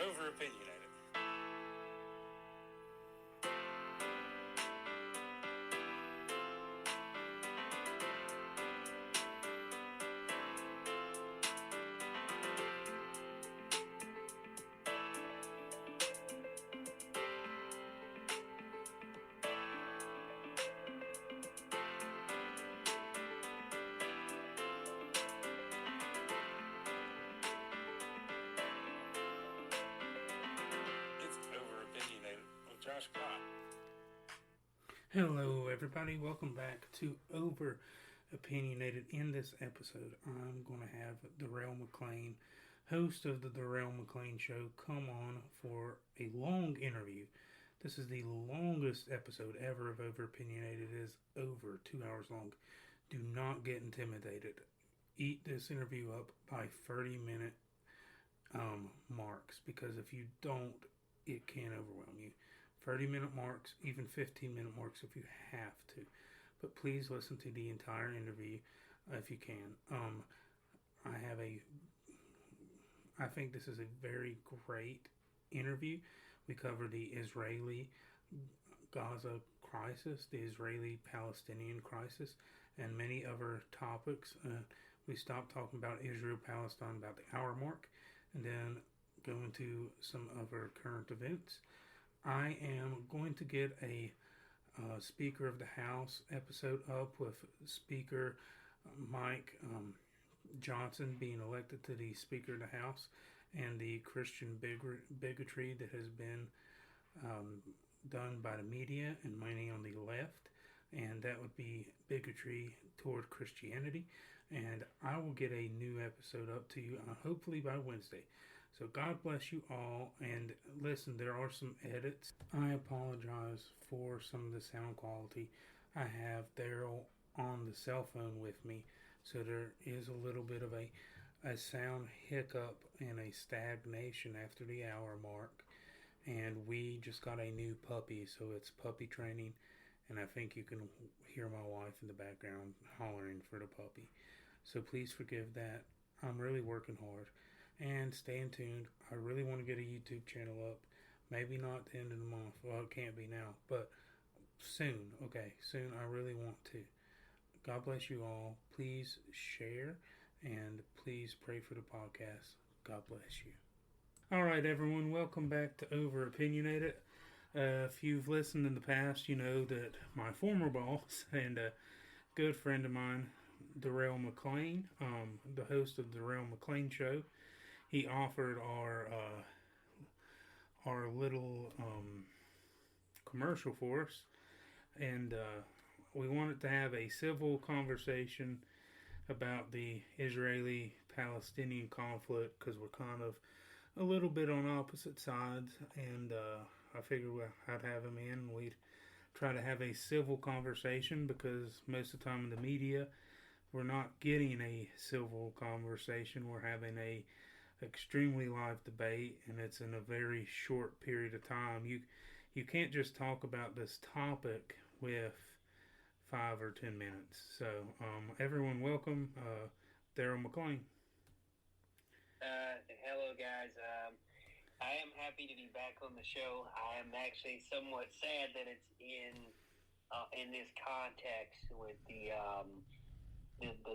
Over Opinionated. Hello everybody, welcome back to Over Opinionated. In this episode, I'm going to have Darrell McCain, host of the Darrell McCain Show, come on for a long interview. This is the longest episode ever of Over Opinionated. It is over 2 hours long. Do not get intimidated. Eat this interview up by 30-minute marks, because if you don't, it can overwhelm you. 30-minute marks, even 15-minute marks if you have to. But please listen to the entire interview if you can. I think this is a very great interview. We cover the Israeli-Gaza crisis, the Israeli-Palestinian crisis, and many other topics. We stopped talking about Israel-Palestine about the hour mark, and then go into some other current events. I am going to get a Speaker of the House episode up with Speaker Mike Johnson being elected to the Speaker of the House, and the Christian bigotry that has been done by the media and many on the left, and that would be bigotry toward Christianity. And I will get a new episode up to you hopefully by Wednesday. So God bless you all, and listen, there are some edits. I apologize for some of the sound quality. I have Darrell on the cell phone with me, so there is a little bit of a sound hiccup and a stagnation after the hour mark. And we just got a new puppy, so it's puppy training, and I think you can hear my wife in the background hollering for the puppy. So please forgive that. I'm really working hard. And stay tuned. I really want to get a YouTube channel up. Maybe not the end of the month. Well, it can't be now. But soon. Okay, soon. I really want to. God bless you all. Please share. And please pray for the podcast. God bless you. All right, everyone. Welcome back to Over Opinionated. If you've listened in the past, you know that my former boss and a good friend of mine, Darrell McCain, the host of the Darrell McCain Show, he offered our little commercial for us, and we wanted to have a civil conversation about the Israeli-Palestinian conflict, because we're kind of a little bit on opposite sides, and I figured I'd have him in, and we'd try to have a civil conversation, because most of the time in the media, we're not getting a civil conversation. We're having a extremely live debate, and it's in a very short period of time. You can't just talk about this topic with 5 or 10 minutes. So everyone, welcome Darrell McCain. Hello guys. I am happy to be back on the show. I am actually somewhat sad that it's in this context with the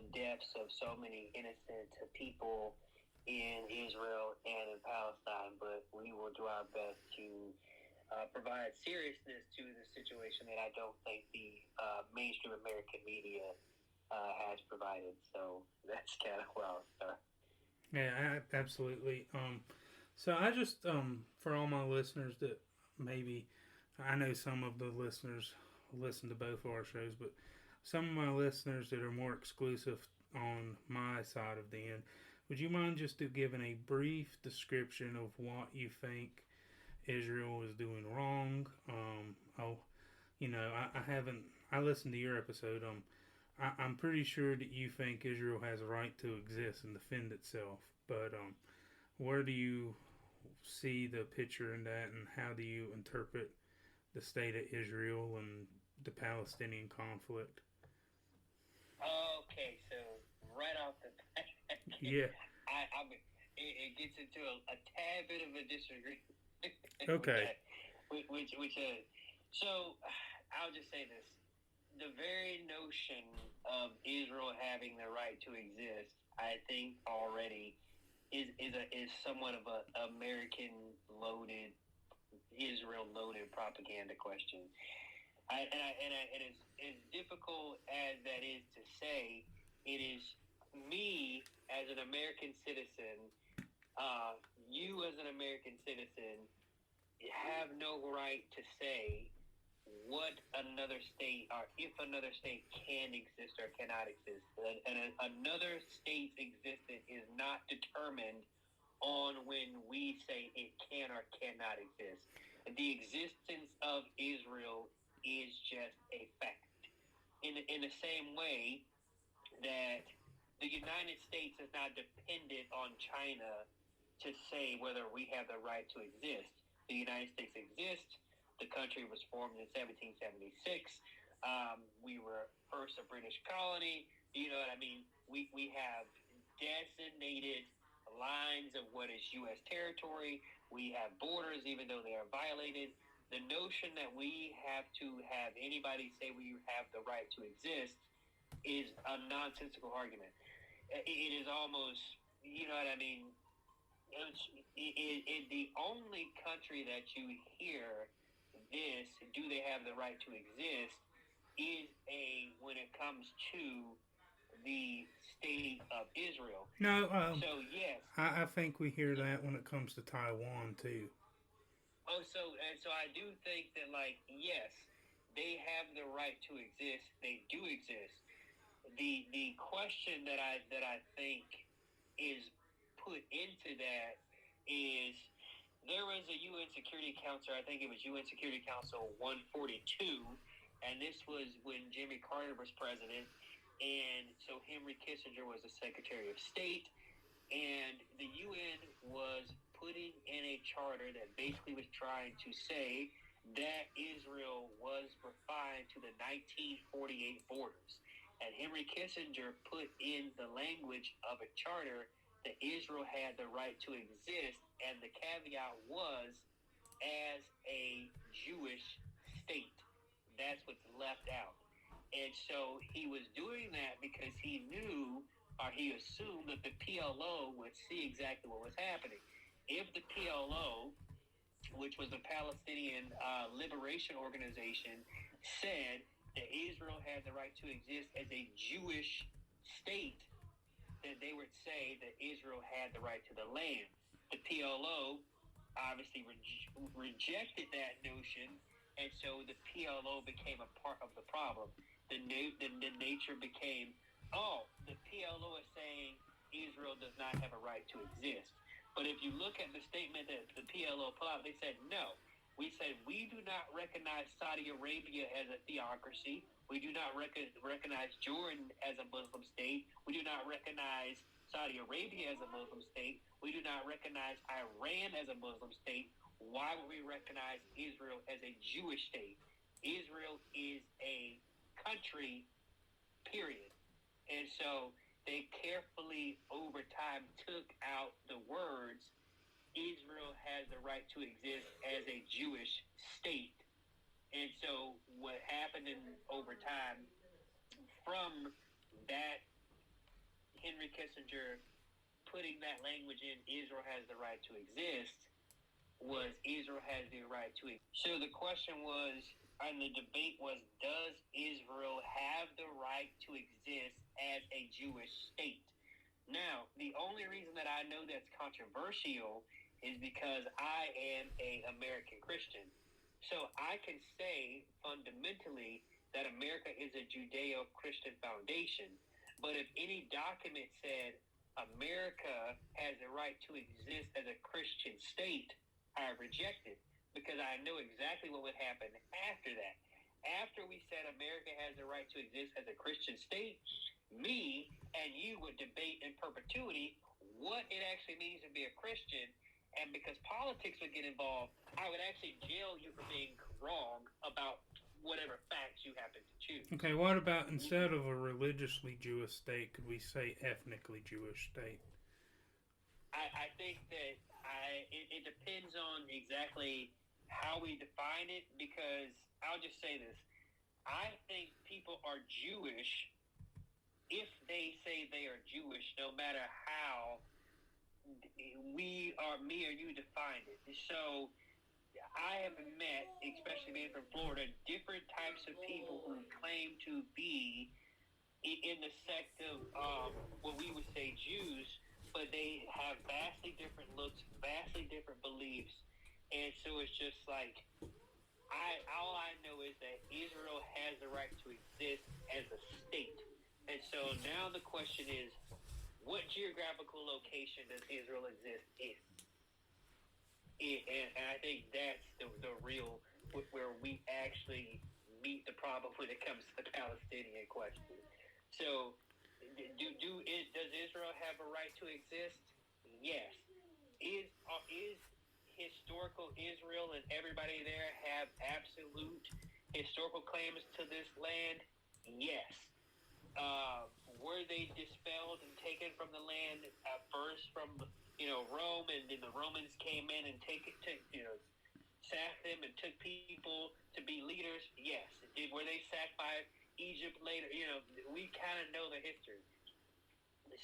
deaths of so many innocent people in Israel and in Palestine, but we will do our best to provide seriousness to the situation that I don't think the mainstream American media has provided. So that's kind of where I'll start. Yeah, absolutely. So I just, for all my listeners that maybe, I know some of the listeners listen to both of our shows, but some of my listeners that are more exclusive on my side of the end, would you mind just giving a brief description of what you think Israel is doing wrong? I listened to your episode. I'm pretty sure that you think Israel has a right to exist and defend itself, but where do you see the picture in that, and how do you interpret the state of Israel and the Palestinian conflict? Okay, so right off the bat, yeah, it gets into a tad bit of a disagreement. Okay. So I'll just say this: the very notion of Israel having the right to exist, I think, already is somewhat of a American loaded, Israel loaded propaganda question. And as difficult as that is to say, it is me as an American citizen, you as an American citizen, have no right to say what another state or if another state can exist or cannot exist. And another state's existence is not determined on when we say it can or cannot exist. The existence of Israel is just a fact. In the same way that the United States is not dependent on China to say whether we have the right to exist. The United States exists. The country was formed in 1776. We were first a British colony. You know what I mean? We have designated lines of what is U.S. territory. We have borders, even though they are violated. The notion that we have to have anybody say we have the right to exist is a nonsensical argument. It is almost, you know what I mean? The only country that you hear this, do they have the right to exist, is when it comes to the state of Israel. No, so yes, I think we hear that when it comes to Taiwan too. So I do think that, like, yes, they have the right to exist. They do exist. The question that I think is put into that is there was a UN Security Council. I think it was UN Security Council 142, and this was when Jimmy Carter was president, and so Henry Kissinger was the Secretary of State, and the UN was putting in a charter that basically was trying to say that Israel was refined to the 1948 borders. And Henry Kissinger put in the language of a charter that Israel had the right to exist, and the caveat was as a Jewish state. That's what's left out. And so he was doing that because he knew, or he assumed, that the PLO would see exactly what was happening. If the PLO, which was the Palestinian Liberation Organization, said that Israel had the right to exist as a Jewish state, then they would say that Israel had the right to the land. The PLO obviously rejected that notion, and so the PLO became a part of the problem. The nature became, the PLO is saying Israel does not have a right to exist. But if you look at the statement that the PLO put out, they said no. We said we do not recognize Saudi Arabia as a theocracy. We do not recognize Jordan as a Muslim state. We do not recognize Saudi Arabia as a Muslim state. We do not recognize Iran as a Muslim state. Why would we recognize Israel as a Jewish state? Israel is a country, period. And so they carefully, over time, took out the words Israel has the right to exist as a Jewish state. And so what happened over time, from that Henry Kissinger putting that language in, Israel has the right to exist, was Israel has the right to exist. So the question was, and the debate was, does Israel have the right to exist as a Jewish state? Now, the only reason that I know that's controversial is because I am an American Christian. So I can say fundamentally that America is a Judeo-Christian foundation. But if any document said America has the right to exist as a Christian state, I reject it, because I know exactly what would happen after that. After we said America has the right to exist as a Christian state, me and you would debate in perpetuity what it actually means to be a Christian. And because politics would get involved, I would actually jail you for being wrong about whatever facts you happen to choose. Okay, what about instead of a religiously Jewish state, could we say ethnically Jewish state? I think that it depends on exactly how we define it, because I'll just say this. I think people are Jewish if they say they are Jewish, no matter how me or you define it. So I have met, especially being from Florida, different types of people who claim to be in the sect of what we would say Jews, but they have vastly different looks, vastly different beliefs, and so it's just like all I know is that Israel has the right to exist as a state, and so now the question is, what geographical location does Israel exist in? And I think that's the real where we actually meet the problem when it comes to the Palestinian question. So, does Israel have a right to exist? Yes. Is historical Israel and everybody there have absolute historical claims to this land? Yes. Were they dispelled and taken from the land first from Rome, and then the Romans came in and sacked them and took people to be leaders? Yes. Were they sacked by Egypt later? We kind of know the history.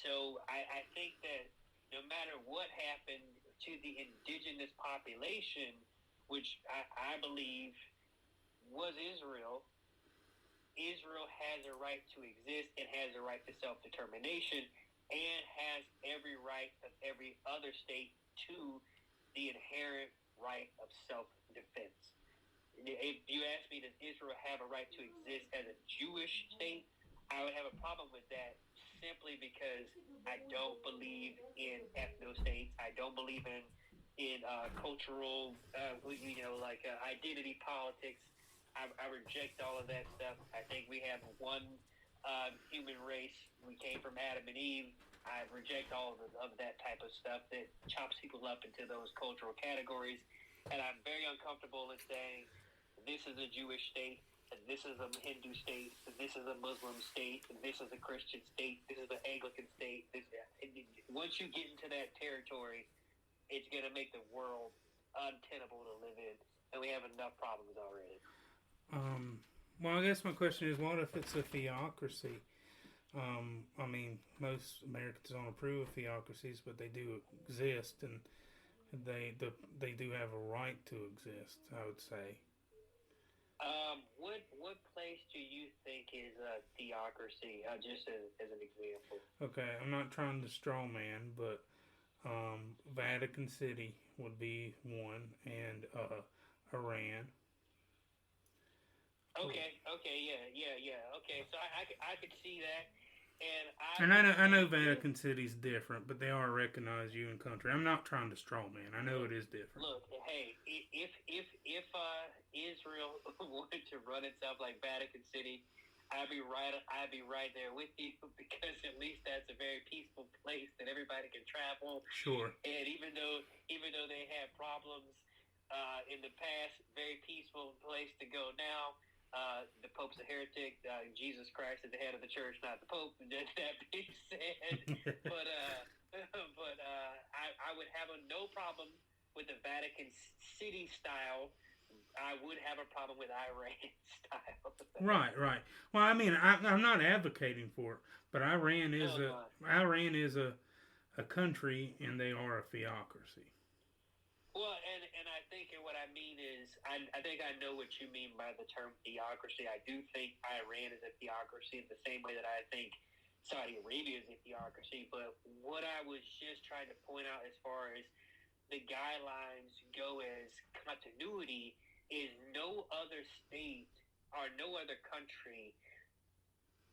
So I think that no matter what happened to the indigenous population, which I believe was Israel has a right to exist and has a right to self-determination and has every right of every other state to the inherent right of self-defense. If you ask me, does Israel have a right to exist as a Jewish state, I would have a problem with that simply because I don't believe in ethno-states. I don't believe in cultural, identity politics. I reject all of that stuff. I think we have one human race. We came from Adam and Eve. I reject all of that type of stuff that chops people up into those cultural categories. And I'm very uncomfortable in saying this is a Jewish state, and this is a Hindu state, and this is a Muslim state, and this is a Christian state, this is an Anglican state. Once you get into that territory, it's going to make the world untenable to live in. And we have enough problems already. Well, I guess my question is, what if it's a theocracy? Most Americans don't approve of theocracies, but they do exist, and they do have a right to exist, I would say. What place do you think is a theocracy? Just as an example. Okay, I'm not trying to straw man, but Vatican City would be one, and Iran. Okay, yeah. Okay, so I could see that, and I know Vatican City's different, but they are a recognized UN country. I'm not trying to straw man. I know it is different. Look, hey, if Israel wanted to run itself like Vatican City, I'd be right there with you, because at least that's a very peaceful place that everybody can travel. Sure. And even though they had problems in the past, very peaceful place to go now. The Pope's a heretic. Jesus Christ is the head of the church, not the Pope. That being said, but I would have no problem with the Vatican City style. I would have a problem with Iran style. Right. Well, I'm not advocating for it, but Iran is a country, and they are a theocracy. Well, and I think what I mean is, I think I know what you mean by the term theocracy. I do think Iran is a theocracy in the same way that I think Saudi Arabia is a theocracy. But what I was just trying to point out as far as the guidelines go as continuity is no other state or no other country,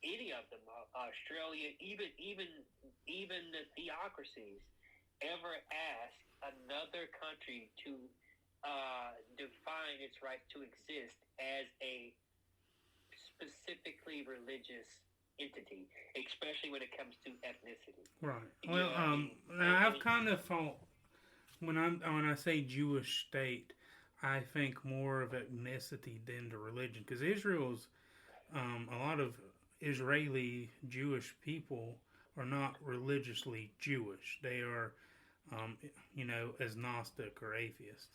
any of them, Australia, even the theocracies, ever asked another country to define its right to exist as a specifically religious entity, especially when it comes to ethnicity. Right. Well, I've kind of thought when I say Jewish state, I think more of ethnicity than the religion, because Israel's a lot of Israeli Jewish people are not religiously Jewish. They are as Gnostic or atheist.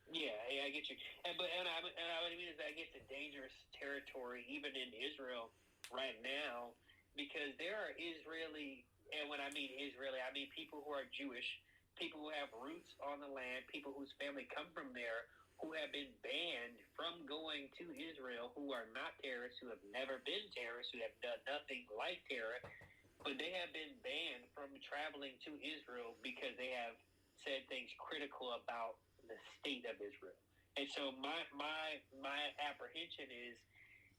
Yeah, I get you. And what I mean is that gets to dangerous territory even in Israel right now, because there are Israeli, and when I mean Israeli, I mean people who are Jewish, people who have roots on the land, people whose family come from there, who have been banned from going to Israel, who are not terrorists, who have never been terrorists, who have done nothing like terror, but they have been banned from traveling to Israel because they have said things critical about the state of Israel. And so my apprehension is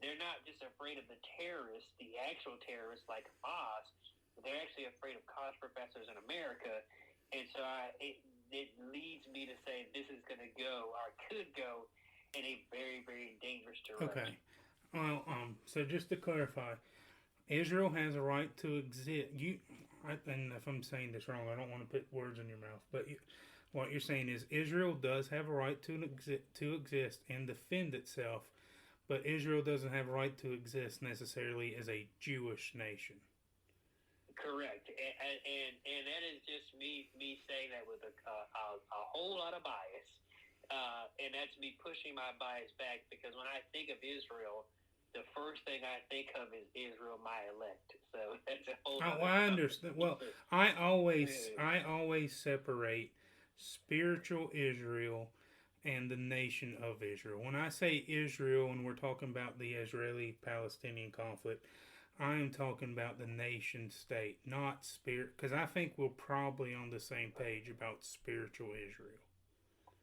they're not just afraid of the terrorists, the actual terrorists like Hamas. They're actually afraid of college professors in America. And so it leads me to say this is going to go, or could go, in a very, very dangerous direction. Okay. Well, so just to clarify, Israel has a right to exist. And if I'm saying this wrong, I don't want to put words in your mouth. But what you're saying is Israel does have a right to exist and defend itself, but Israel doesn't have a right to exist necessarily as a Jewish nation. Correct, and that is just me saying that with a whole lot of bias, and that's me pushing my bias back, because when I think of Israel, the first thing I think of is Israel, my elect. So that's a whole. I understand. Well, I always separate spiritual Israel and the nation of Israel. When I say Israel, and we're talking about the Israeli-Palestinian conflict, I am talking about the nation state, not spirit, because I think we're probably on the same page about spiritual Israel.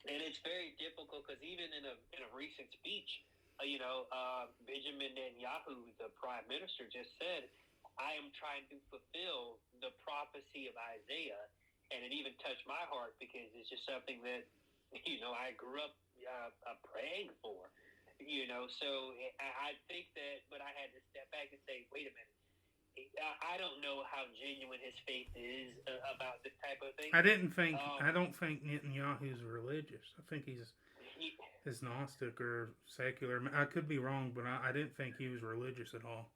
And it's very difficult, because even in a recent speech, Benjamin Netanyahu, the prime minister, just said, "I am trying to fulfill the prophecy of Isaiah," and it even touched my heart, because it's just something that I grew up praying for. So I think that, but I had to step back and say, wait a minute. I don't know how genuine his faith is about this type of thing. I don't think Netanyahu's religious. I think he's Gnostic or secular. I could be wrong, but I didn't think he was religious at all.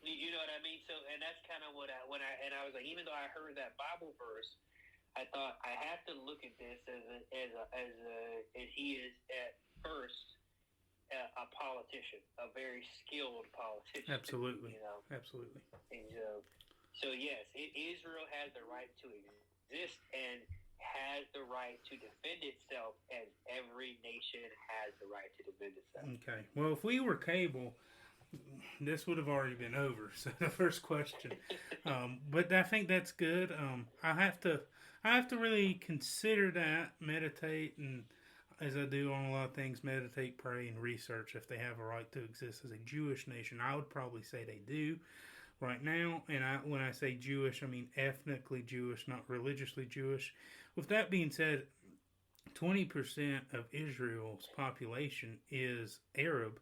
You know what I mean? So, and that's kind of what I was like, even though I heard that Bible verse, I thought I have to look at this as he is at first a politician, a very skilled politician. Absolutely. Absolutely. And so yes, Israel has the right to exist and has the right to defend itself, as every nation has the right to defend itself. Okay. Well, if we were cable, this would have already been over. So the first question, but I think that's good. I have to really consider that, meditate, and as I do on a lot of things, meditate, pray, and research if they have a right to exist as a Jewish nation. I would probably say they do right now. And when I say Jewish, I mean ethnically Jewish, not religiously Jewish. With that being said, 20% of Israel's population is Arab.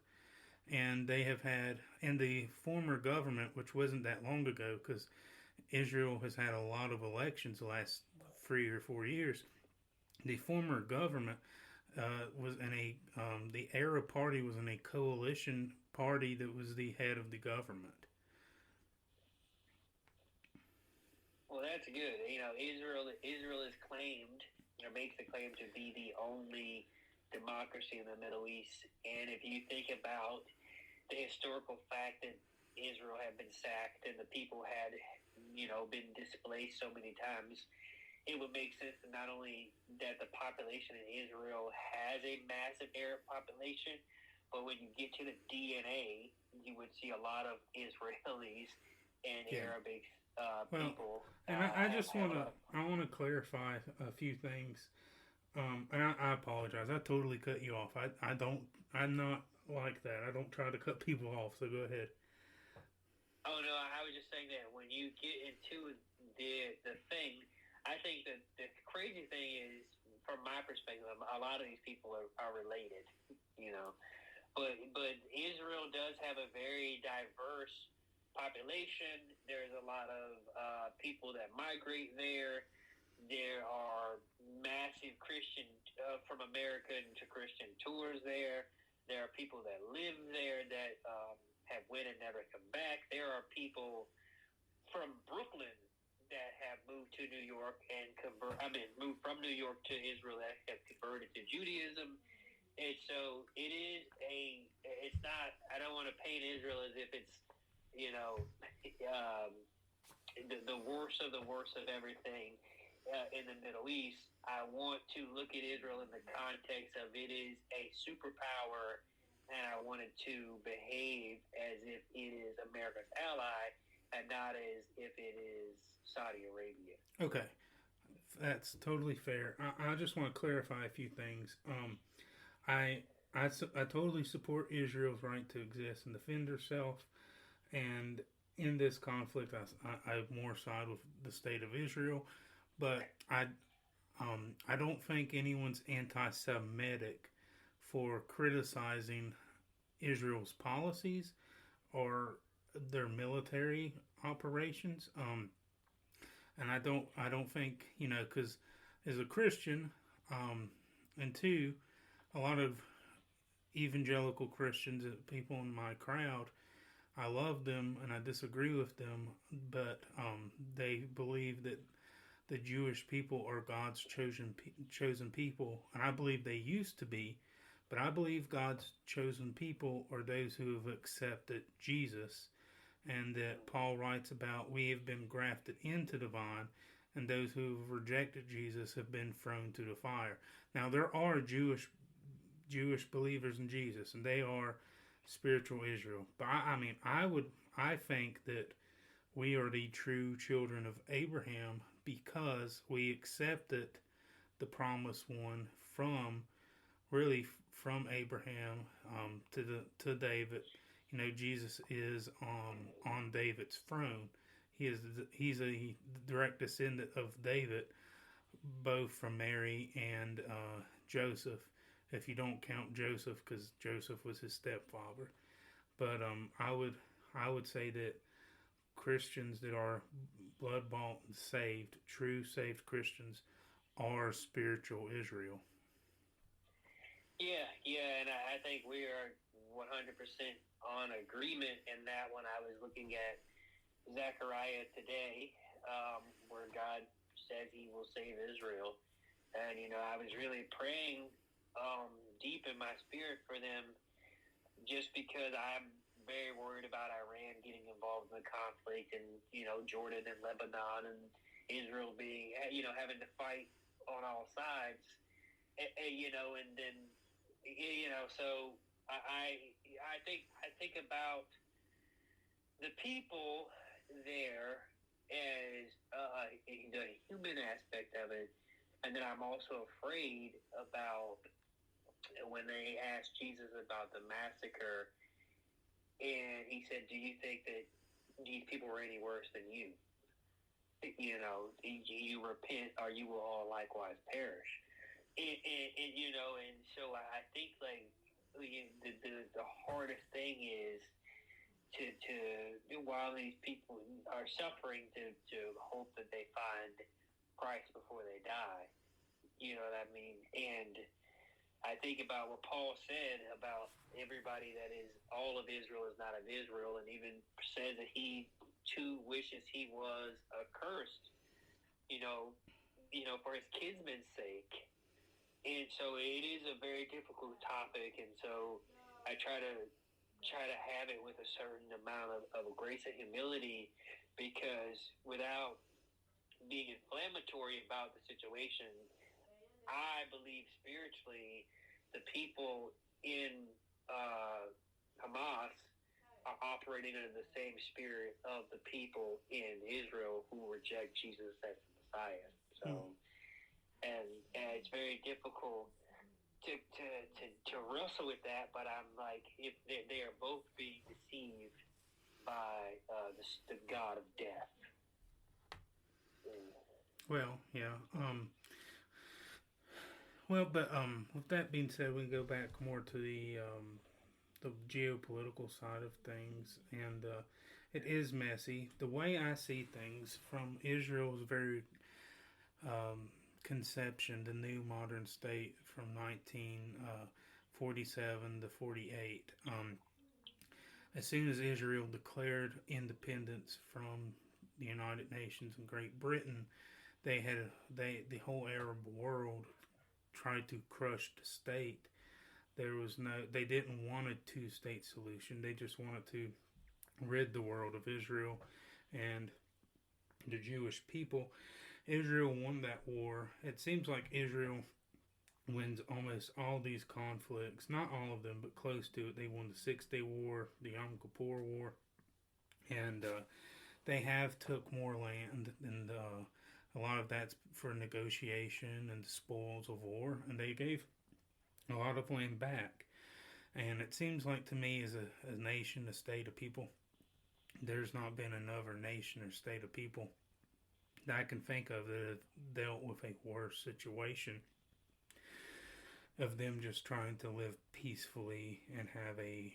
And they have had, in the former government, which wasn't that long ago, because Israel has had a lot of elections the last 3 or 4 years, the former government was in the Arab Party was in a coalition party that was the head of the government. Well, that's good. Israel is claimed, or makes the claim to be the only democracy in the Middle East. And if you think about the historical fact that Israel had been sacked and the people had, been displaced so many times, it would make sense that not only that the population in Israel has a massive Arab population, but when you get to the DNA, you would see a lot of Israelis and Arabic people. And I just want to clarify a few things. And I apologize. I totally cut you off. I'm not like that. I don't try to cut people off. So go ahead. Oh no, I was just saying that when you get into the thing, I think that the crazy thing is, from my perspective, a lot of these people are related, But Israel does have a very diverse population. There's a lot of people that migrate there. There are massive Christian from America to Christian tours there. There are people that live there that have went and never come back. There are people from Brooklyn that have have moved to New York and moved from New York to Israel that have converted to Judaism. And so it's not, I don't want to paint Israel as if it's, the worst of everything in the Middle East. I want to look at Israel in the context of it is a superpower, and I wanted to behave as if it is America's ally and not as if it is Saudi Arabia. Okay, that's totally fair. I just want to clarify a few things. I totally support Israel's right to exist and defend herself, and in this conflict, I more side with the state of Israel, but I don't think anyone's anti-Semitic for criticizing Israel's policies or their military operations. And I don't think, because as a Christian, and two, a lot of evangelical Christians, people in my crowd, I love them and I disagree with them, but they believe that the Jewish people are God's chosen people, and I believe they used to be, but I believe God's chosen people are those who have accepted Jesus, and that Paul writes about we have been grafted into the vine, and those who have rejected Jesus have been thrown to the fire. Now there are Jewish believers in Jesus, and they are spiritual Israel. But I think that we are the true children of Abraham because we accepted the promised one from Abraham to David. Jesus is on David's throne. He's a direct descendant of David, both from Mary and Joseph, if you don't count Joseph, because Joseph was his stepfather. But I would say that Christians that are blood bought and saved, true saved Christians, are spiritual Israel. Yeah, and I think we are 100% on agreement in that. When I was looking at Zechariah today, where God says He will save Israel, and I was really praying deep in my spirit for them, just because I'm very worried about Iran getting involved in the conflict, and Jordan and Lebanon and Israel being having to fight on all sides, and then so I think about the people there as the human aspect of it, and then I'm also afraid about when they asked Jesus about the massacre, and He said, "Do you think that these people were any worse than you? You repent, or you will all likewise perish." And so I think the hardest thing is to while these people are suffering, to hope that they find Christ before they die. You know what I mean? And I think about what Paul said about everybody that is all of Israel is not of Israel, and even says that he too wishes he was accursed, for his kinsmen's sake. And so it is a very difficult topic, and so I try to have it with a certain amount of grace and humility, because without being inflammatory about the situation, I believe spiritually the people in Hamas are operating under the same spirit of the people in Israel who reject Jesus as the Messiah. So, and it's very difficult to wrestle with that, but I'm like, if they are both being deceived by the God of death. Well, yeah. But with that being said, we can go back more to the geopolitical side of things, and it is messy. The way I see things from Israel's very conception, the new modern state from 1947 to 48. As soon as Israel declared independence from the United Nations and Great Britain, the whole Arab world tried to crush the state. They didn't want a two-state solution. They just wanted to rid the world of Israel and the Jewish people. Israel won that war. It seems like Israel wins almost all these conflicts. Not all of them, but close to it. They won the 6-Day War, the Yom Kippur War, and they have took more land, and a lot of that's for negotiation and the spoils of war, and they gave a lot of land back. And it seems like to me, as a nation, a state of people, there's not been another nation or state of people that I can think of that have dealt with a worse situation of them just trying to live peacefully and have a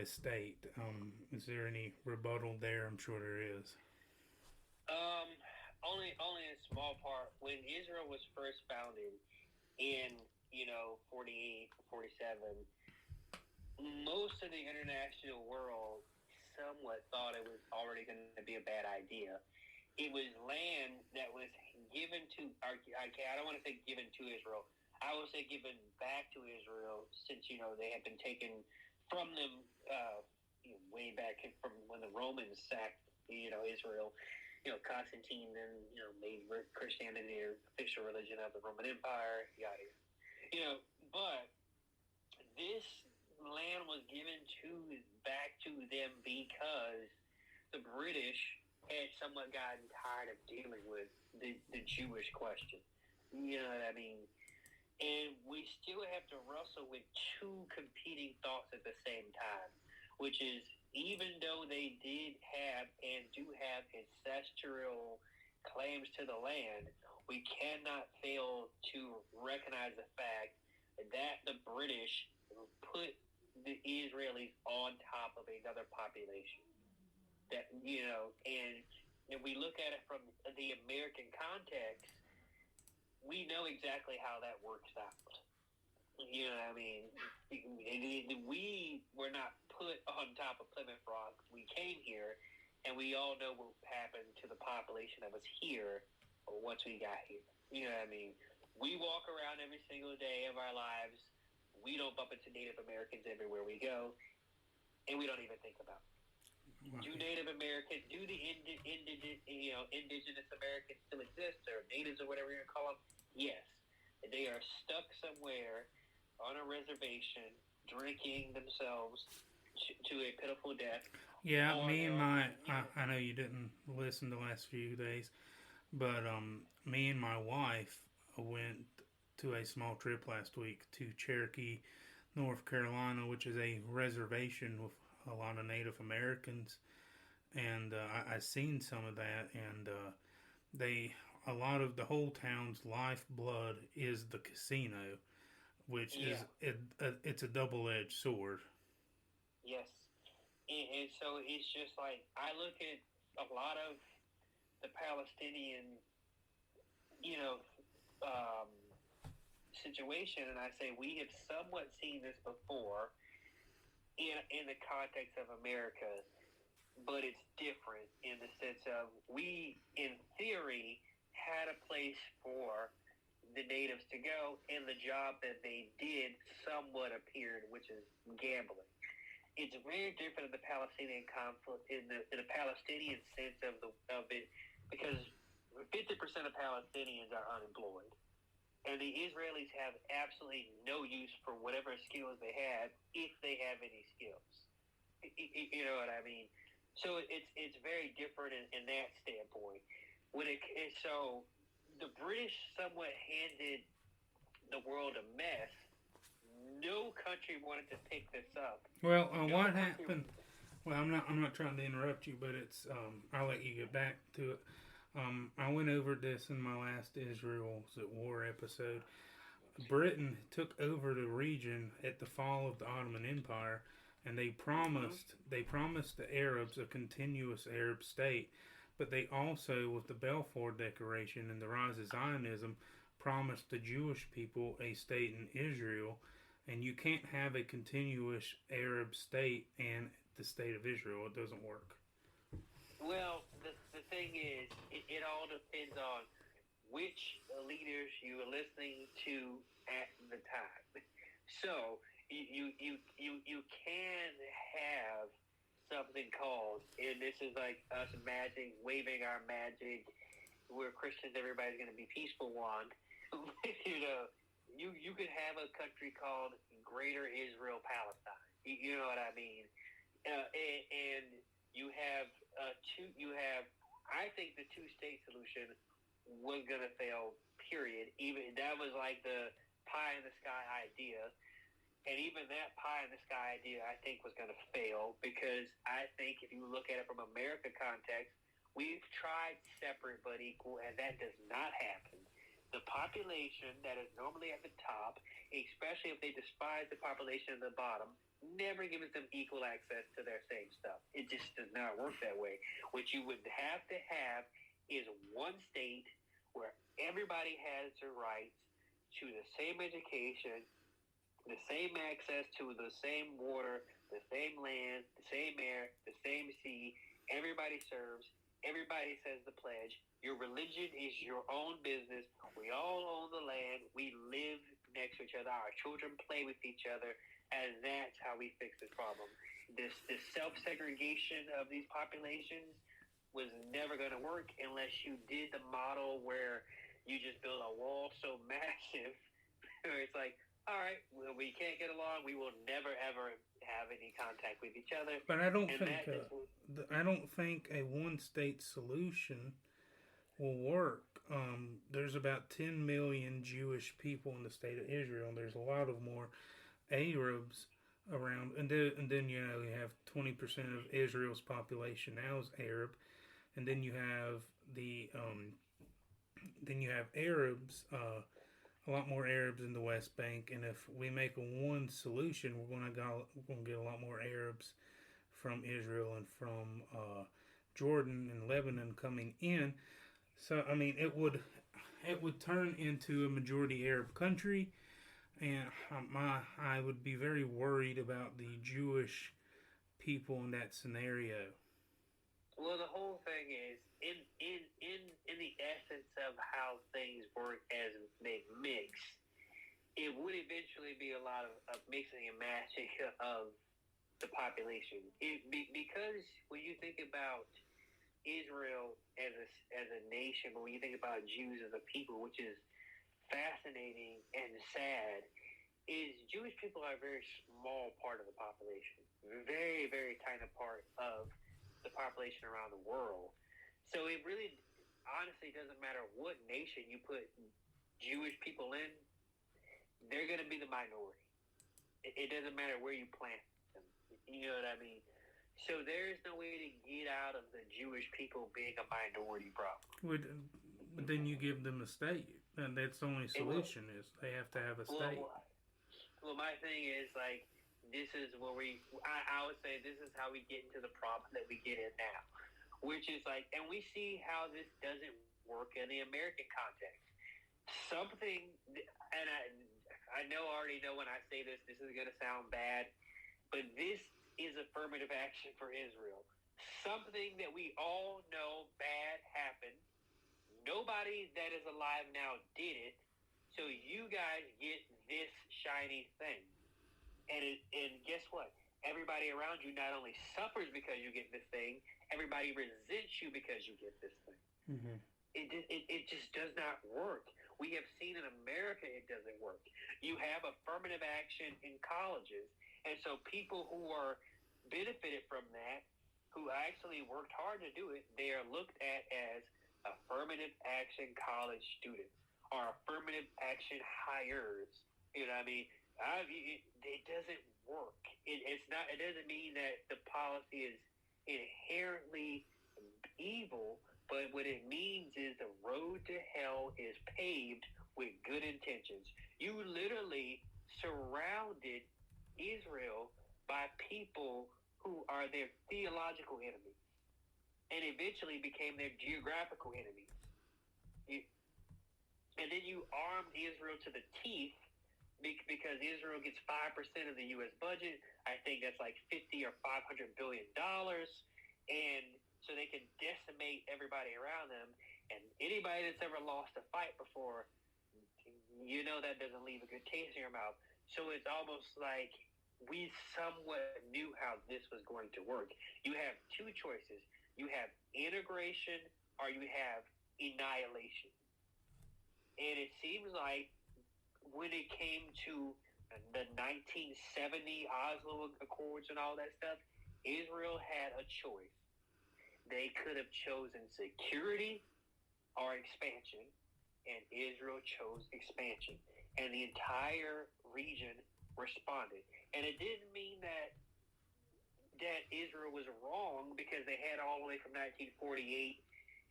state. Is there any rebuttal there? I'm sure there is. Only a small part. When Israel was first founded in 48, 47, most of the international world somewhat thought it was already going to be a bad idea. It was land that was given to, I don't want to say given to Israel. I will say given back to Israel, since they had been taken from them way back from when the Romans sacked Israel. Constantine then made Christianity the official religion of the Roman Empire. Yada. But this land was given back to them because the British had somewhat gotten tired of dealing with the Jewish question. You know what I mean? And we still have to wrestle with two competing thoughts at the same time, which is, even though they did have and do have ancestral claims to the land, we cannot fail to recognize the fact that the British put the Israelis on top of another population. That, and if we look at it from the American context, we know exactly how that works out. You know what I mean? We were not put on top of Plymouth Rock. We came here, and we all know what happened to the population that was here once we got here. You know what I mean? We walk around every single day of our lives. We don't bump into Native Americans everywhere we go, and we don't even think about it. Do Native Americans, do the indigenous Americans still exist, or natives, or whatever you're going to call them? Yes. They are stuck somewhere on a reservation, drinking themselves to a pitiful death. Yeah, I know you didn't listen the last few days, but me and my wife went to a small trip last week to Cherokee, North Carolina, which is a reservation with a lot of Native Americans, and I seen some of that, and a lot of the whole town's lifeblood is the casino, which is it's a double-edged sword. Yes, and so it's just like, I look at a lot of the Palestinian, situation, and I say we have somewhat seen this before in the context of America, but it's different in the sense of we, in theory, had a place for the natives to go, and the job that they did somewhat appeared, which is gambling. It's very different in the Palestinian conflict, in the Palestinian sense of it, because 50% of Palestinians are unemployed, and the Israelis have absolutely no use for whatever skills they have, if they have any skills. You know what I mean? So it's very different in that standpoint. So the British somewhat handed the world a mess. No country wanted to pick this up. Well, what happened? Well, I'm not trying to interrupt you, but it's I'll let you get back to it. I went over this in my last Israel's at War episode. Britain took over the region at the fall of the Ottoman Empire, and they promised the Arabs a continuous Arab state, but they also, with the Balfour Declaration and the rise of Zionism, promised the Jewish people a state in Israel, and you can't have a continuous Arab state and the state of Israel. It doesn't work. Well, the thing is, it all depends on which leaders you are listening to at the time. So you can have something called, and this is like us magic, waving our magic. We're Christians, everybody's going to be peaceful wand. you know, you could have a country called Greater Israel Palestine. You know what I mean? And you have two. You have. I think the two-state solution was going to fail. Period. Even that was like the pie in the sky idea, and even that pie in the sky idea, I think, was going to fail because I think if you look at it from America context, we've tried separate but equal, and that does not happen. The population that is normally at the top, especially if they despise the population at the bottom, never gives them equal access to their same stuff. It just does not work that way. What you would have to have is one state where everybody has their rights to the same education, the same access to the same water, the same land, the same air, the same sea. Everybody serves. Everybody says the pledge. Your religion is your own business. We all own the land. We live next to each other. Our children play with each other. And that's how we fix this problem. This self-segregation of these populations was never going to work unless you did the model where you just build a wall so massive where it's like, all right, well, we can't get along. We will never, ever have any contact with each other. But I don't think a one-state solution will work. There's about 10 million Jewish people in the state of Israel, and there's a lot of more Arabs around, and then you have 20% of Israel's population now is Arab, and then you have Arabs, a lot more Arabs in the West Bank, and if we make a one solution, we're gonna get a lot more Arabs from Israel and from Jordan and Lebanon coming in. So I mean, it would turn into a majority Arab country. And I would be very worried about the Jewish people in that scenario. Well, the whole thing is in the essence of how things work as they mix, it would eventually be a lot of mixing and matching of the population. Because when you think about Israel as a nation, but when you think about Jews as a people, which is fascinating and sad, is Jewish people are a very small part of the population, very, very tiny part of the population around the world. So it really, honestly, doesn't matter what nation you put Jewish people in, they're going to be the minority. It doesn't matter where you plant them. You know what I mean? So there's no way to get out of the Jewish people being a minority problem. But then you give them a state, and that's the only solution is they have to have a state. Well, my thing is, like, this is where I would say this is how we get into the problem that we get in now, which is like, and we see how this doesn't work in the American context. Something, and I already know when I say this is going to sound bad, but this is affirmative action for Israel. Something that we all know bad happened. Nobody that is alive now did it, so you guys get this shiny thing. And guess what? Everybody around you not only suffers because you get this thing, everybody resents you because you get this thing. Mm-hmm. It just does not work. We have seen in America it doesn't work. You have affirmative action in colleges, and so people who are benefited from that, who actually worked hard to do it, they are looked at as affirmative action college students or affirmative action hires. You know what I mean? It doesn't work. It's not. It doesn't mean that the policy is inherently evil, but what it means is the road to hell is paved with good intentions. You literally surrounded Israel by people who are their theological enemies, and eventually became their geographical enemies. And then you armed Israel to the teeth because Israel gets 5% of the U.S. budget. I think that's like $50 or $500 billion. And so they can decimate everybody around them. And anybody that's ever lost a fight before, that doesn't leave a good taste in your mouth. So it's almost like we somewhat knew how this was going to work. You have two choices. You have integration or you have annihilation. And it seems like when it came to the 1970 Oslo Accords and all that stuff, Israel had a choice. They could have chosen security or expansion, and Israel chose expansion. And the entire region responded. And it didn't mean that Israel was wrong, because they had all the way from 1948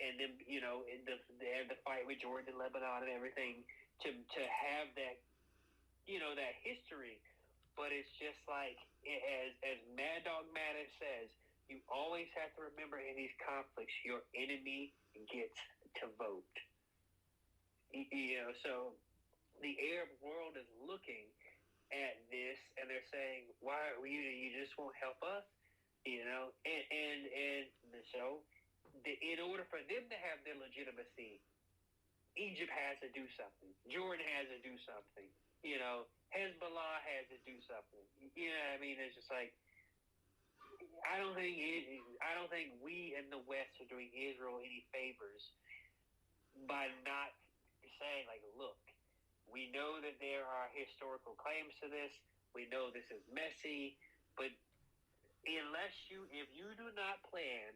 and then, they had the fight with Jordan and Lebanon and everything to have that, that history. But it's just like, as Mad Dog Mattis says, you always have to remember in these conflicts, your enemy gets to vote. So the Arab world is looking at this and they're saying, why you just won't help us? And so in order for them to have their legitimacy, Egypt has to do something. Jordan has to do something. Hezbollah has to do something. It's just like, I don't think we in the West are doing Israel any favors by not saying, like, look, we know that there are historical claims to this. We know this is messy, but if you do not plan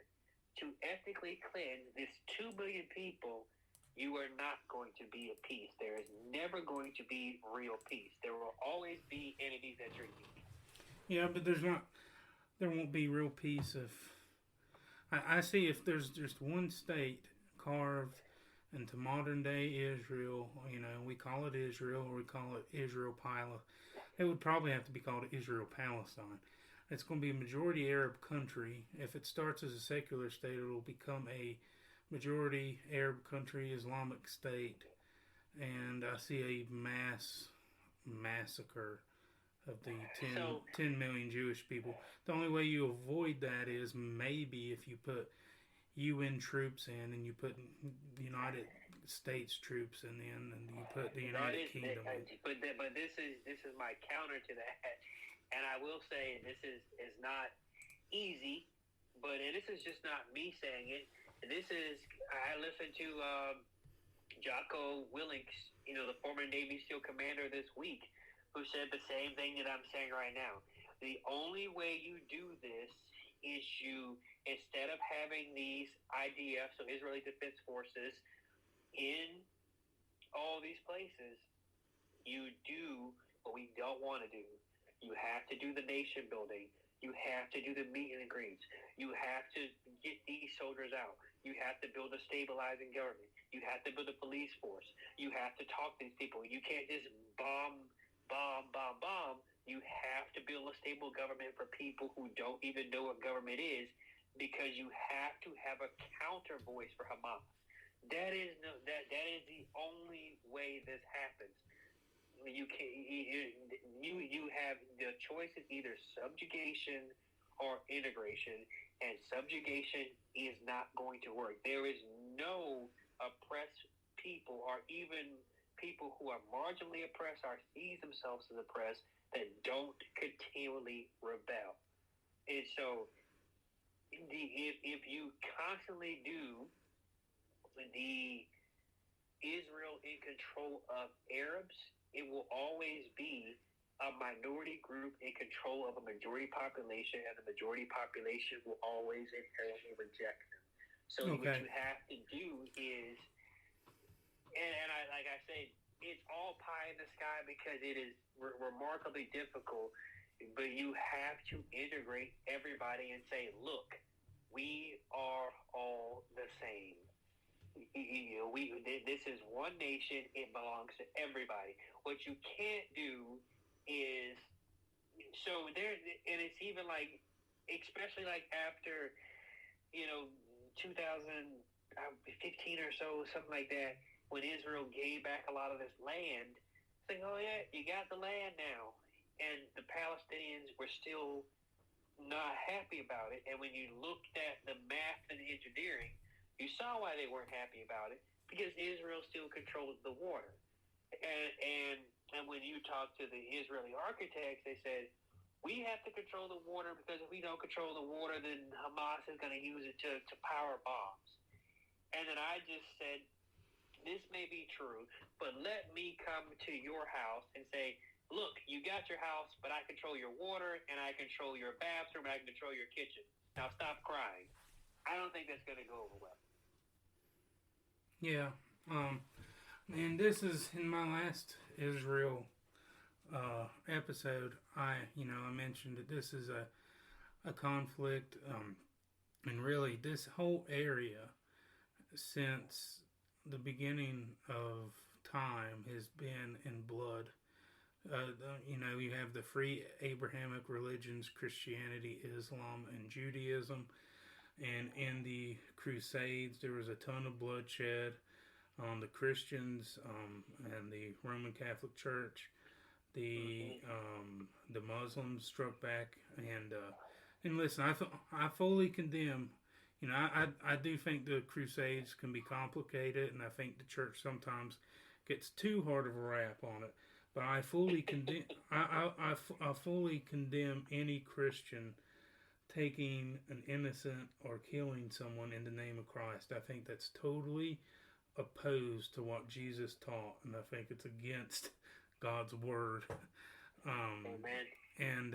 to ethically cleanse this 2 billion people, you are not going to be at peace. There is never going to be real peace. There will always be enemies at your feet. Yeah, but there won't be real peace if I see if there's just one state carved into modern day Israel. We call it Israel or we call it Israel Palestine. It would probably have to be called Israel Palestine. It's going to be a majority Arab country. If it starts as a secular state, it will become a majority Arab country, Islamic state, and I see a massacre of the 10 million Jewish people. The only way you avoid that is maybe if you put UN troops in and you put United States troops in, and you put the United Kingdom in. But this is my counter to that. And I will say this is not easy, but this is just not me saying it. I listened to Jocko Willink, the former Navy SEAL commander, this week, who said the same thing that I'm saying right now. The only way you do this is instead of having these IDF, so Israeli Defense Forces, in all these places, you do what we don't want to do. You have to do the nation building. You have to do the meet and greets. You have to get these soldiers out. You have to build a stabilizing government. You have to build a police force. You have to talk to these people. You can't just bomb. You have to build a stable government for people who don't even know what government is, because you have to have a counter voice for Hamas. That is the only way this happens. You have the choice of either subjugation or integration, and subjugation is not going to work. There is no oppressed people, or even people who are marginally oppressed or see themselves as oppressed, that don't continually rebel. And so if you constantly do the Israel in control of Arabs, it will always be a minority group in control of a majority population, and the majority population will always inherently reject them. So what you have to do is, and like I say, it's all pie in the sky because it is remarkably difficult, but you have to integrate everybody and say, look, we are all the same. This is one nation. It belongs to everybody. What you can't do is, so there, and it's even like, especially like after 2015 or so, something like that, when Israel gave back a lot of this land. It's like, oh yeah, you got the land now, and the Palestinians were still not happy about it. And when you looked at the math and engineering, you saw why they weren't happy about it, because Israel still controls the water. And when you talk to the Israeli architects, they said, we have to control the water, because if we don't control the water, then Hamas is going to use it to power bombs. And then I just said, this may be true, but let me come to your house and say, look, you got your house, but I control your water, and I control your bathroom, and I can control your kitchen. Now stop crying. I don't think that's going to go over well. Yeah. And this is in my last Israel episode. I mentioned that this is a conflict, and really this whole area since the beginning of time has been in blood. You have the free Abrahamic religions, Christianity, Islam, and Judaism. And in the Crusades, there was a ton of bloodshed on the Christians and the Roman Catholic Church. The Muslims struck back, and listen, I fully condemn. I do think the Crusades can be complicated, and I think the church sometimes gets too hard of a rap on it. But I fully condemn. I fully condemn any Christian taking an innocent or killing someone in the name of Christ. I think that's totally opposed to what Jesus taught, and I think it's against God's word. Amen.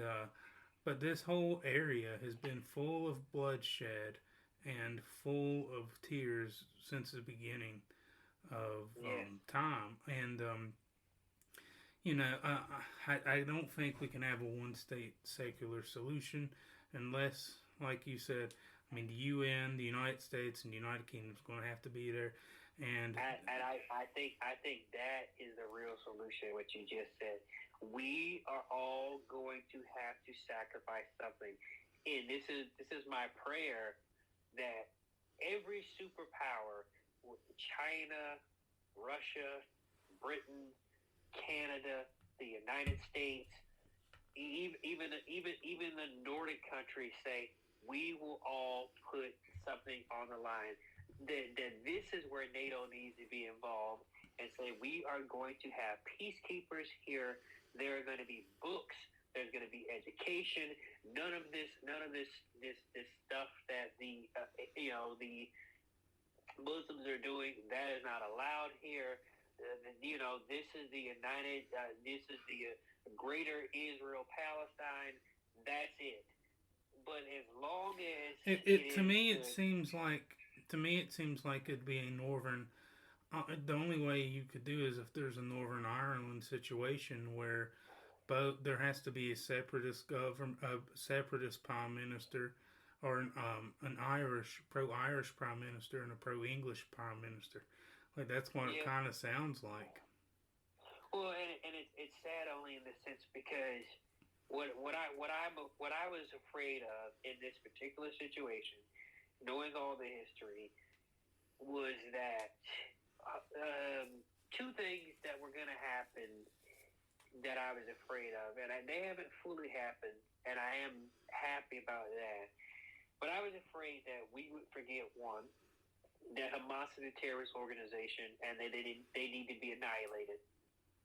But this whole area has been full of bloodshed and full of tears since the beginning of time. And I don't think we can have a one-state secular solution unless, like you said, the UN, the United States, and the United Kingdom is going to have to be there. And I think that is the real solution. What you just said, we are all going to have to sacrifice something, and this is my prayer, that every superpower, China, Russia, Britain, Canada, the United States, even the Nordic countries say, we will all put something on the line. That this is where NATO needs to be involved, and say, we are going to have peacekeepers here. There are going to be books. There's going to be education. None of this stuff that the Muslims are doing, that is not allowed here. This is the this is the Greater Israel Palestine. That's it. But as long as it seems like it'd be a northern. The only way you could do is if there's a Northern Ireland situation where there has to be a separatist separatist prime minister, or an pro-Irish prime minister and a pro-English prime minister. Like, that's what it kind of sounds like. Well, and it's sad only in the sense because what I was afraid of in this particular situation, knowing all the history, was that two things that were going to happen that I was afraid of, and they haven't fully happened, and I am happy about that. But I was afraid that we would forget, one, that Hamas is a terrorist organization, and they need to be annihilated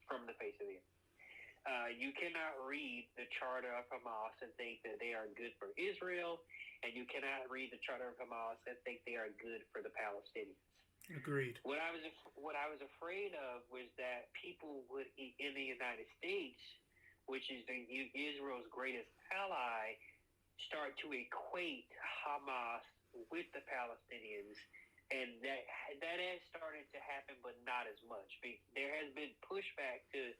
from the face of the earth. You cannot read the charter of Hamas and think that they are good for Israel, and you cannot read the charter of Hamas and think they are good for the Palestinians. Agreed. What I was afraid of was that people would, in the United States, which is Israel's greatest ally, start to equate Hamas with the Palestinians, and that has started to happen, but not as much. There has been pushback to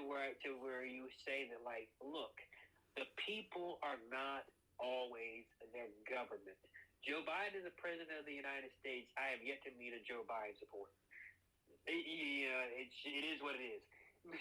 where you say that, like, look, the people are not always their government. Joe Biden is the president of the United States. I have yet to meet a Joe Biden supporter. It is what it is.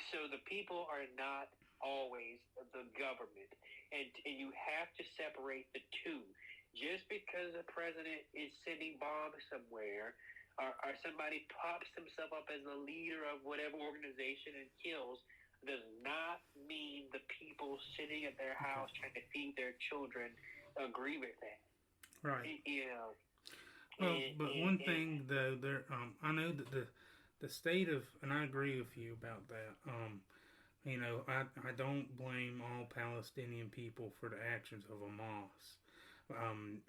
So the people are not always the government, and you have to separate the two. Just because the president is sending bombs somewhere, or somebody pops himself up as the leader of whatever organization and kills, does not mean the people people sitting at their house trying to feed their children agree with that. Right. You know. Well, but one thing though, I know that the state of, and I agree with you about that. I don't blame all Palestinian people for the actions of Hamas.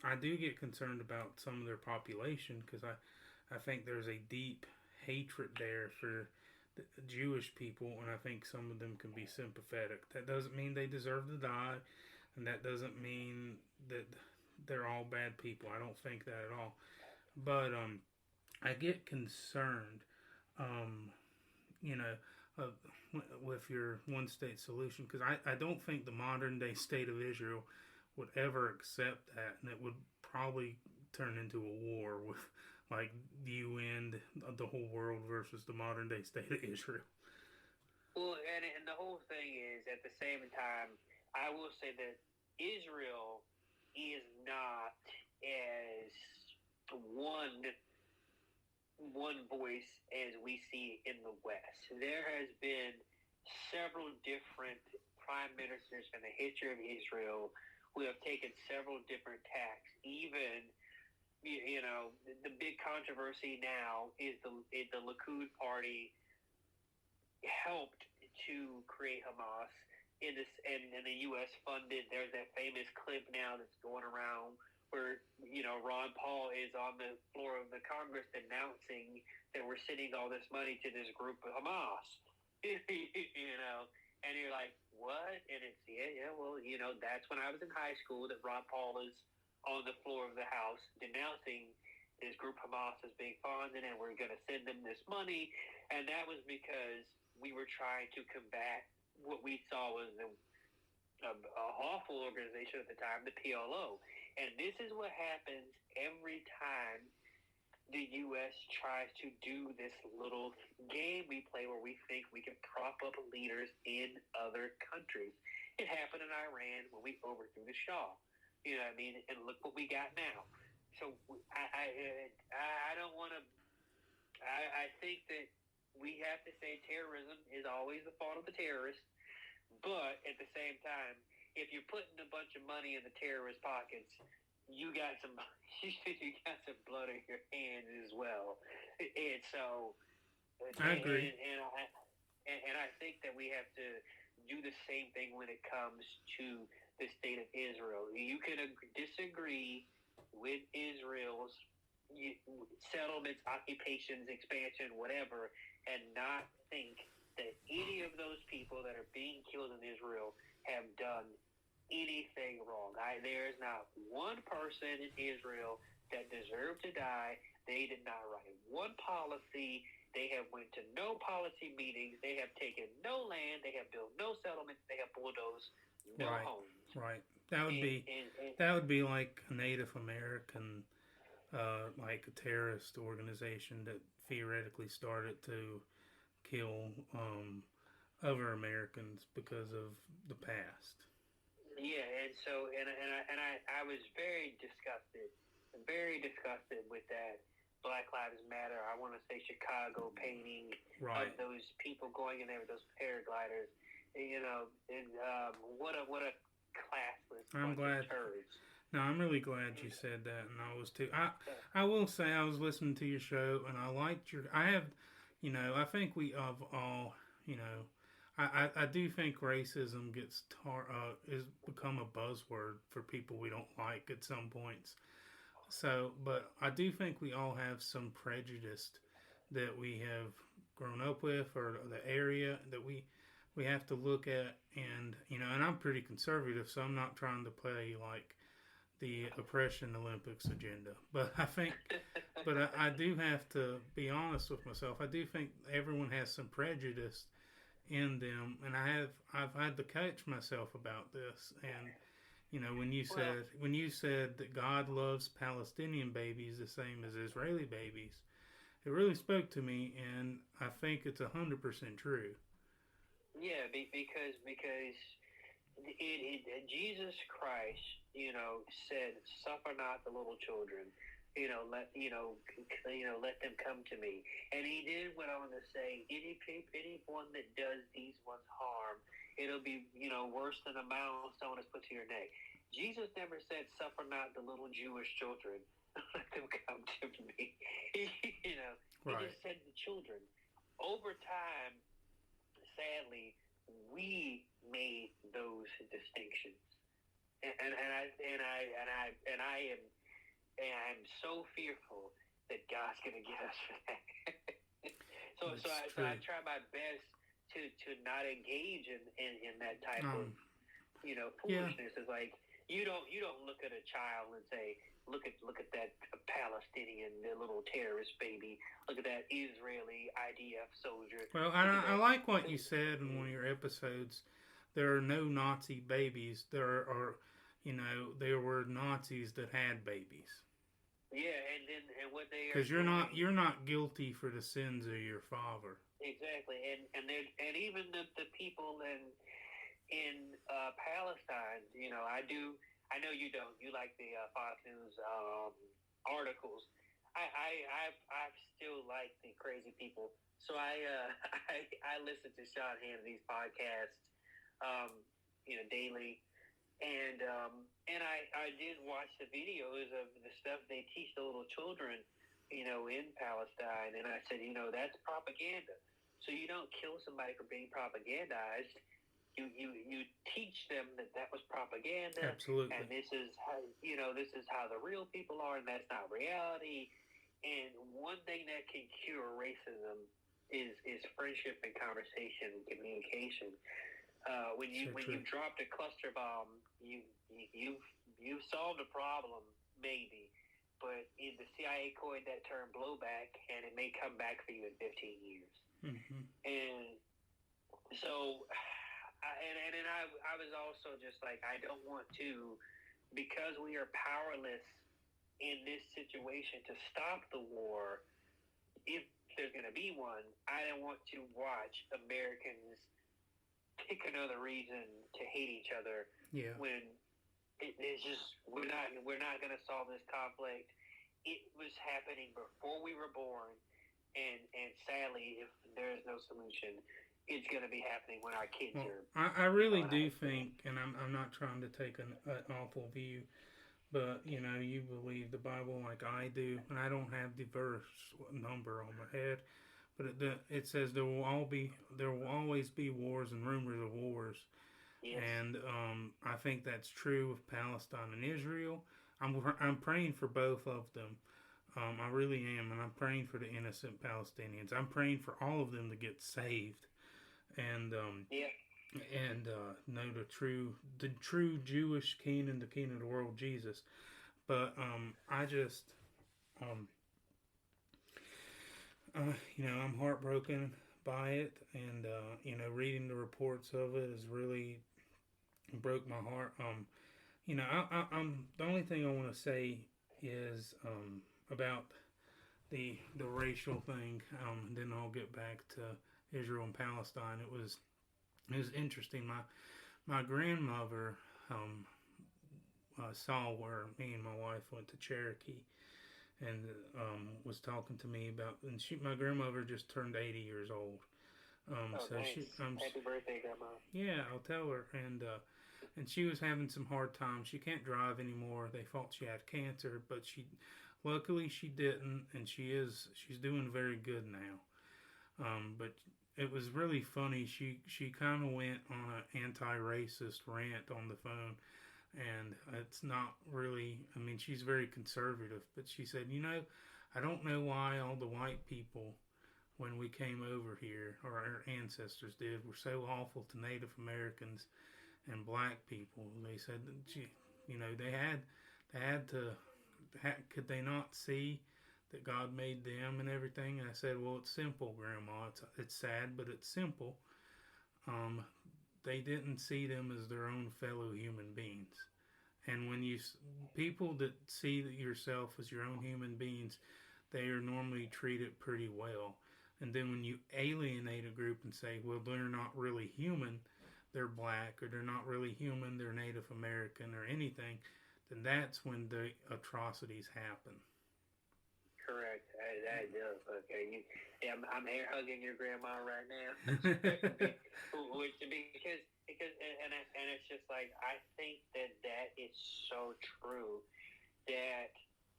I do get concerned about some of their population because I think there's a deep hatred there for the Jewish people, and I think some of them can be sympathetic. That doesn't mean they deserve to die, and that doesn't mean that they're all bad people. I don't think that at all. But I get concerned, um, you know, uh, with your one state solution because I don't think the modern day state of Israel would ever accept that, and it would probably turn into a war with like the UN, the whole world versus the modern day state of Israel. Well, and the whole thing is, at the same time, I will say that Israel is not as one voice as we see in the West. There has been several different prime ministers in the history of Israel who have taken several different tacks. Even, the big controversy now is the Likud party helped to create Hamas in the U.S. funded. There's that famous clip now that's going around where Ron Paul is on the floor of the Congress announcing that we're sending all this money to this group of Hamas. And you're like, what? And it's well, that's when I was in high school that Ron Paul is on the floor of the House denouncing this group Hamas is being funded and we're going to send them this money. And that was because we were trying to combat what we saw was an awful organization at the time, the PLO. And this is what happens every time the U.S. tries to do this little game we play where we think we can prop up leaders in other countries. It happened in Iran when we overthrew the Shah. You know what I mean? And look what we got now. So I don't want to. I think that we have to say terrorism is always the fault of the terrorists. But at the same time, if you're putting a bunch of money in the terrorist pockets, you got some blood on your hands as well. And so, I agree. And I think that we have to do the same thing when it comes to the state of Israel. You can disagree with Israel's settlements, occupations, expansion, whatever, and not think that any of those people that are being killed in Israel have done anything wrong. There is not one person in Israel that deserved to die. They did not write one policy. They have went to no policy meetings. They have taken no land. They have built no settlements. They have bulldozed no homes. Right. That would be like a Native American, like a terrorist organization that theoretically started to kill other Americans because of the past. Yeah, and so I was very disgusted with that Black Lives Matter. I want to say Chicago painting of those people going in there with those paragliders. What a classless bunch of turds. No, I'm really glad you said that, and I was too. I will say I was listening to your show, and I liked your. I think we have all, I do think racism is become a buzzword for people we don't like at some points. So, but I do think we all have some prejudice that we have grown up with, or the area that we have to look at, and and I'm pretty conservative, so I'm not trying to play like the oppression Olympics agenda. But I think, I do have to be honest with myself. I do think everyone has some prejudice in them, and I've had to catch myself about this. And when you said that God loves Palestinian babies the same as Israeli babies, it really spoke to me, and I think it's 100% true. Yeah, because Jesus Christ, said, "Suffer not the little children, let them come to me." And he did went on to say, anyone that does these ones harm, it'll be, worse than a milestone is put to your neck. Jesus never said, "Suffer not the little Jewish children, let them come to me." He Right. just said the children. Over time, sadly, we made those distinctions, and I'm so fearful that God's gonna get us for that. So I try my best to not engage in that type of foolishness. Yeah. It's like you don't look at a child and say, look at that Palestinian, the little terrorist baby. Look at that Israeli IDF soldier. Well, I like what you said in one of your episodes. There are no Nazi babies. There there were Nazis that had babies. Yeah, and what they are, because you're not guilty for the sins of your father. Exactly, and even the people in Palestine, I know you don't. You like the Fox News articles. I still like the crazy people. So I listen to Sean Hannity's podcast, daily, and I did watch the videos of the stuff they teach the little children, in Palestine, and I said, that's propaganda. So you don't kill somebody for being propagandized. You teach them that was propaganda. Absolutely. And this is how the real people are, and that's not reality. And one thing that can cure racism is friendship and conversation and communication. When you've dropped a cluster bomb, you've solved a problem, maybe, but the CIA coined that term blowback, and it may come back for you in 15 years. Mm-hmm. And so. I was also just like, I don't want to, because we are powerless in this situation to stop the war, if there's going to be one, I don't want to watch Americans pick another reason to hate each other. Yeah. When it's just, we're not going to solve this conflict. It was happening before we were born, and sadly, if there is no solution, it's going to be happening when our kids are. I really do think, and I'm not trying to take an awful view, but you believe the Bible like I do, and I don't have the verse number on my head, but it says there will always be wars and rumors of wars. Yes. And I think that's true of Palestine and Israel. I'm praying for both of them. I really am, and I'm praying for the innocent Palestinians. I'm praying for all of them to get saved. And know the true Jewish King and the King of the world, Jesus. But I just I'm heartbroken by it, and reading the reports of it has really broke my heart. I'm the only thing I want to say is about the racial thing. Then I'll get back to Israel and Palestine. It was interesting. My grandmother saw where me and my wife went to Cherokee, and was talking to me about. And my grandmother just turned 80 years old. So nice. she, Happy birthday, Grandma. Yeah, I'll tell her. And she was having some hard times. She can't drive anymore. They thought she had cancer, but luckily she didn't, and she's doing very good now. But it was really funny. She kind of went on an anti-racist rant on the phone, and it's not really. I mean, she's very conservative, but she said, I don't know why all the white people, when we came over here, or our ancestors did, were so awful to Native Americans and black people. They said that they had to. Could they not see that God made them and everything? And I said, well, it's simple, Grandma. It's sad, but it's simple. They didn't see them as their own fellow human beings. And when people that see yourself as your own human beings, they are normally treated pretty well. And then when you alienate a group and say, well, they're not really human, they're black, or they're not really human, they're Native American or anything, then that's when the atrocities happen. Correct. That does. Okay. I'm air hugging your grandma right now. Because like, I think that is so true that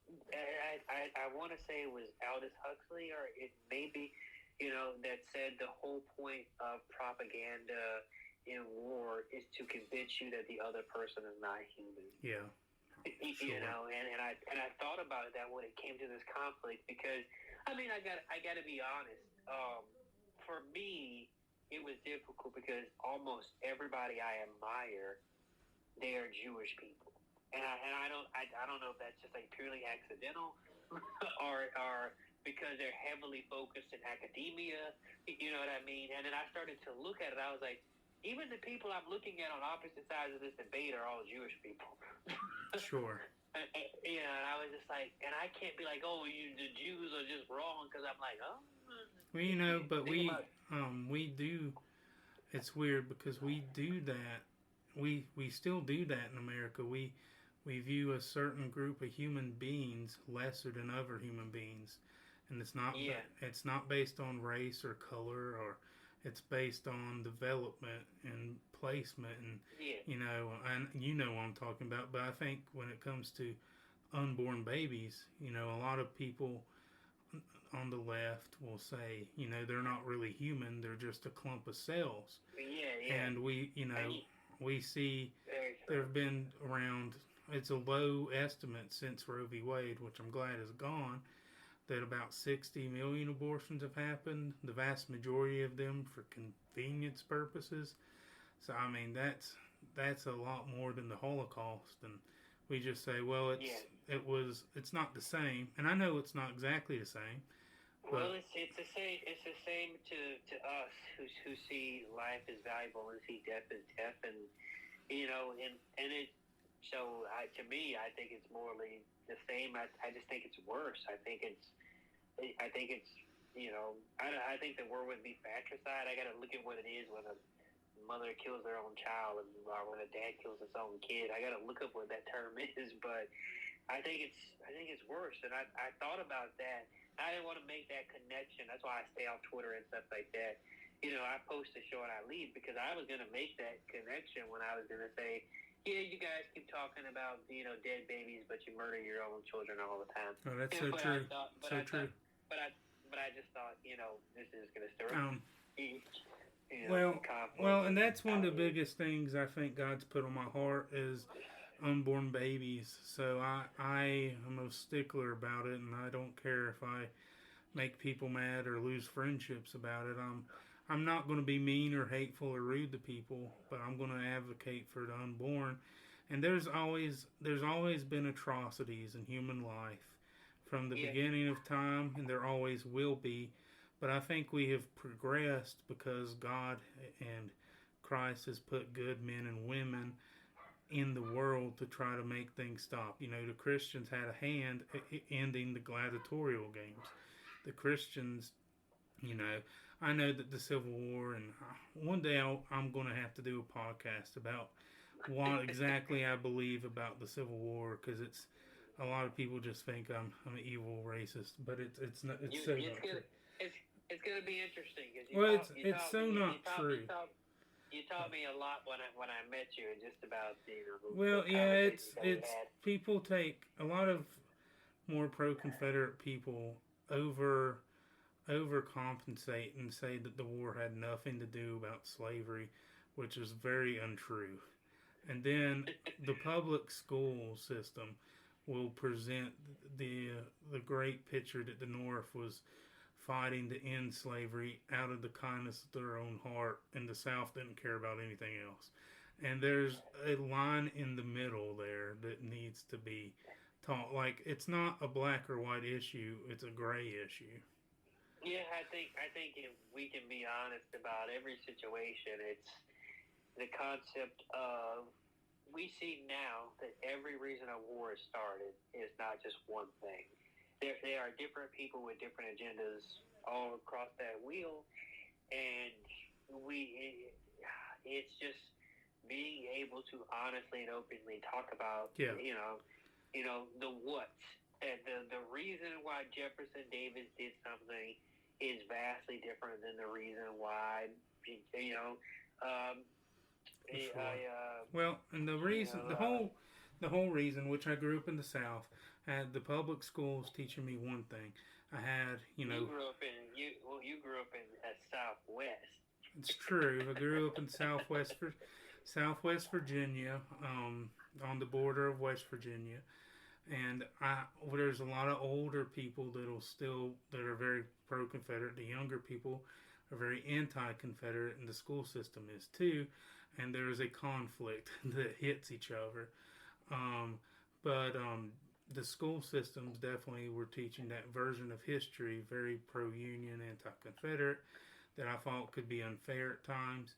I want to say it was Aldous Huxley, or it may be, that said the whole point of propaganda in war is to convince you that the other person is not human. Yeah. Sure. And I thought about that when it came to this conflict, because I got to be honest. For me, it was difficult because almost everybody I admire, they are Jewish people, and I don't know if that's just like purely accidental, or because they're heavily focused in academia. You know what I mean? And then I started to look at it. I was like, even the people I'm looking at on opposite sides of this debate are all Jewish people. Sure. And I was just like, and I can't be like, the Jews are just wrong, because I'm like, oh. Well, but we do. It's weird because we do that. We still do that in America. We view a certain group of human beings lesser than other human beings, and it's not based on race or color, or it's based on development and placement, and and what I'm talking about. But I think when it comes to unborn babies, a lot of people on the left will say, they're not really human, they're just a clump of cells. Yeah. And we see there have been around, it's a low estimate since Roe v. Wade, which I'm glad is gone, that about 60 million abortions have happened, the vast majority of them for convenience purposes. So, that's a lot more than the Holocaust, and we just say, well, it's not the same, and I know it's not exactly the same. Well, it's the same. It's the same to us who see life as valuable and see death as death, and it. So to me, I think it's morally the same. I just think it's worse. I think it's. I think the word would be fratricide. I got to look at what it is when a mother kills their own child, or when a dad kills his own kid. I got to look up what that term is, but I think it's worse. And I thought about that. I didn't want to make that connection. That's why I stay off Twitter and stuff like that. I post the show and I leave, because I was going to make that connection when I was going to say, yeah, you guys keep talking about, dead babies, but you murder your own children all the time. Oh, that's so true. True. But I just thought, this is going to stir up. Well, and that's one of the biggest things I think God's put on my heart is unborn babies. So I am a stickler about it, and I don't care if I make people mad or lose friendships about it. I'm not going to be mean or hateful or rude to people, but I'm going to advocate for the unborn. And there's always been atrocities in human life from the beginning of time, and there always will be. But I think we have progressed because God and Christ has put good men and women in the world to try to make things stop. The Christians had a hand ending the gladiatorial games. The Christians, I know that the Civil War, and one day I'm going to have to do a podcast about what exactly I believe about the Civil War, because it's a lot of people just think I'm an evil racist, but it's not. It's so not true. It's going to be interesting. It's so not true. You taught me a lot when I met you, just about it's people take a lot of more pro-Confederate people overcompensate and say that the war had nothing to do about slavery, which is very untrue. And then the public school system will present the great picture that the North was fighting to end slavery out of the kindness of their own heart, and the South didn't care about anything else. And there's a line in the middle there that needs to be taught. Like, it's not a black or white issue, it's a gray issue. Yeah, I think if we can be honest about every situation, it's the concept of, we see now that every reason a war is started is not just one thing. There are different people with different agendas all across that wheel, and it's just being able to honestly and openly talk about, the what. The reason why Jefferson Davis did something is vastly different than the reason why, for sure. I Well, and the whole reason, which I grew up in the South, I had the public schools teaching me one thing. I had, you grew up in Southwest. it's true. I grew up in Southwest Virginia, on the border of West Virginia, and there's a lot of older people that are very pro-Confederate. The younger people are very anti-Confederate, and the school system is too. And there is a conflict that hits each other. But the school systems definitely were teaching that version of history, very pro-Union, anti-Confederate, that I thought could be unfair at times.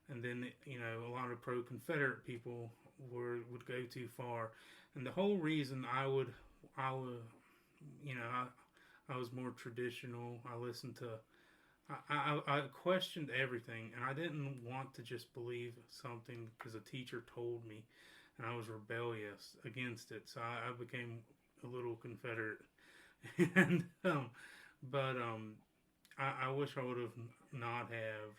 And then, a lot of pro-Confederate people would go too far. And the whole reason I was more traditional. I listened to, I questioned everything, and I didn't want to just believe something because a teacher told me, and I was rebellious against it. So I became a little Confederate, and I wish I would have not have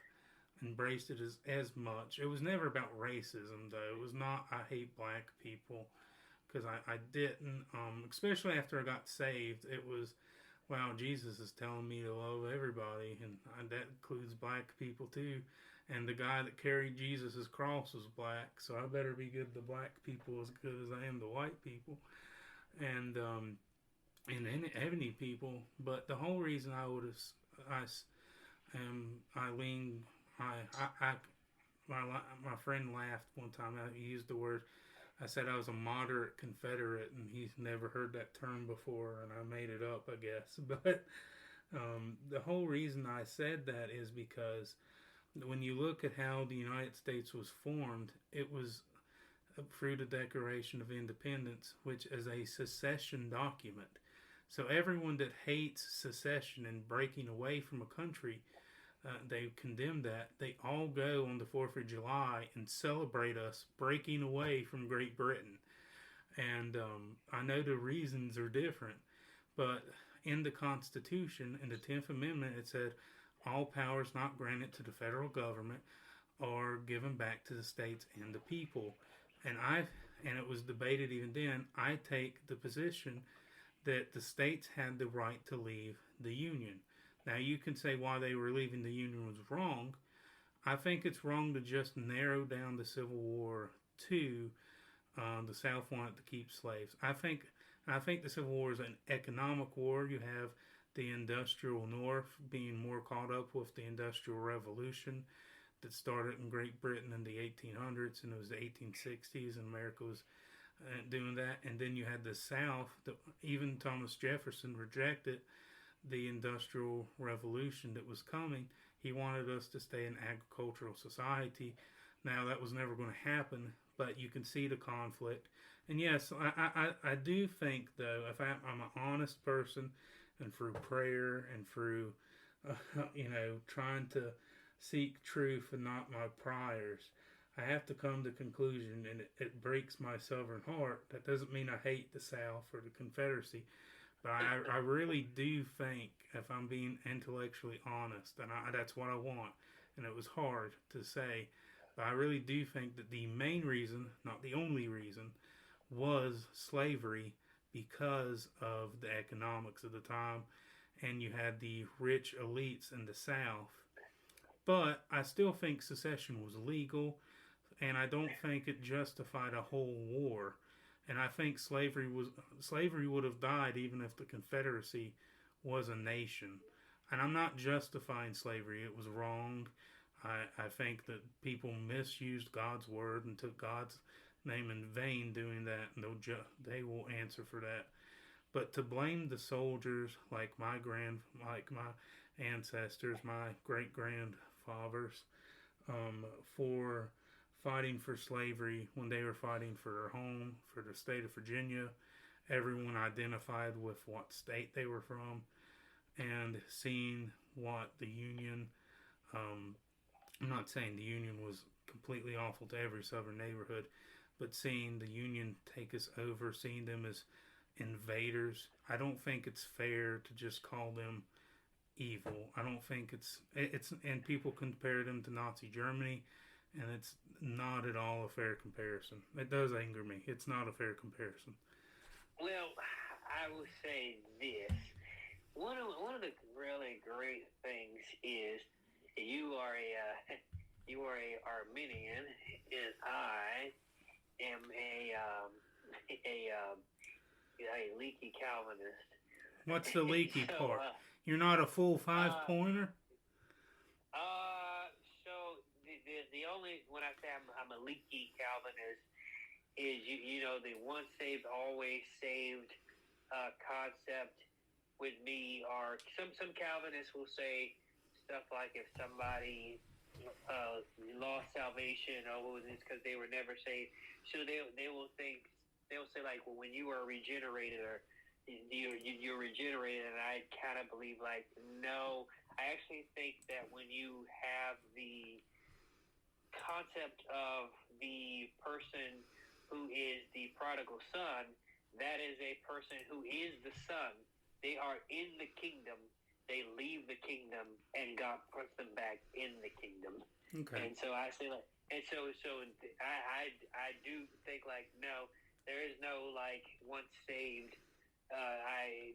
embraced it as much. It was never about racism, though. It was not, I hate black people, because I didn't, especially after I got saved. It was, wow, Jesus is telling me to love everybody, and that includes black people too. And the guy that carried Jesus' cross was black, so I better be good to black people as good as I am to white people, and any people. But the whole reason my friend laughed one time. I used the word. I said I was a moderate Confederate, and he's never heard that term before, and I made it up, I guess. But the whole reason I said that is because when you look at how the United States was formed, it was through the Declaration of Independence, which is a secession document. So everyone that hates secession and breaking away from a country, they condemn that. They all go on the 4th of July and celebrate us breaking away from Great Britain. And I know the reasons are different, but in the Constitution, in the 10th Amendment, it said all powers not granted to the federal government are given back to the states and the people. And it was debated even then. I take the position that the states had the right to leave the Union. Now, you can say why they were leaving the Union was wrong. I think it's wrong to just narrow down the Civil War to the South wanted to keep slaves. I think the Civil War is an economic war. You have the industrial North being more caught up with the Industrial Revolution that started in Great Britain in the 1800s, and it was the 1860s, and America was doing that. And then you had the South, even Thomas Jefferson rejected the Industrial Revolution that was coming. He wanted us to stay an agricultural society. Now, that was never going to happen, but you can see the conflict. And yes, I do think, though, if I'm an honest person, and through prayer and through, trying to seek truth and not my priors, I have to come to the conclusion, and it breaks my Southern heart. That doesn't mean I hate the South or the Confederacy, but I really do think, if I'm being intellectually honest, and that's what I want, and it was hard to say, but I really do think that the main reason, not the only reason, was slavery, because of the economics of the time, and you had the rich elites in the South. But I still think secession was legal, and I don't think it justified a whole war. And I think slavery would have died even if the Confederacy was a nation. And I'm not justifying slavery. It was wrong. I think that people misused God's word and took God's name in vain doing that, and they will answer for that. But to blame the soldiers, like my ancestors, my great grandfathers, for fighting for slavery when they were fighting for their home, for the state of Virginia, everyone identified with what state they were from, and seeing what the Union, I'm not saying the Union was completely awful to every southern neighborhood, but seeing the Union take us over, seeing them as invaders, I don't think it's fair to just call them evil. I don't think it's and people compare them to Nazi Germany, and it's not at all a fair comparison. It does anger me. It's not a fair comparison. Well, I will say this. One of the really great things is you are a you are a Arminian, and I am a leaky Calvinist. What's the leaky So, part? You're not a full 5-pointer? So the only, when I say I'm a leaky Calvinist, is you know the once saved always saved concept with me. Or some Calvinists will say stuff like if somebody lost salvation, oh, it's because they were never saved. So they'll say like, well, when you are regenerated, or you're regenerated, and I kind of believe like, no, I actually think that when you have the concept of the person who is the prodigal son, that is a person who is the son. They are in the kingdom. They leave the kingdom, and God puts them back in the kingdom. Okay. And so I say like, and so I do think like, no, there is no like once saved. I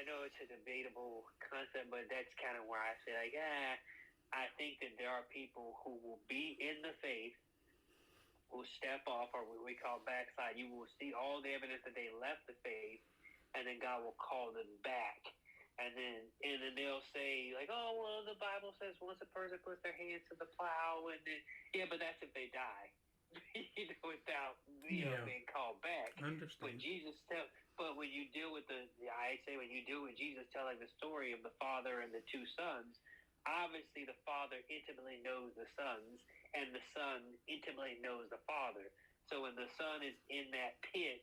know it's a debatable concept, but that's kind of where I say like, I think that there are people who will be in the faith, will step off, or what we call backslide. You will see all the evidence that they left the faith, and then God will call them back. And then they'll say like, oh, well, the Bible says once a person puts their hands to the plow, and then, yeah, but that's if they die, without being called back. I understand. But when you deal with when you deal with Jesus telling the story of the Father and the two sons, obviously the Father intimately knows the sons, and the Son intimately knows the Father. So when the Son is in that pit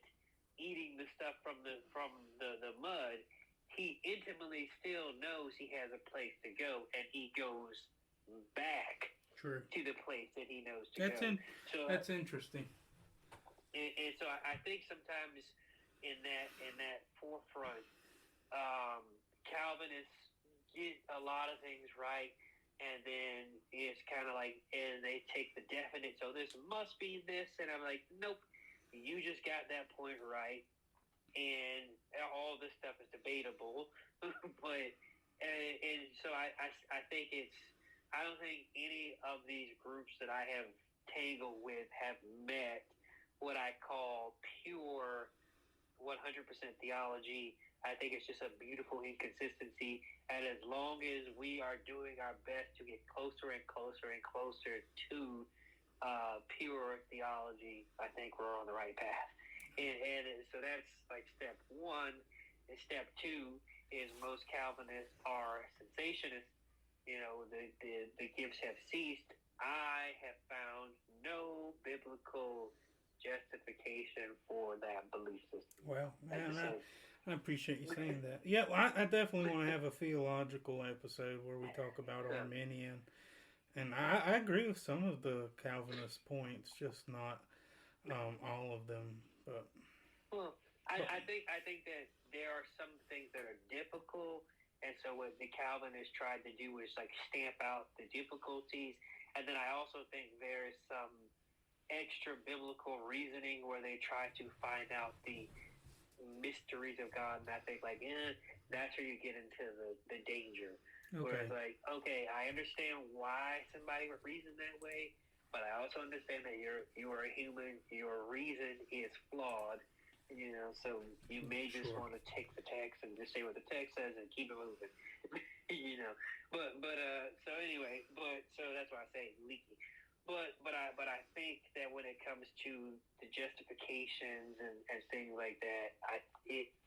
eating the stuff from the mud, he intimately still knows he has a place to go, and he goes back to the place that he knows to go. That's interesting. And so I think sometimes in that forefront, Calvinists get a lot of things right, and then it's kind of like, and they take the definite, so this must be this, and I'm like, nope, you just got that point right, and all this stuff is debatable, but and so I think I don't think any of these groups that I have tangled with have met what I call pure 100% theology. I think it's just a beautiful inconsistency, and as long as we are doing our best to get closer and closer and closer to pure theology, I think we're on the right path. And so that's like step one. And step two is most Calvinists are cessationists. The gifts have ceased. I have found no biblical justification for that belief system. Well, man, I appreciate you saying that. Yeah, well, I definitely want to have a theological episode where we talk about Arminian. And I agree with some of the Calvinist points, just not all of them. But I think that there are some things that are difficult, and so what the Calvinists tried to do is like stamp out the difficulties. And then I also think there is some extra biblical reasoning where they try to find out the mysteries of God, and I think like, that's where you get into the danger. Okay. Where it's like, okay, I understand why somebody would reason that way, but I also understand that you are a human. Your reason is flawed, so you may just want to take the text and just say what the text says and keep it moving, so anyway, so that's why I say leaky. But I think that when it comes to the justifications and things like that,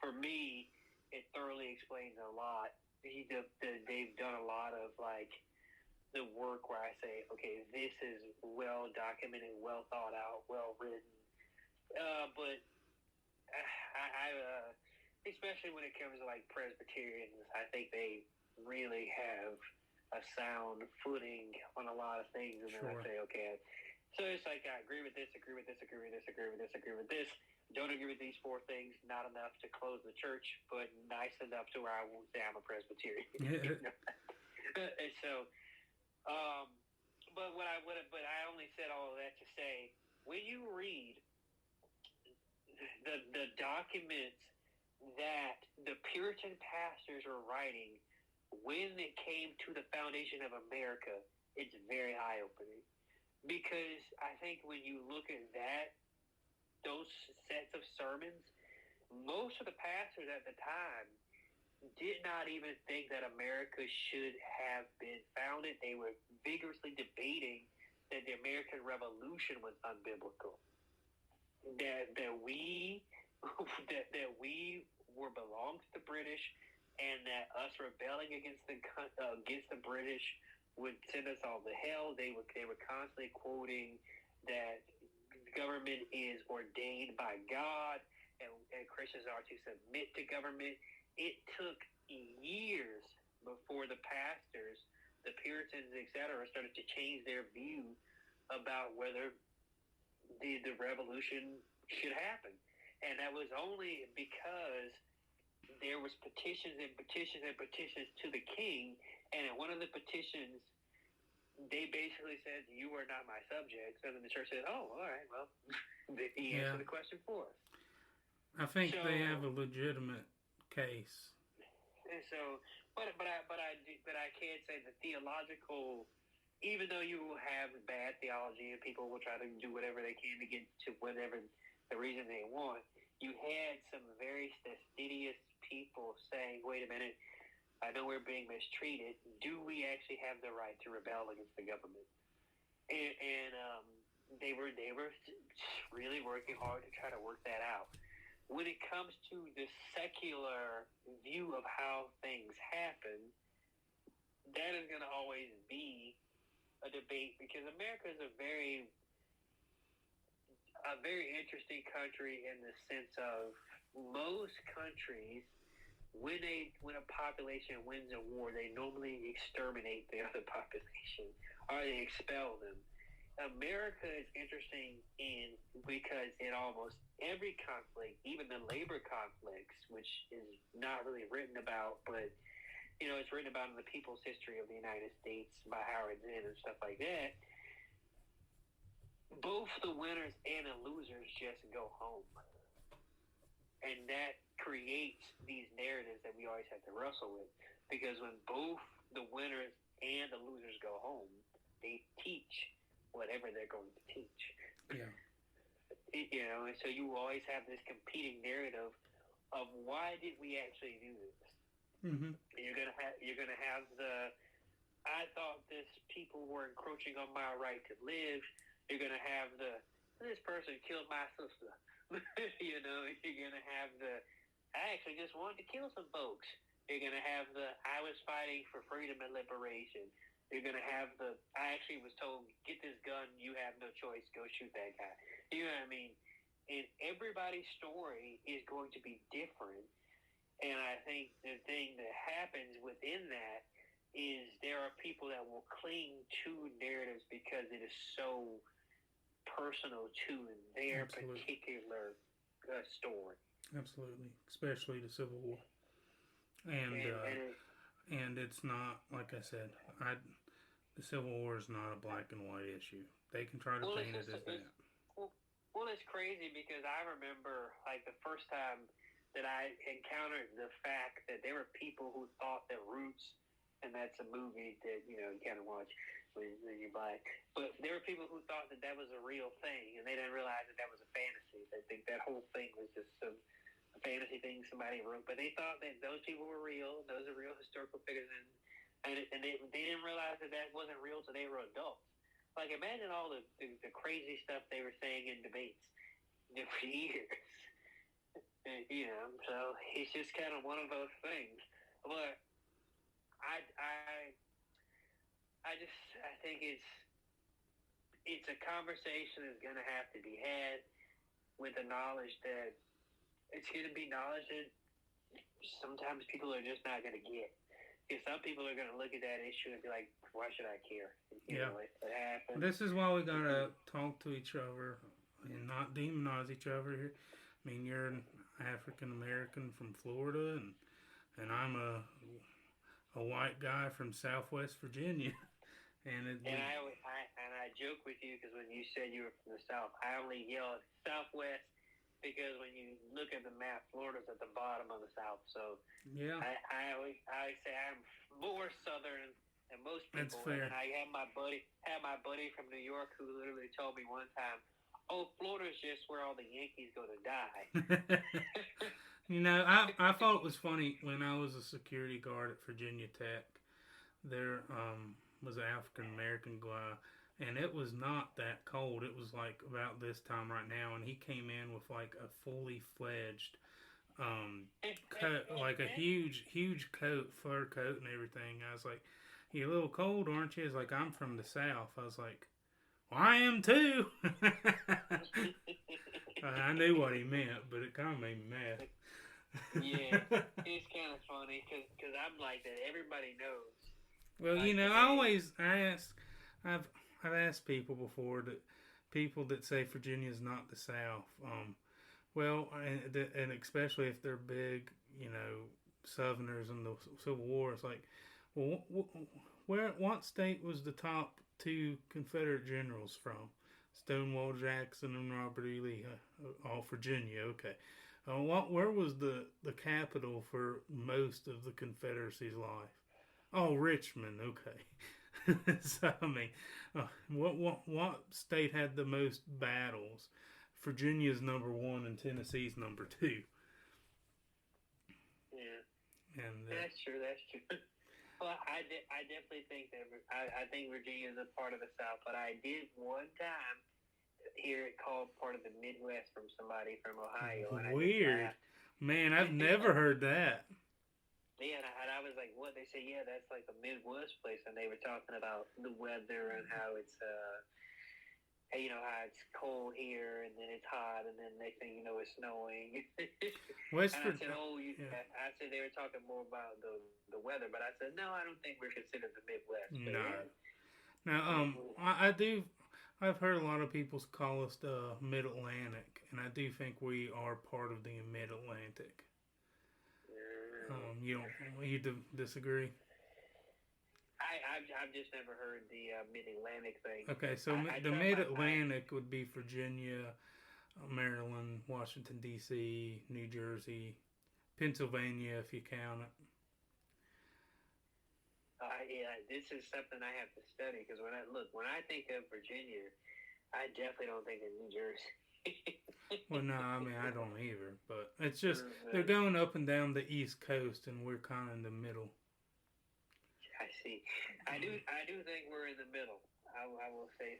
for me, it thoroughly explains a lot. They've done a lot of like the work where I say, okay, this is well documented, well thought out, well written. But I especially when it comes to like Presbyterians, I think they really have a sound footing on a lot of things, and then I say, okay, so it's like I agree with this, agree with this, agree with this, agree with this, agree with this. Don't agree with these four things. Not enough to close the church, but nice enough to where I won't say I'm a Presbyterian. And so, but I only said all of that to say, when you read the documents that the Puritan pastors were writing when it came to the foundation of America, it's very eye-opening. Because I think when you look at those sets of sermons, most of the pastors at the time did not even think that America should have been founded. They were vigorously debating that the American Revolution was unbiblical. That we were belonged to the British, and that us rebelling against the British would send us all to hell. They were constantly quoting that government is ordained by God, and Christians are to submit to government. It took years before the pastors, the Puritans, etc., started to change their view about whether the revolution should happen. And that was only because there was petitions and petitions and petitions to the king, and in one of the petitions, they basically said, "You are not my subjects." And then the church said, "Oh, all right, well, he answered the question for us." I think they have a legitimate case. And so, but I can't say the theological. Even though you will have bad theology and people will try to do whatever they can to get to whatever the reason they want, you had some very fastidious people saying, "Wait a minute, I know we're being mistreated. Do we actually have the right to rebel against the government?" And they were really working hard to try to work that out. When it comes to the secular view of how things happen, that is going to always be a debate, because America is a very interesting country in the sense of most countries, when a population wins a war, they normally exterminate the other population or they expel them. America is interesting because in almost every conflict, even the labor conflicts, which is not really written about, but it's written about in the People's History of the United States by Howard Zinn and stuff like that. Both the winners and the losers just go home, and that creates these narratives that we always have to wrestle with. Because when both the winners and the losers go home, they teach whatever they're going to teach. Yeah. And so you always have this competing narrative of why did we actually do this? Mm-hmm. You're gonna have the I thought people were encroaching on my right to live. You're gonna have this person killed my sister. You're gonna have I actually just wanted to kill some folks. You're gonna have I was fighting for freedom and liberation. You're going to have I actually was told, get this gun, you have no choice, go shoot that guy. You know what I mean? And everybody's story is going to be different. And I think the thing that happens within that is there are people that will cling to narratives because it is so personal to their particular story. Absolutely. Especially the Civil War. And it's not, like I said, the Civil War is not a black and white issue. They can try to paint it as that. Well, it's crazy because I remember, like, the first time that I encountered the fact that there were people who thought that Roots, and that's a movie that, you kind of watch when you're black, but there were people who thought that was a real thing, and they didn't realize that was a fantasy. They think that whole thing was just some fantasy thing somebody wrote, but they thought that those people were real. Those are real historical figures, and they didn't realize that wasn't real until they were adults. Like, imagine all the crazy stuff they were saying in debates for years. So it's just kind of one of those things. But I think it's a conversation that's going to have to be had with the knowledge that it's going to be knowledge that sometimes people are just not going to get. Because some people are going to look at that issue and be like, why should I care? It happens. This is why we got to talk to each other and not demonize each other here. I mean, you're an African American from Florida, and I'm a white guy from Southwest Virginia. I joke with you because when you said you were from the South, I only yelled Southwest because when you look at the map, Florida's at the bottom of the South. So yeah, I always say I'm more Southern than most people. that's fair. And I had my buddy from New York who literally told me one time, "Oh, Florida's just where all the Yankees go to die." You know, I thought it was funny when I was a security guard at Virginia Tech. There was an African American guy, and it was not that cold. It was like about this time right now, and he came in with like a fully fledged coat, like a huge coat, fur coat, and everything. I was like, "You're a little cold, aren't you?" He's like, "I'm from the South." I was like, "Well, I am too." I knew what he meant, but it kind of made me mad. Yeah, it's kind of funny because I'm like that. Everybody knows. Well, Like you know, I've asked people before that say Virginia's not the South. Well, and especially if they're big, you know, Southerners in the Civil War, it's like, well, what state was the top two Confederate generals from? Stonewall Jackson and Robert E. Lee, all Virginia. Okay. Where was the capital for most of the Confederacy's life? Oh, Richmond. Okay. So I mean, what state had the most battles? Virginia's number 1 and Tennessee's number 2. Yeah, And that's true. Well, I definitely think that I think Virginia is a part of the South, but I did one time hear it called part of the Midwest from somebody from Ohio. And weird, man. I've never heard that. Yeah, and I was like, "What?" They say, "Yeah, that's like a Midwest place," and they were talking about the weather and how it's you know, how it's cold here, and then it's hot, and then next thing you know, it's snowing. Westford. I said they were talking more about the weather, but I said, no, I don't think we're considered the Midwest. No. Now, I do. I've heard a lot of people call us the Mid Atlantic, and I do think we are part of the Mid Atlantic. You disagree? I've just never heard the Mid-Atlantic thing. Okay, so the Mid-Atlantic would be Virginia, Maryland, Washington, D.C., New Jersey, Pennsylvania, if you count it. Yeah, this is something I have to study, because when I think of Virginia, I definitely don't think of New Jersey. Well, no, I mean, I don't either, but it's just, they're going up and down the East Coast, and we're kind of in the middle. I see. I do think we're in the middle. I will say.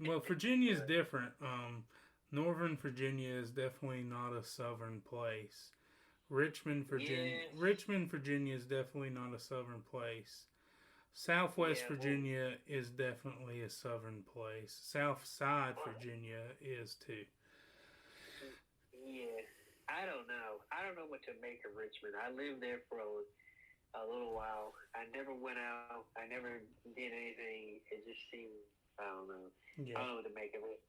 Well, Virginia's different. Northern Virginia is definitely not a southern place. Richmond, Virginia is definitely not a southern place. Southwest Virginia is definitely a southern place. South Side Virginia is too. Yeah, I don't know. I don't know what to make of Richmond. I lived there for a little while. I never went out. I never did anything. It just seemed, I don't know. Yeah. I don't know what to make of it.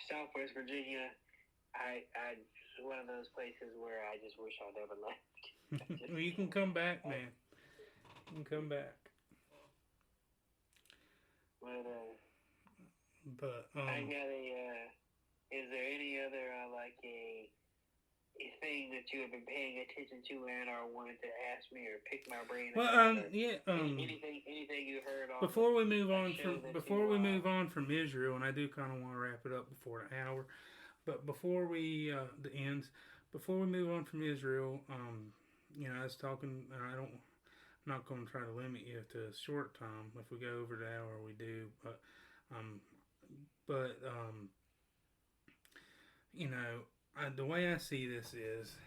Southwest Virginia, it's one of those places where I just wish I never left. Well, you can come back, man. You can come back. But I got is there any other a thing that you have been paying attention to and or wanted to ask me or pick my brain about? Anything you heard on before we move on from Israel, and I do kind of want to wrap it up before an hour, but before we before we move on from Israel, I was talking. I'm not going to try to limit you to a short time. If we go over the hour, we do. But the way I see this is,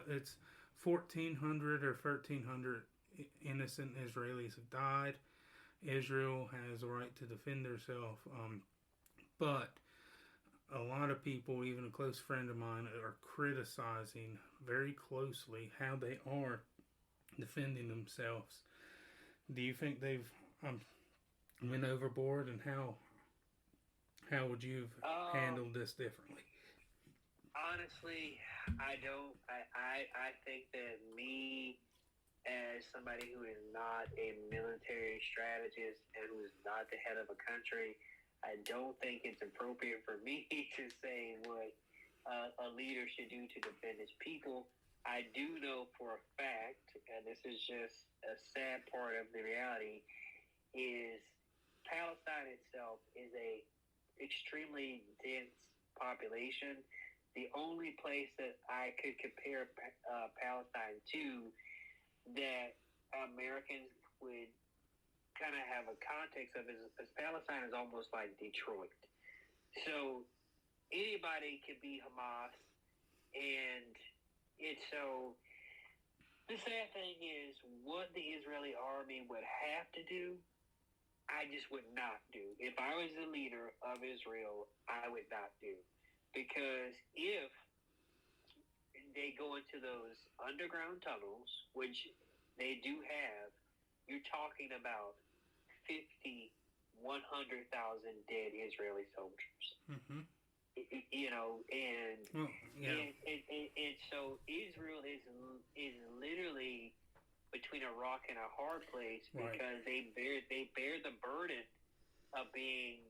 it's 1,400 or 1,300 innocent Israelis have died. Israel has a right to defend herself, but a lot of people, even a close friend of mine, are criticizing very closely how they are defending themselves. Do you think they've went overboard, and how would you have handled this differently? Honestly, I don't. I think that me as somebody who is not a military strategist and who is not the head of a country, I don't think it's appropriate for me to say what a leader should do to defend his people. I do know for a fact, and this is just a sad part of the reality, is Palestine itself is a extremely dense population. The only place that I could compare Palestine to that Americans would kind of have a context of is Palestine is almost like Detroit. So anybody can be Hamas, and it's so. The sad thing is, what the Israeli army would have to do, I just would not do. If I was the leader of Israel, I would not do. Because if they go into those underground tunnels, which they do have, you're talking about 50, 100,000 dead Israeli soldiers. Mm-hmm. And so Israel is literally between a rock and a hard place because they bear the burden of being,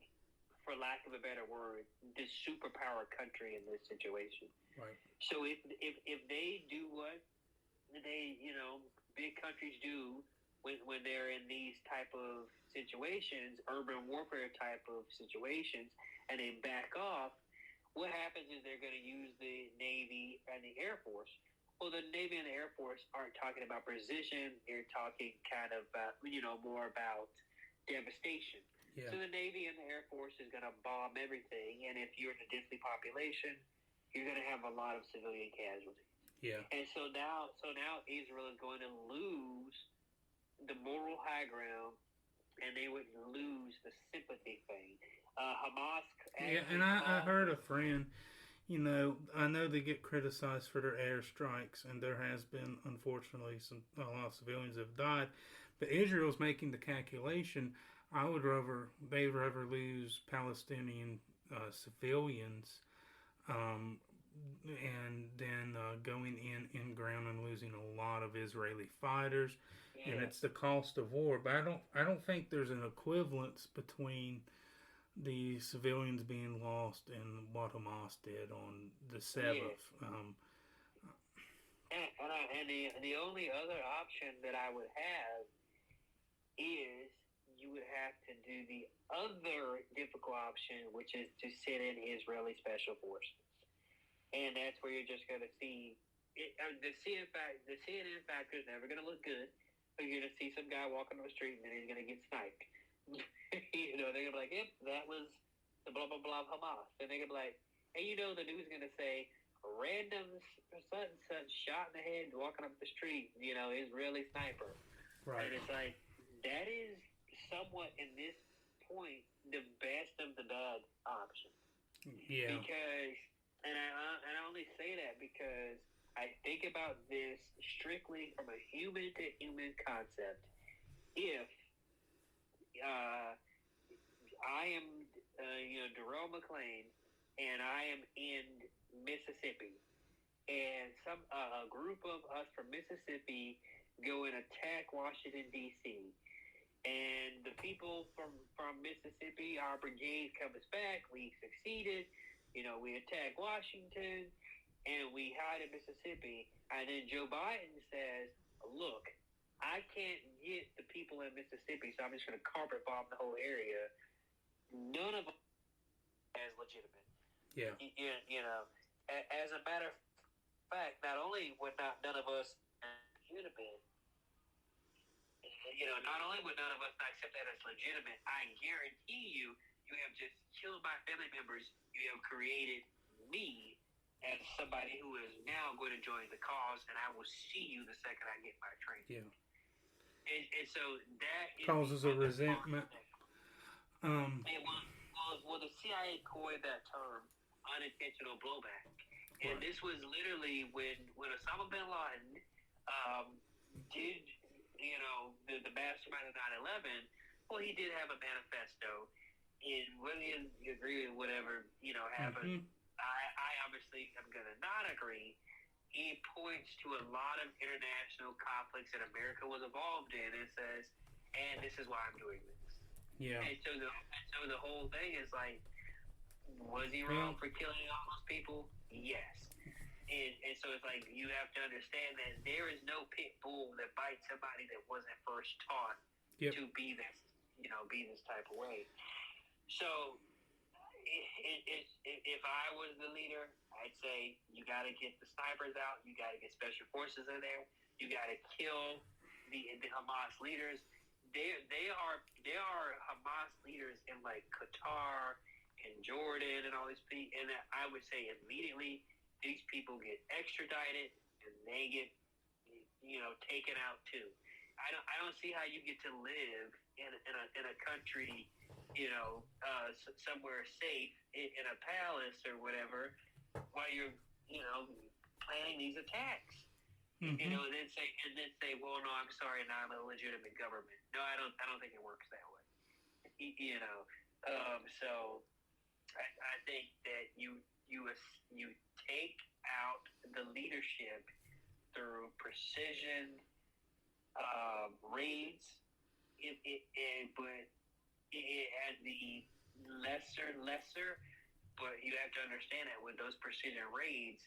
for lack of a better word, the superpower country in this situation. Right. So if they do what they big countries do when they're in these type of situations, urban warfare type of situations, and they back off, what happens is they're going to use the Navy and the Air Force. Well, the Navy and the Air Force aren't talking about precision. They're talking kind of, more about devastation. Yeah. So the Navy and the Air Force is going to bomb everything. And if you're in a densely population, you're going to have a lot of civilian casualties. Yeah. And so now Israel is going to lose the moral high ground, and they would lose the sympathy thing. Hamas. Yeah, and I heard a friend, I know they get criticized for their airstrikes, and there has been, unfortunately, a lot of civilians have died. But Israel's making the calculation. They'd rather lose Palestinian civilians, and then going in ground and losing a lot of Israeli fighters. Yeah. And it's the cost of war. But I don't think there's an equivalence between the civilians being lost and what Hamas did on the 7th. And the only other option that I would have is you would have to do the other difficult option, which is to send in Israeli special forces. And that's where you're just going to see the CNN factor is never going to look good. So you're going to see some guy walking on the street and then he's going to get sniped. They're going to be like, yep, that was the blah, blah, blah of Hamas. And they're going to be like, hey, the news is going to say, random such and such shot in the head walking up the street, Israeli sniper. Right. And it's like, that is somewhat, in this point, the best of the bad option. Yeah. Because, and I only say that because I think about this strictly from a human-to-human concept. If I am, Darrell McCain, and I am in Mississippi, and a group of us from Mississippi go and attack Washington, D.C., and the people from Mississippi, our brigade comes back, we succeeded, we attack Washington, and we hide in Mississippi, and then Joe Biden says, look, I can't get the people in Mississippi, so I'm just going to carpet bomb the whole area. None of them is legitimate. Yeah. As a matter of fact, not only would none of us legitimate, not only would none of us not accept that as legitimate, I guarantee you have just killed my family members. You have created me as somebody who is now going to join the cause, and I will see you the second I get my training. Yeah. And so that causes a resentment. Well, the CIA coined that term unintentional blowback. And this was literally when Osama bin Laden did, the mastermind of 9/11, well, he did have a manifesto. And whether you agree with whatever, happened, I obviously am going to not agree. he points to a lot of international conflicts that America was involved in and says, and this is why I'm doing this. Yeah. And so the whole thing is like, was he wrong for killing all those people? Yes. And so it's like, you have to understand that there is no pit bull that bites somebody that wasn't first taught to be this type of way. So if I was the leader, I'd say you got to get the snipers out. You got to get special forces in there. You got to kill the Hamas leaders. There are Hamas leaders in like Qatar and Jordan and all these people. And I would say immediately these people get extradited and they get taken out too. I don't see how you get to live in a country, somewhere safe in a palace or whatever while you're planning these attacks. Mm-hmm. And then say, well, no, I'm sorry, now I'm a legitimate government. No, I don't think it works that way. So I think that you take out the leadership through precision raids, but it has the lesser. But you have to understand that with those precision raids,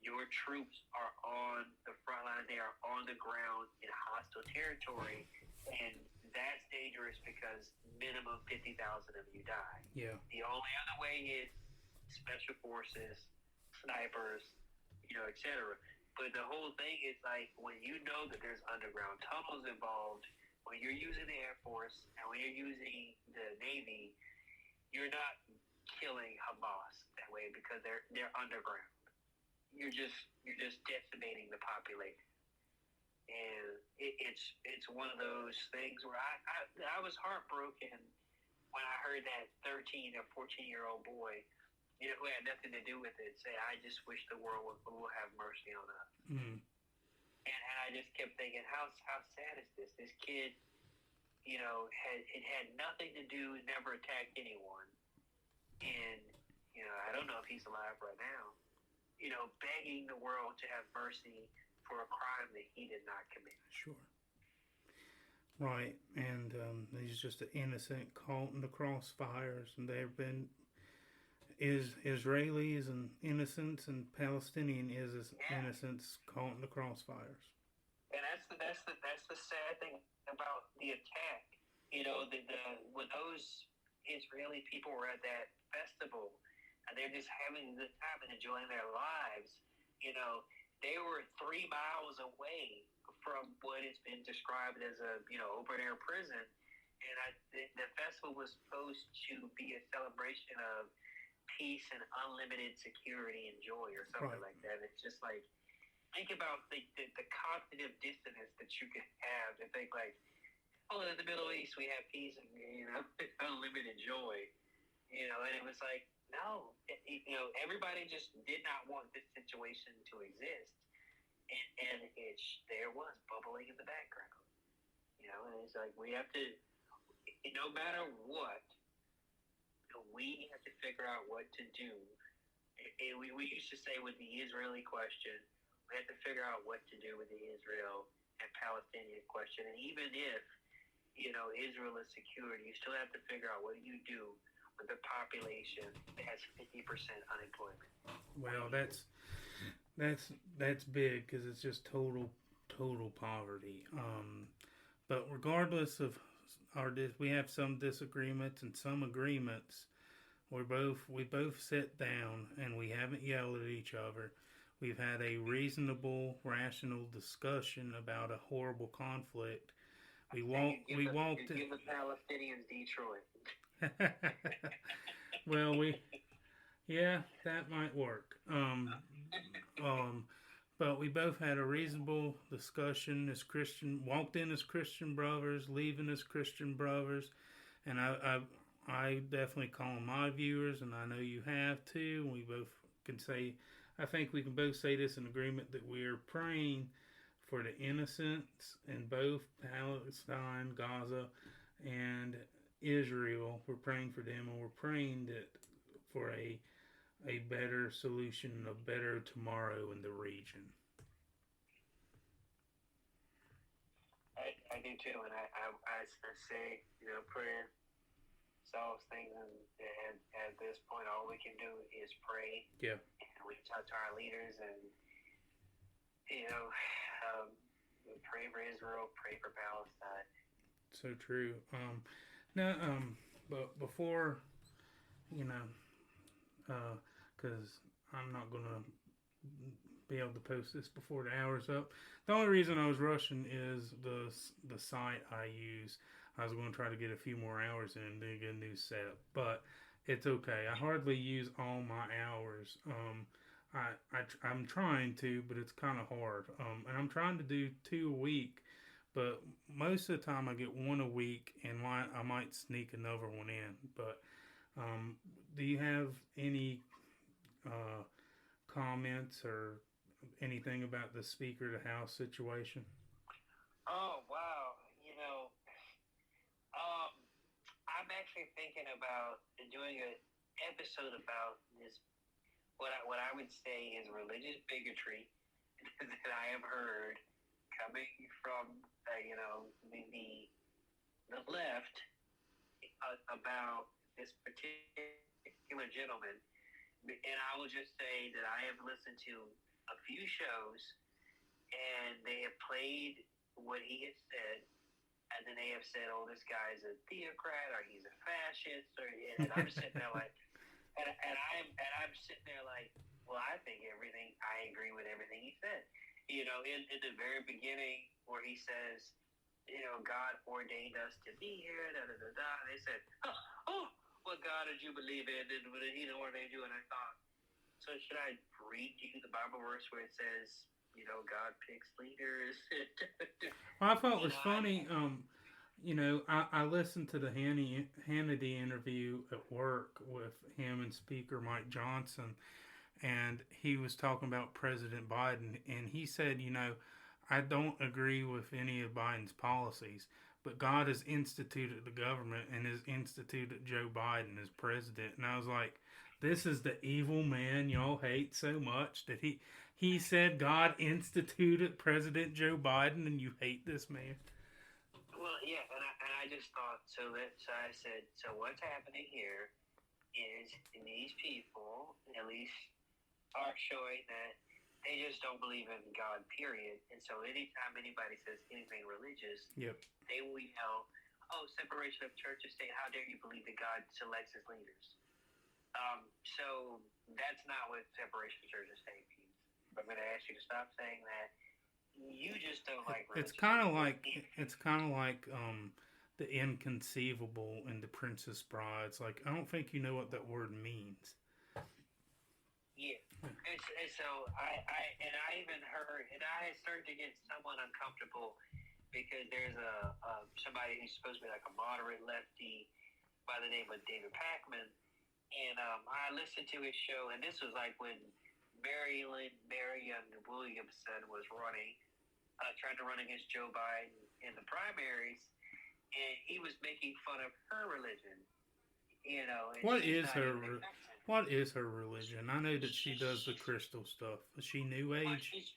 your troops are on the front line. They are on the ground in hostile territory, and that's dangerous because minimum 50,000 of you die. Yeah. The only other way is special forces, snipers, etc. But the whole thing is like when you know that there's underground tunnels involved, when you're using the Air Force and when you're using the Navy, you're not killing Hamas that way because they're underground. You're just decimating the population, and it's one of those things where I was heartbroken when I heard that 13 or 14-year-old boy, who had nothing to do with it, say, "I just wish the world will have mercy on us." Mm. And I just kept thinking, how sad is this? This kid, had nothing to do, never attacked anyone, and I don't know if he's alive right now. Begging the world to have mercy for a crime that he did not commit. Sure. Right, and he's just an innocent caught in the crossfires, and there have been Israelis and innocents and Palestinian innocents caught in the crossfires. And that's the sad thing about the attack. When those Israeli people were at that festival, and they're just having a good time and enjoying their lives. They were 3 miles away from what has been described as a open air prison, and the festival was supposed to be a celebration of peace and unlimited security and joy, or something like that. It's just like, think about the cognitive dissonance that you can have to think like, oh, in the Middle East we have peace and unlimited joy, and it was like, no, everybody just did not want this situation to exist, and there was bubbling in the background, and it's like we have to, no matter what, we have to figure out what to do. And we used to say with the Israeli question, we have to figure out what to do with the Israel and Palestinian question, and even if Israel is secured, you still have to figure out what do you do with a population that has 50% unemployment. Well, that's big because it's just total poverty. But regardless of we have some disagreements and some agreements. We both sit down and we haven't yelled at each other. We've had a reasonable, rational discussion about a horrible conflict. We walked. Give the Palestinians Detroit. Well, that might work. But we both had a reasonable discussion as walked in as Christian brothers, leaving as Christian brothers, and I definitely call them my viewers, and I know you have too. And we both can say, I think we can both say this in agreement that we are praying for the innocents in both Palestine, Gaza, and Israel. We're praying for them, and we're praying that for a better solution, a better tomorrow in the region. I do too, and I say, prayer solves things, and at this point, all we can do is pray. Yeah. And reach out to our leaders, and pray for Israel, pray for Palestine. So true. Now, but before, because I'm not gonna be able to post this before the hour's up. The only reason I was rushing is the site I use. I was going to try to get a few more hours in and then get a new setup, but it's okay. I hardly use all my hours. I'm trying to, but it's kind of hard. And I'm trying to do 2 a week, but most of the time I get 1 a week, and I might sneak another one in. But do you have any comments or anything about the Speaker of the House situation? Oh, wow. I'm actually thinking about doing an episode about this, what I would say is religious bigotry that I have heard coming from, the left about this particular gentleman. And I will just say that I have listened to a few shows, and they have played what he has said, and then they have said, "Oh, this guy's a theocrat, or he's a fascist," and I'm sitting there like, and I'm sitting there like, well, I think I agree with everything he said. In the very beginning, where he says, God ordained us to be here, da da da da. They said, oh, what God did you believe in? And he ordained you? And I thought, so should I read you the Bible verse where it says, God picks leaders? Well, I thought it was funny. I listened to the Hannity interview at work with him and Speaker Mike Johnson, and he was talking about President Biden, and he said, I don't agree with any of Biden's policies, but God has instituted the government and has instituted Joe Biden as president. And I was like, this is the evil man y'all hate so much that he said God instituted President Joe Biden, and you hate this man. Well, yeah, and I just thought, so I said, so what's happening here is these people, at least, are showing that they just don't believe in God, period. And so anytime anybody says anything religious, yep, they will yell, oh, separation of church and state, how dare you believe that God selects his leaders? So that's not what separation of church and state means. I'm going to ask you to stop saying that. You just don't like religion. It's kind of like the inconceivable in The Princess Bride. It's like, I don't think you know what that word means. Yeah, and so I even heard, and I started to get somewhat uncomfortable because there's somebody who's supposed to be like a moderate lefty by the name of David Pakman, and I listened to his show, and this was like when Marion Williamson was running, trying to run against Joe Biden in the primaries, and he was making fun of her religion. What is her religion? I know that she does the crystal stuff. Is she New Age? She's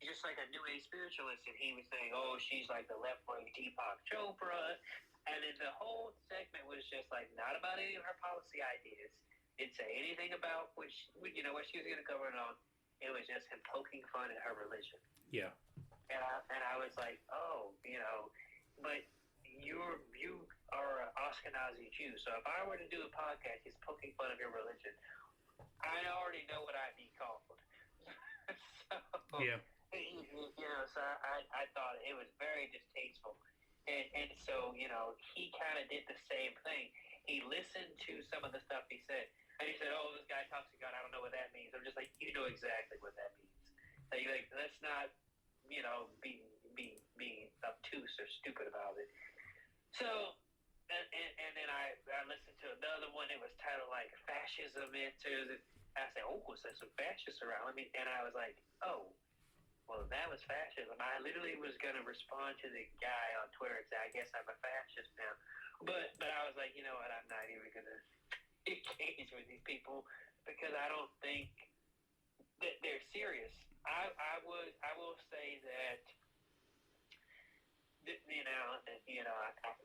just like a New Age spiritualist, and he was saying, "Oh, she's like the left-wing Deepak Chopra," and then the whole segment was just like not about any of her policy ideas. Didn't say anything about what she was going to cover it on. It was just him poking fun at her religion. Yeah. And I was like, oh, but you are an Ashkenazi Jew, so if I were to do a podcast, he's poking fun of your religion, I already know what I'd be called. So, yeah. So I thought it was very distasteful. And so, he kind of did the same thing. He listened to some of the stuff he said, and he said, oh, this guy talks to God, I don't know what that means. I'm just like, you know exactly what that means. So you're like, let's not, be obtuse or stupid about it. So, and then I listened to another one. It was titled like Fascism Enters. I said, oh, so there's some fascists around. And I was like, oh, well, that was fascism. I literally was going to respond to the guy on Twitter and say, I guess I'm a fascist now. But I was like, you know what? I'm not even going to engage with these people because I don't think that they're serious. I will say that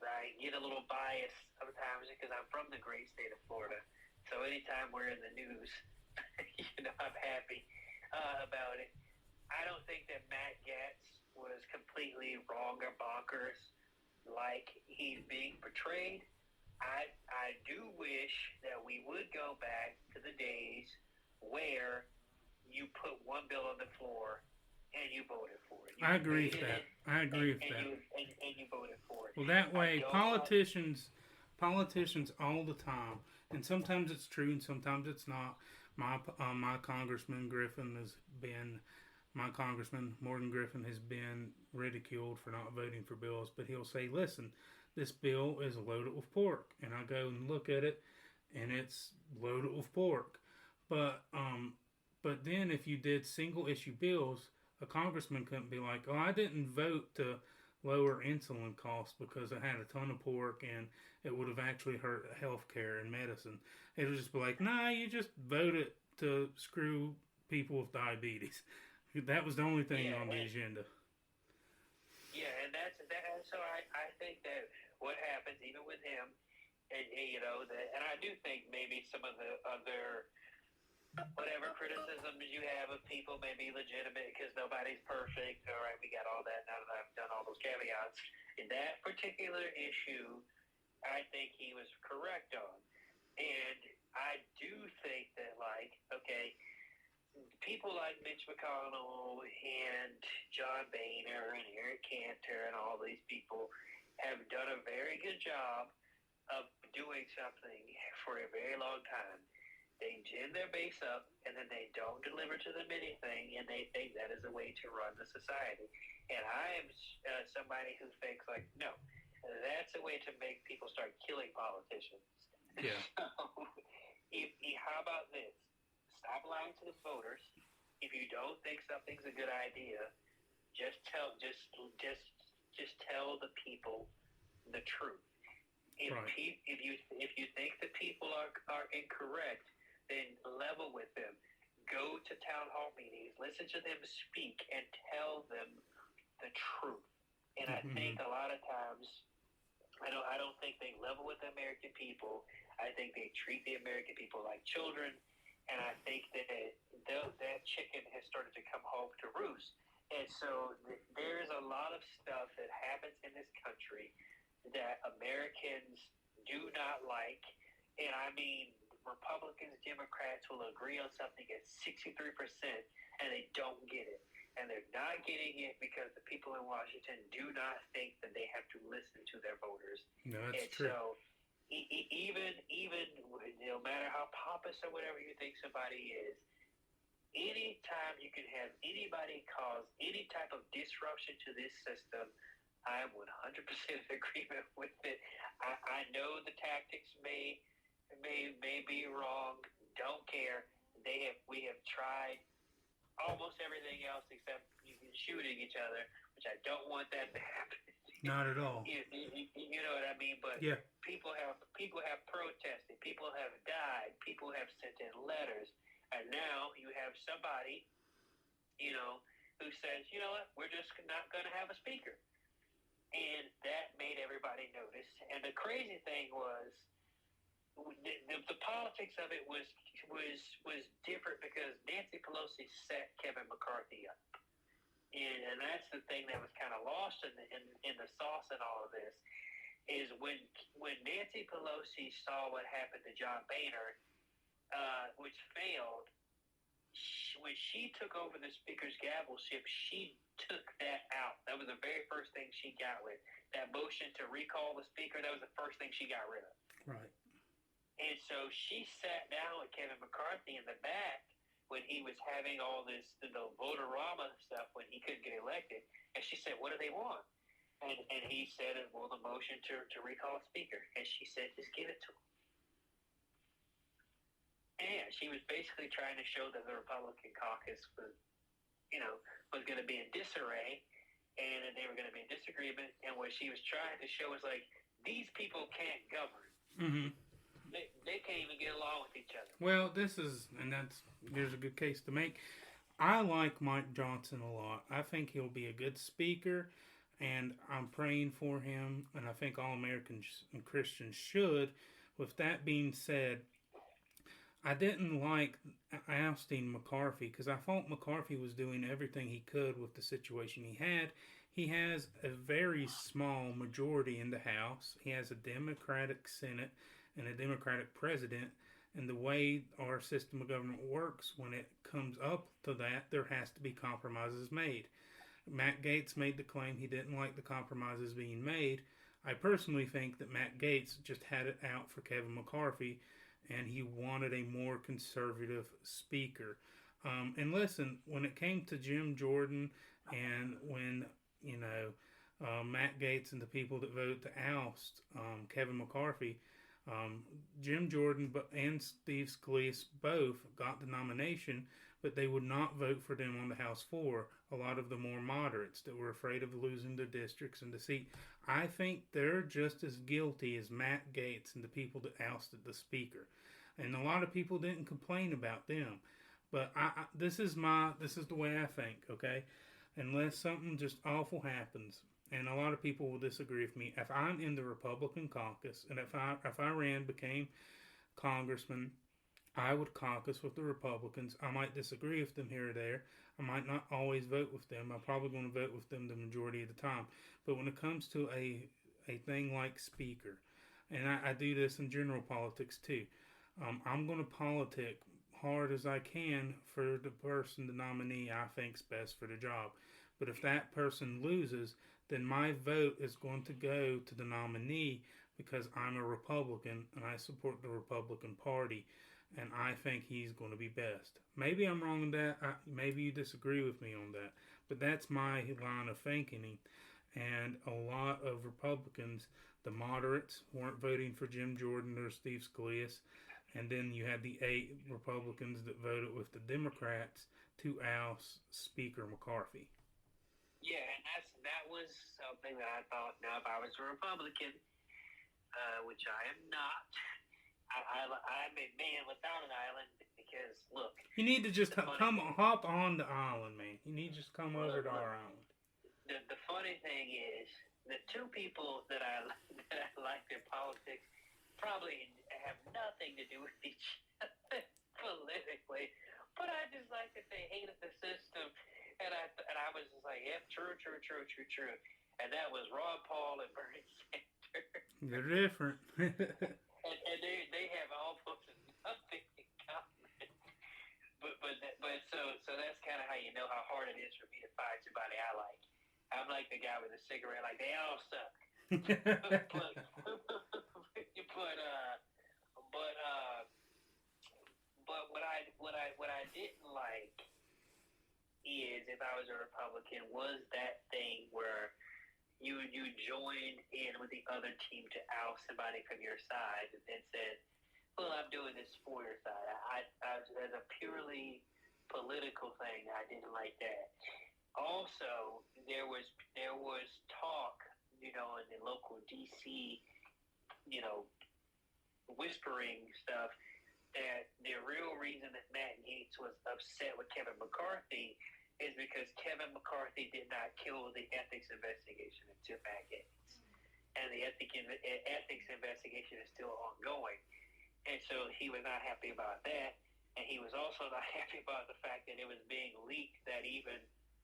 I get a little biased sometimes because I'm from the great state of Florida. So anytime we're in the news, I'm happy about it. I don't think that Matt Gaetz was completely wrong or bonkers like he's being portrayed. I do wish that we would go back to the days where you put one bill on the floor and you voted for it. I agree with that. I agree with that. And you voted for it. Well, that way, politicians all the time, and sometimes it's true and sometimes it's not. My Congressman Morgan Griffin has been ridiculed for not voting for bills, but he'll say, "Listen, this bill is loaded with pork," and I go and look at it, and it's loaded with pork. But then if you did single issue bills, a congressman couldn't be like, "Oh, I didn't vote to lower insulin costs because it had a ton of pork and it would have actually hurt healthcare and medicine." It'll just be like, "Nah, you just voted to screw people with diabetes." That was the only thing on the agenda. Yeah, and that's so I think that what happens even with him, and I do think maybe some of the other whatever criticisms you have of people may be legitimate because nobody's perfect. All right, we got all that now that I've done all those caveats. In that particular issue, I think he was correct on. And I do think that, people like Mitch McConnell and John Boehner and Eric Cantor and all these people have done a very good job of doing something for a very long time. They gin their base up, and then they don't deliver to them anything, and they think that is a way to run the society. And I am somebody who thinks, no, that's a way to make people start killing politicians. Yeah. So, how about this? Stop lying to the voters. If you don't think something's a good idea, just tell the people the truth. If you think the people are incorrect, then level with them. Go to town hall meetings, listen to them speak, and tell them the truth. And I think a lot of times, I don't think they level with the American people. I think they treat the American people like children, and I think that chicken has started to come home to roost. And so there's a lot of stuff that happens in this country that Americans do not like, and I mean, Republicans, Democrats will agree on something at 63%, and they don't get it. And they're not getting it because the people in Washington do not think that they have to listen to their voters. No, that's true. So even no matter how pompous or whatever you think somebody is, anytime you can have anybody cause any type of disruption to this system, I'm 100% in agreement with it. I know the tactics may be wrong. Don't care. We have tried almost everything else except shooting each other, which I don't want that to happen. Not at all. You know what I mean? But yeah. People have protested. People have died. People have sent in letters, and now you have somebody, who says, you know what, we're just not going to have a speaker, and that made everybody notice. And the crazy thing was, the politics of it was different because Nancy Pelosi set Kevin McCarthy up, and that's the thing that was kind of lost in the sauce in all of this. Is when Nancy Pelosi saw what happened to John Boehner, which failed. When she took over the speaker's gavelship, she took that out. That was the very first thing she got with. That motion to recall the speaker, that was the first thing she got rid of. Right. And so she sat down with Kevin McCarthy in the back when he was having all this, the voter-rama stuff when he couldn't get elected. And she said, what do they want? And he said, well, the motion to recall a speaker. And she said, just give it to him. And she was basically trying to show that the Republican caucus was going to be in disarray, and they were going to be in disagreement. And what she was trying to show was these people can't govern. Mm-hmm. They can't even get along with each other. Well, there's a good case to make. I like Mike Johnson a lot. I think he'll be a good speaker, and I'm praying for him, and I think all Americans and Christians should. With that being said, I didn't like ousting McCarthy because I thought McCarthy was doing everything he could with the situation he had. He has a very small majority in the House. He has a Democratic Senate and a Democratic president. And the way our system of government works, when it comes up to that, there has to be compromises made. Matt Gaetz made the claim he didn't like the compromises being made. I personally think that Matt Gaetz just had it out for Kevin McCarthy, and he wanted a more conservative speaker. And listen, when it came to Jim Jordan, and when Matt Gaetz and the people that voted to oust Kevin McCarthy, Jim Jordan and Steve Scalise both got the nomination, but they would not vote for them on the House floor. A lot of the more moderates that were afraid of losing the districts and the seat. I think they're just as guilty as Matt Gaetz and the people that ousted the speaker. And a lot of people didn't complain about them. But this is the way I think, okay? Unless something just awful happens, and a lot of people will disagree with me. If I'm in the Republican caucus, and if I became congressman, I would caucus with the Republicans. I might disagree with them here or there. I might not always vote with them. I'm probably going to vote with them the majority of the time. But when it comes to a thing like speaker, and I do this in general politics too, I'm going to politic hard as I can for the person, the nominee I think's best for the job. But if that person loses, then my vote is going to go to the nominee because I'm a Republican and I support the Republican Party, and I think he's going to be best. Maybe I'm wrong in that. Maybe you disagree with me on that, but that's my line of thinking. And a lot of Republicans, the moderates, weren't voting for Jim Jordan or Steve Scalise, and then you had the 8 Republicans that voted with the Democrats to oust Speaker McCarthy. Yeah, and that was something that I thought. Now, if I was a Republican, which I am not, I'm a man without an island because, look. You need to just hop on the island, man. You need to just come over to our island. The funny thing is, the two people that I like in politics probably have nothing to do with each other politically, but I just like that they hated the system, and I was just like, yep, true, and that was Ron Paul and Bernie Sanders. They're different. and they have almost nothing in common, but so that's kind of how you know how hard it is for me to find somebody I like. I'm like the guy with a cigarette, like they all suck. But what I didn't like is, if I was a Republican, was that thing where you joined in with the other team to oust somebody from your side and then said, well, I'm doing this for your side. I as a purely political thing, I didn't like that. Also, there was talk, in the local DC, whispering stuff, that the real reason that Matt Gaetz was upset with Kevin McCarthy is because Kevin McCarthy did not kill the ethics investigation into Matt Gaetz. And the ethics investigation is still ongoing. And so he was not happy about that. And he was also not happy about the fact that it was being leaked that even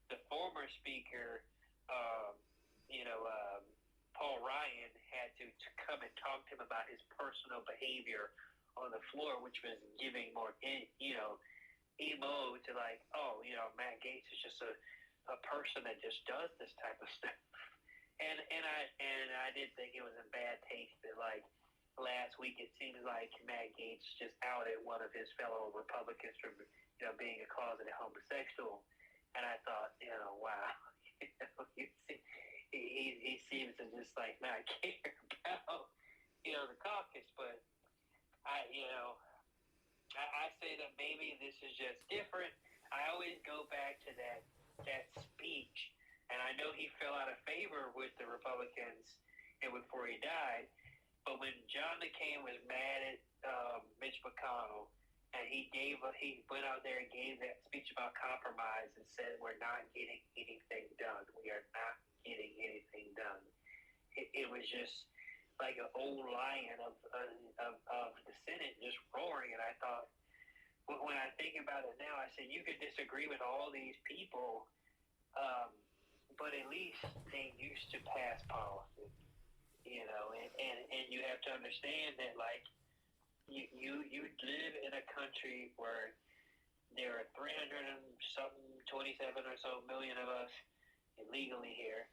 the former speaker, Paul Ryan, had to come and talk to him about his personal behavior on the floor, which was giving more, emo to like, Matt Gaetz is just a person that just does this type of stuff. And I did think it was in bad taste that, like, last week it seems like Matt Gaetz just outed one of his fellow Republicans from, being a closeted homosexual. And I thought, wow, he seems to just like not care about, the caucus. But I say that maybe this is just different. I always go back to that speech, and I know he fell out of favor with the Republicans and before he died. But when John McCain was mad at Mitch McConnell, and he went out there and gave that speech about compromise and said, we're not getting anything done. We are not getting anything done. It was just like an old lion of the Senate just roaring. And I thought, when I think about it now, I said, you could disagree with all these people, but at least they used to pass policy, and you have to understand that, like, you live in a country where there are 300 and something, 27 or so million of us illegally here,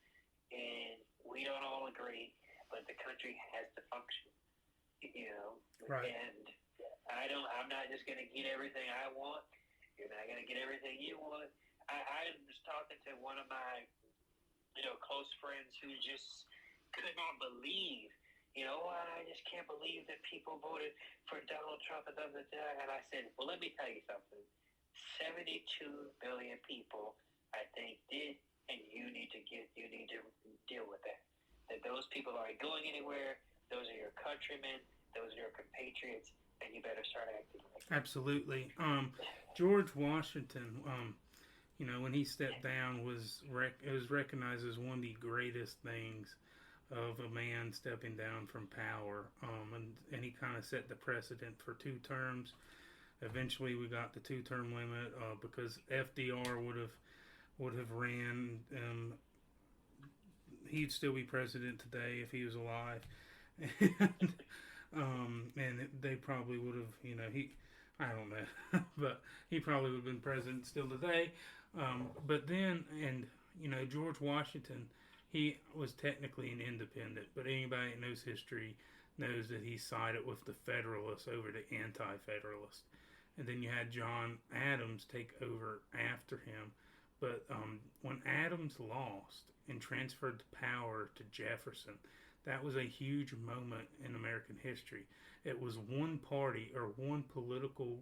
and we don't all agree, but the country has to function, Right. And I'm not just going to get everything I want. You're not going to get everything you want. I was talking to one of my, close friends who just could not believe, I just can't believe that people voted for Donald Trump and and I said, well, let me tell you something. 72 billion people, I think, did, and you need to deal with that. That those people aren't going anywhere. Those are your countrymen. Those are your compatriots, and you better start acting like that. Absolutely. George Washington, when he stepped down, it was recognized as one of the greatest things of a man stepping down from power. And he kind of set the precedent for 2 terms. Eventually, we got the 2-term limit because FDR would have ran. He'd still be president today if he was alive, and they probably would have. I don't know, but he probably would have been president still today. But then, George Washington, he was technically an independent, but anybody that knows history knows that he sided with the Federalists over the Anti-Federalists. And then you had John Adams take over after him. But when Adams lost and transferred the power to Jefferson, that was a huge moment in American history. It was one party or one political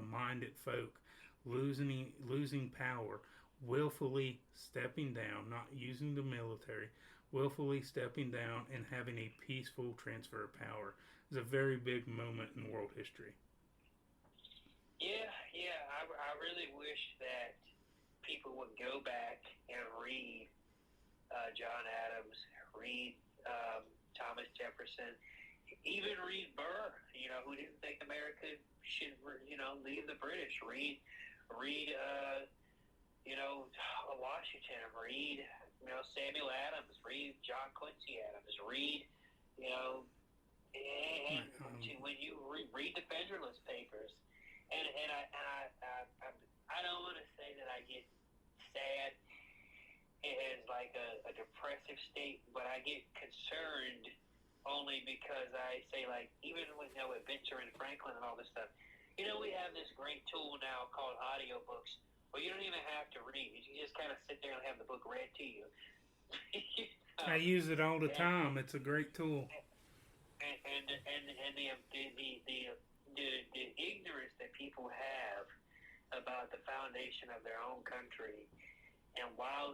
minded folk losing power, willfully stepping down, not using the military, willfully stepping down and having a peaceful transfer of power. It was a very big moment in world history. Yeah. I really wish that people would go back and read John Adams, read Thomas Jefferson, even read Burr, who didn't think America should, leave the British. Read Washington, read, Samuel Adams, read John Quincy Adams, read, and when you read the Federalist Papers, and I don't want to say that I get sad as like a depressive state, but I get concerned only because I say, like, even with Benjamin Franklin and all this stuff, we have this great tool now called audiobooks where you don't even have to read. You can just kind of sit there and have the book read to you. I use it all the time. It's a great tool. And the ignorance that people have about the foundation of their own country and why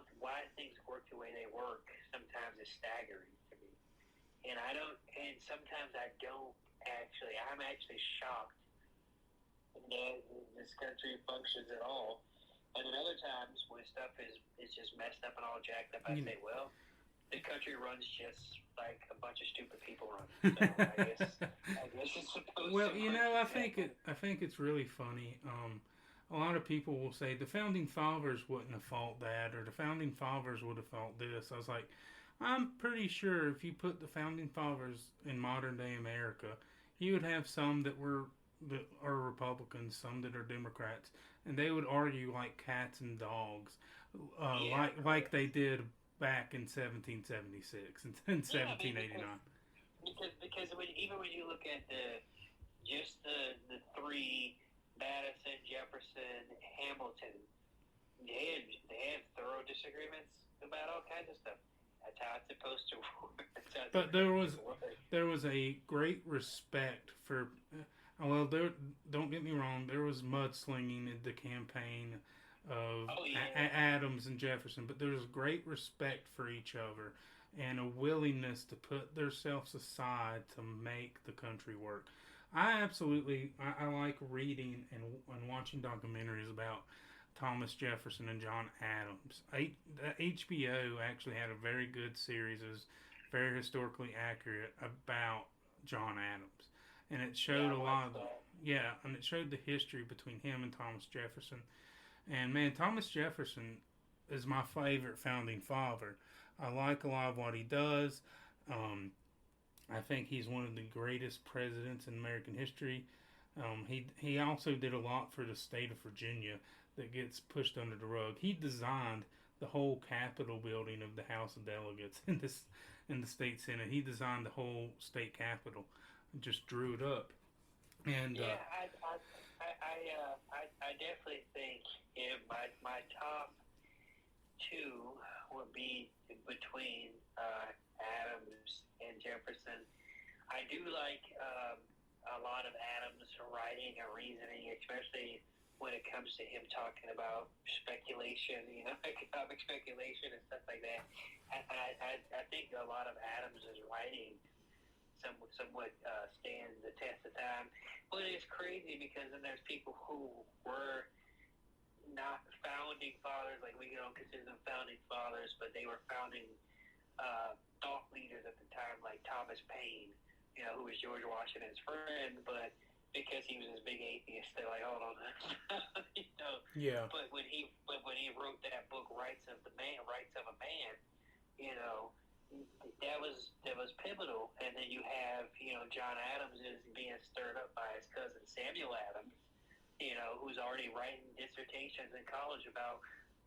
things work the way they work sometimes is staggering to me. And sometimes I don't actually. I'm actually shocked that this country functions at all. And then other times when stuff is just messed up and all jacked up, I say, well, the country runs just like a bunch of stupid people run. So I guess it's supposed well, to. I think it's really funny. A lot of people will say the founding fathers wouldn't have fought that, or the founding fathers would have fought this. I was like, I'm pretty sure if you put the founding fathers in modern day America, you would have some that are Republicans, some that are Democrats, and they would argue like cats and dogs, like they did back in 1776 and 1789. Because even when you look at the three, Madison, Jefferson, Hamilton, they had thorough disagreements about all kinds of stuff. That's how it's supposed to work. But there was a great respect for. Don't get me wrong. There was mudslinging in the campaign of Adams and Jefferson, but there was great respect for each other and a willingness to put themselves aside to make the country work. I like reading and watching documentaries about Thomas Jefferson and John Adams. HBO actually had a very good series. It was very historically accurate about John Adams, and it showed a lot of and it showed the history between him and Thomas Jefferson. And man, Thomas Jefferson is my favorite founding father. I like a lot of what he does. I think he's one of the greatest presidents in American history. He also did a lot for the state of Virginia that gets pushed under the rug. He designed the whole Capitol building of the House of Delegates in the state Senate. He designed the whole state Capitol, just drew it up. And I definitely think my top two would be between Adams and Jefferson. I do like a lot of Adams' writing and reasoning, especially when it comes to him talking about speculation, economic speculation and stuff like that. I think a lot of Adams' writing somewhat stands the test of time. But it's crazy because then there's people who were not founding fathers, like we don't consider them founding fathers, but they were founding thought leaders at the time, like Thomas Paine, who was George Washington's friend, but because he was this big atheist, they're like, hold on, Yeah. But when he wrote that book, Rights of a Man, that was pivotal. And then you have John Adams is being stirred up by his cousin Samuel Adams, who's already writing dissertations in college about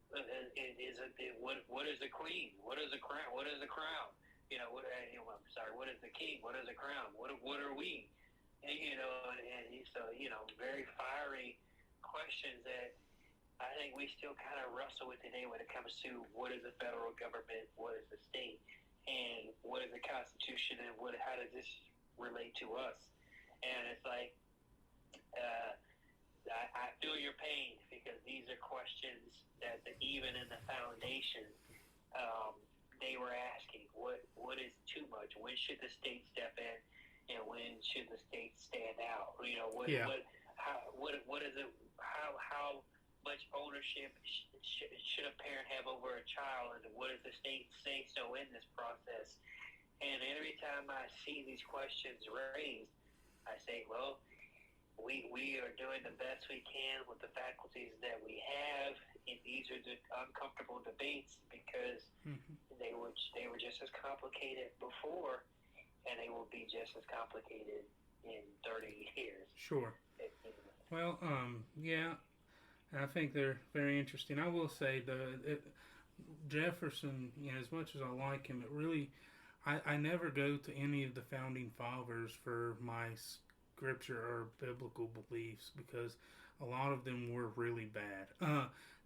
what is the queen, what is the crown, what is the crown, what is the king, what is the crown, what are we? And so very fiery questions that I think we still kind of wrestle with today when it comes to what is the federal government, what is the state, and what is the Constitution, and how does this relate to us? And it's like I feel your pain because these are questions that even in the foundation they were asking. What is too much? When should the state step in? And when should the state stand out? How much ownership should a parent have over a child, and what does the state say so in this process? And every time I see these questions raised, I say, well, we are doing the best we can with the faculties that we have, and these are the uncomfortable debates because they were just as complicated before, and they will be just as complicated in 30 years. Sure. Well, yeah, I think they're very interesting. I will say, Jefferson, as much as I like him, it really, I never go to any of the founding fathers for my scripture or biblical beliefs because a lot of them were really bad.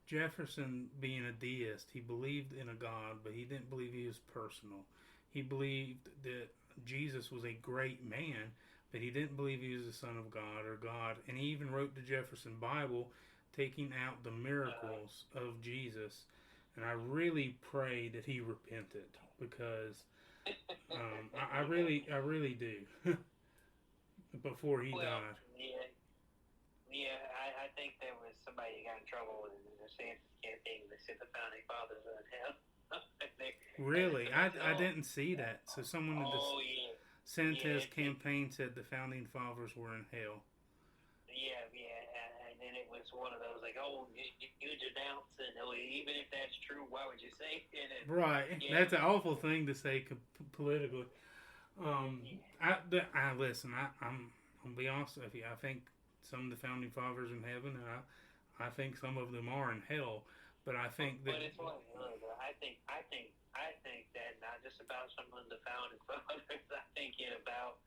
Jefferson, being a deist, he believed in a God, but he didn't believe he was personal. He believed that Jesus was a great man, but he didn't believe he was the Son of God or God. And he even wrote the Jefferson Bible, taking out the miracles of Jesus. And I really pray that he repented because I really do. Before he died. Yeah. I think there was somebody who got in trouble with the Santa's campaign that said the founding fathers were in hell. Really? I didn't see that. So someone in the Santa's campaign said the founding fathers were in hell. Yeah. And then it was one of those like, you denounce it. Even if that's true, why would you say it? Right. Yeah. That's an awful thing to say politically. Listen. I'm gonna be honest with you. I think some of the founding fathers in heaven, and I think some of them are in hell. But I think that. But it's one. I think that not just about some of the founding fathers. I think it about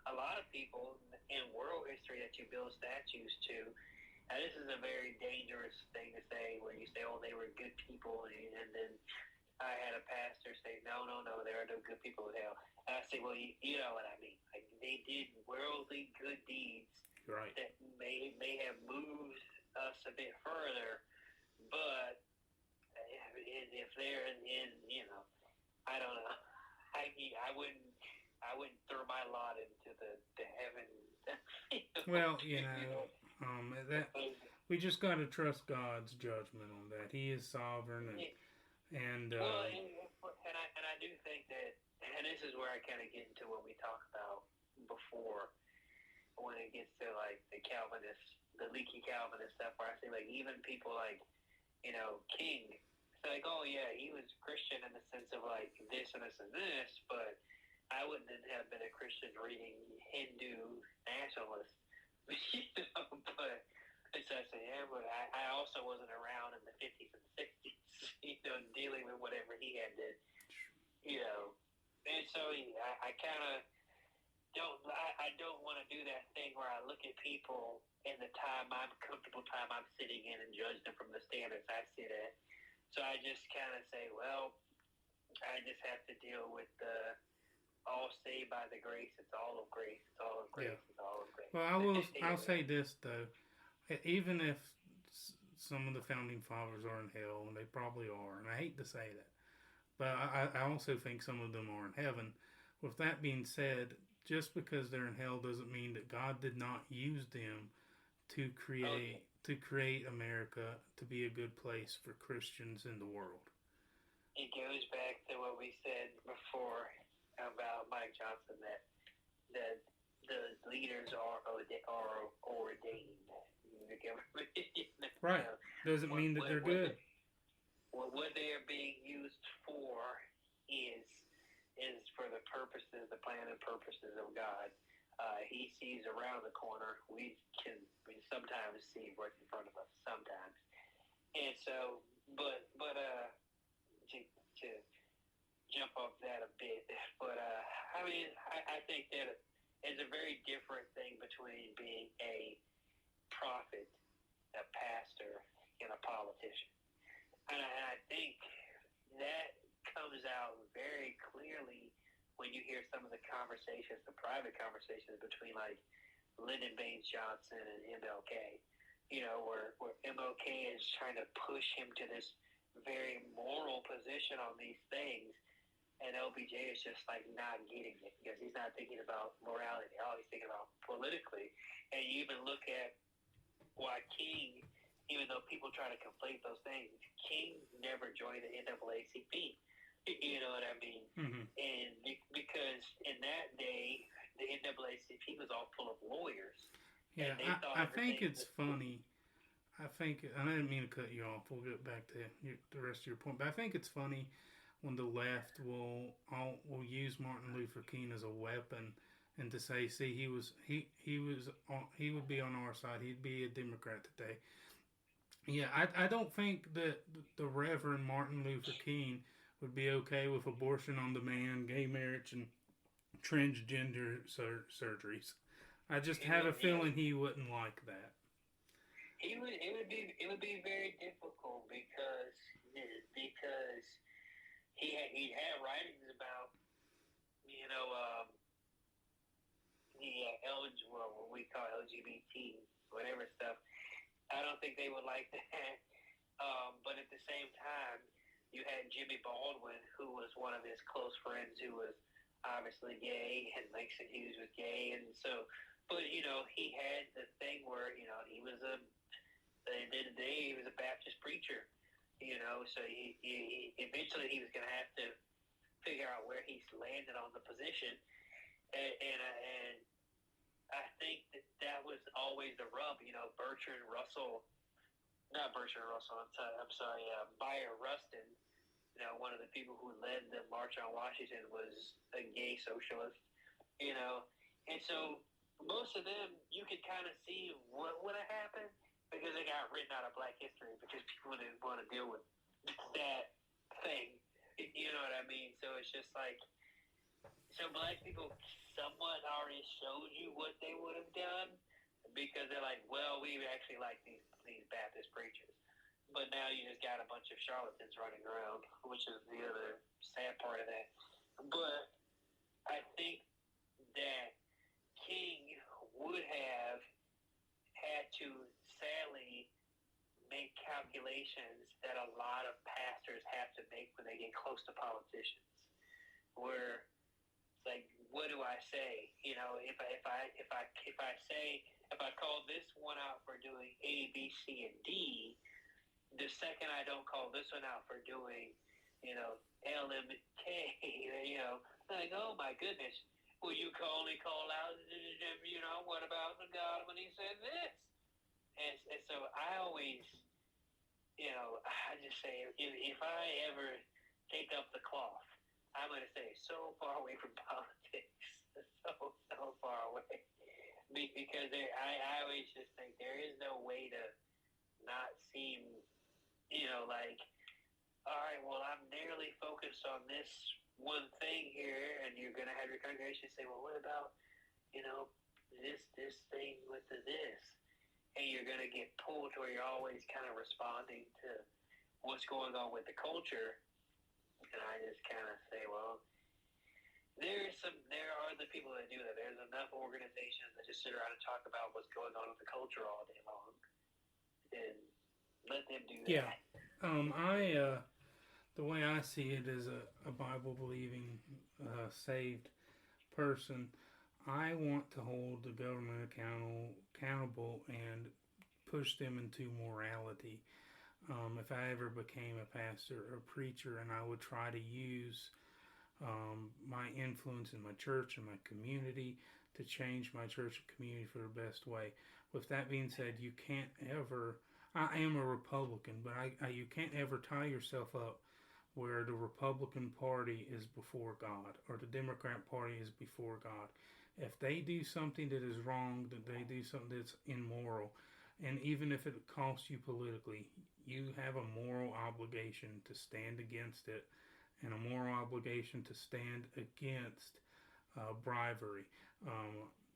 a lot of people in world history that you build statues to. And this is a very dangerous thing to say, where you say, "Oh, they were good people," and then I had a pastor say, no, there are no good people in hell. And I say, well, you know what I mean. Like, they did worldly good deeds right. that may have moved us a bit further, but if they're in I don't know. I wouldn't throw my lot into the heaven. Well, we just got to trust God's judgment on that. He is sovereign, and well, and I do think that, and this is where I kind of get into what we talked about before, when it gets to like the Calvinist, the leaky Calvinist stuff, where I say like even people like, King, it's like, oh yeah, he was Christian in the sense of like this and this and this, but I wouldn't have been a Christian reading Hindu nationalist, but it's I say, yeah, but I also wasn't around in the 50s and 60s, dealing with whatever he had to, and so I kind of don't want to do that thing where I look at people in the comfortable time I'm sitting in and judge them from the standards I sit at. So I just kind of say, well, I just have to deal with the all saved by the grace. It's all of grace. It's all of grace. Yeah. It's all of grace. Well, I'll say this though, even if some of the founding fathers are in hell, and they probably are, and I hate to say that, but I also think some of them are in heaven. With that being said, just because they're in hell doesn't mean that God did not use them to create America to be a good place for Christians in the world. It goes back to what we said before about Mike Johnson, that the leaders are ordained. Right. Doesn't mean that they're good. What they are being used for is for the plan and purposes of God. He sees around the corner. We sometimes see what's in front of us. Sometimes, and so, but to jump off that a bit, but I think that it's a very different thing between being a prophet, a pastor, and a politician, and I think that comes out very clearly when you hear some of the conversations, the private conversations between like Lyndon Baines Johnson and MLK, where MLK is trying to push him to this very moral position on these things, and LBJ is just like not getting it because he's not thinking about morality. All he's thinking about politically. And you even look at why King, even though people try to conflate those things, King never joined the NAACP. You know what I mean? Mm-hmm. And because in that day, the NAACP was all full of lawyers. Yeah, I think it's funny. I didn't mean to cut you off. We'll get back to the rest of your point. But I think it's funny when the left will use Martin Luther King as a weapon and to say, see, he would be on our side. He'd be a Democrat today. Yeah, I don't think that the Reverend Martin Luther King would be okay with abortion on demand, gay marriage, and transgender surgeries. I just have a feeling he wouldn't like that. It would be very difficult because he had writings about what we call LGBT, whatever stuff. I don't think they would like that. But at the same time, you had Jimmy Baldwin, who was one of his close friends, who was obviously gay, and Langston Hughes was gay, and so, but he had the thing where he was at the end of the day he was a Baptist preacher, so he eventually he was going to have to figure out where he's landed on the position, and I think that was always the rub, Bertrand Russell. Not Bertrand Russell, I'm sorry, Bayard Rustin, one of the people who led the March on Washington was a gay socialist, and so most of them, you could kind of see what would have happened because they got written out of Black history because people didn't want to deal with that thing, you know what I mean? So it's just like, so Black people somewhat already showed you what they would have done because they're like, well, we actually like these Baptist preachers. But now you just got a bunch of charlatans running around, which is the other sad part of that. But I think that King would have had to sadly make calculations that a lot of pastors have to make when they get close to politicians. Where, like, what do I say? You know, if I call this one out for doing A, B, C, and D, the second I don't call this one out for doing, you know, L, M, K, you know, like, oh my goodness, well, you can only call out, you know, what about the God when he said this? And so I always, you know, I just say, if I ever take up the cloth, I'm going to stay so far away from politics, so far away. Because I always just think there is no way to not seem, you know, like, all right, well, I'm narrowly focused on this one thing here, and you're going to have your congregation say, well, what about, you know, this thing with this? And you're going to get pulled to where you're always kind of responding to what's going on with the culture. And I just kind of say, well, there are the people that do that. There's enough organizations that just sit around and talk about what's going on with the culture all day long, and let them do that. Yeah. The way I see it as a Bible believing, saved person, I want to hold the government accountable and push them into morality. If I ever became a pastor or preacher, and I would try to use my influence in my church and my community to change my church and community for the best way. With that being said, you can't ever, I am a Republican, but you can't ever tie yourself up where the Republican Party is before God or the Democrat Party is before God. If they do something that is wrong, that they do something that's immoral, and even if it costs you politically, you have a moral obligation to stand against it, and a moral obligation to stand against bribery.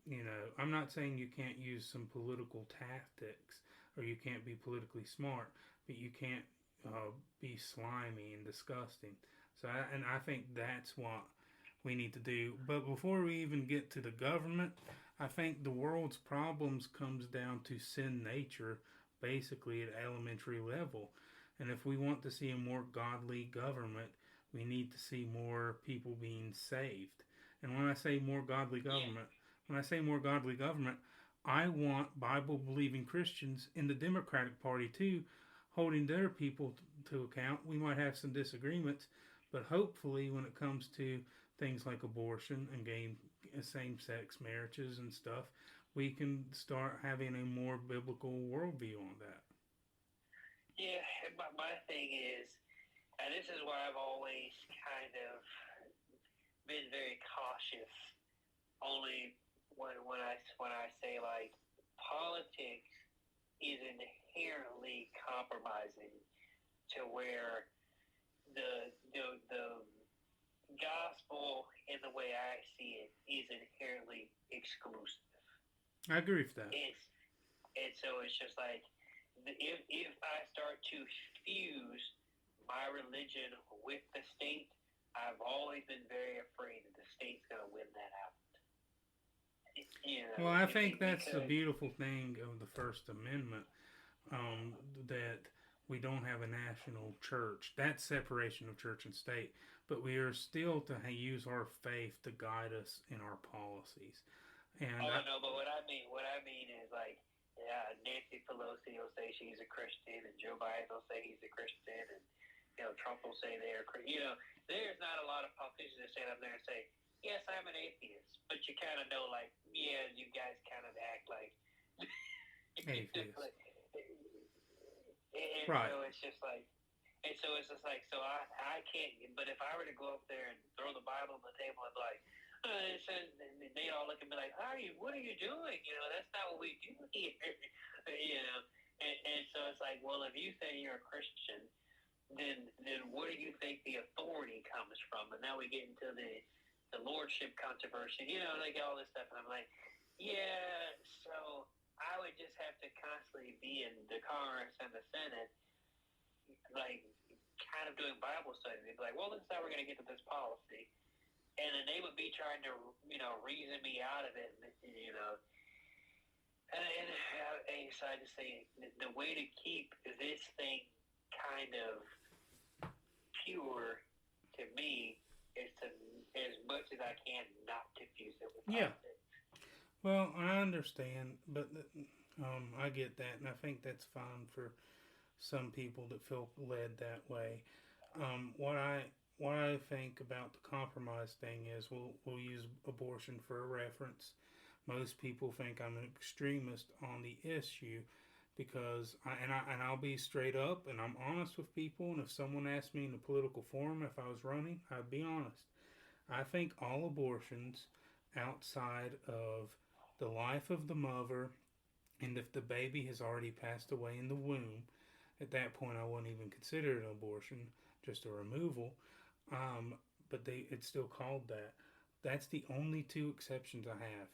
You know, I'm not saying you can't use some political tactics or you can't be politically smart, but you can't be slimy and disgusting. So, I think that's what we need to do. But before we even get to the government, I think the world's problems comes down to sin nature, basically at elementary level. And if we want to see a more godly government, we need to see more people being saved. And when I say more godly government, I want Bible-believing Christians in the Democratic Party too, holding their people to account. We might have some disagreements, but hopefully when it comes to things like abortion and same-sex marriages and stuff, we can start having a more biblical worldview on that. Yeah, my thing is, and this is why I've always kind of been very cautious. Only when I say, like, politics is inherently compromising to where the gospel, in the way I see it, is inherently exclusive. I agree with that. And so it's just like, if I start to fuse my religion with the state, I've always been very afraid that the state's going to win that out. You know, well, I think that's the beautiful thing of the First Amendment, that we don't have a national church. That's separation of church and state. But we are still to use our faith to guide us in our policies. And no, but what I mean is, like, yeah, Nancy Pelosi will say she's a Christian, and Joe Biden will say he's a Christian, and, you know, Trump will say they're Christian. You know, there's not a lot of politicians that stand up there and say, yes, I'm an atheist, but you kind of know, like, yeah, you guys kind of act like atheists. And right. So it's just like, so I can't, but if I were to go up there and throw the Bible on the table and be like, it says, they all look at me like, what are you doing? You know, that's not what we do here. You know, and so it's like, well, if you say you're a Christian, then where do you think the authority comes from? And now we get into the lordship controversy, you know, like all this stuff. And I'm like, yeah, so I would just have to constantly be in the Congress and the Senate, like, kind of doing Bible studies. They'd be like, well, this is how we're going to get to this policy. And then they would be trying to, you know, reason me out of it, you know. And so I just say, the way to keep this thing kind of pure, to me, as much as I can not confuse it with Yeah. politics. Well, I understand, but I get that, and I think that's fine for some people that feel led that way. What I think about the compromise thing is we'll use abortion for a reference. Most people think I'm an extremist on the issue because I'll be straight up and I'm honest with people. And if someone asked me in a political forum if I was running, I'd be honest. I think all abortions outside of the life of the mother, and if the baby has already passed away in the womb, at that point I wouldn't even consider it an abortion, just a removal. Um, but it's still called that. That's the only two exceptions I have.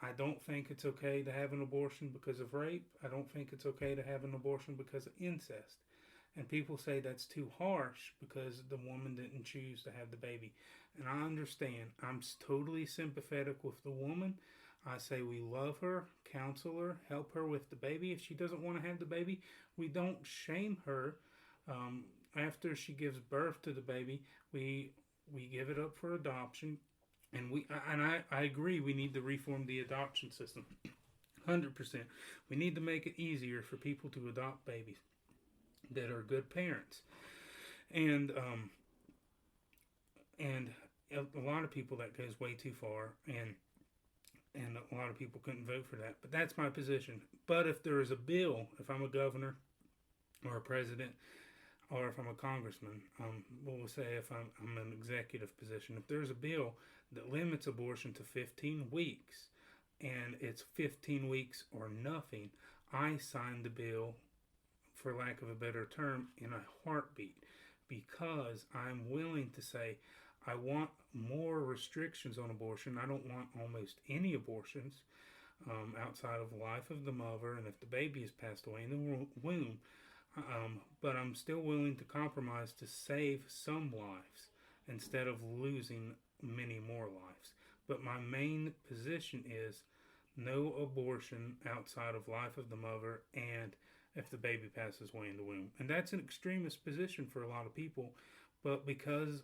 I don't think it's okay to have an abortion because of rape. I don't think it's okay to have an abortion because of incest. And people say that's too harsh because the woman didn't choose to have the baby. And I understand. I'm totally sympathetic with the woman. I say we love her, counsel her, help her with the baby. If she doesn't want to have the baby, we don't shame her. After she gives birth to the baby, we give it up for adoption. And I agree we need to reform the adoption system. 100%. We need to make it easier for people to adopt babies that are good parents. And and a lot of people that goes way too far, and a lot of people couldn't vote for that. But that's my position. But if there is a bill, if I'm a governor or a president, or if I'm a congressman, we'll say if I'm an executive position, if there's a bill that limits abortion to 15 weeks, and it's 15 weeks or nothing, I sign the bill, for lack of a better term, in a heartbeat, because I'm willing to say I want more restrictions on abortion. I don't want almost any abortions outside of the life of the mother, and if the baby has passed away in the womb. But I'm still willing to compromise to save some lives instead of losing many more lives. But my main position is no abortion outside of life of the mother and if the baby passes away in the womb. And that's an extremist position for a lot of people, but because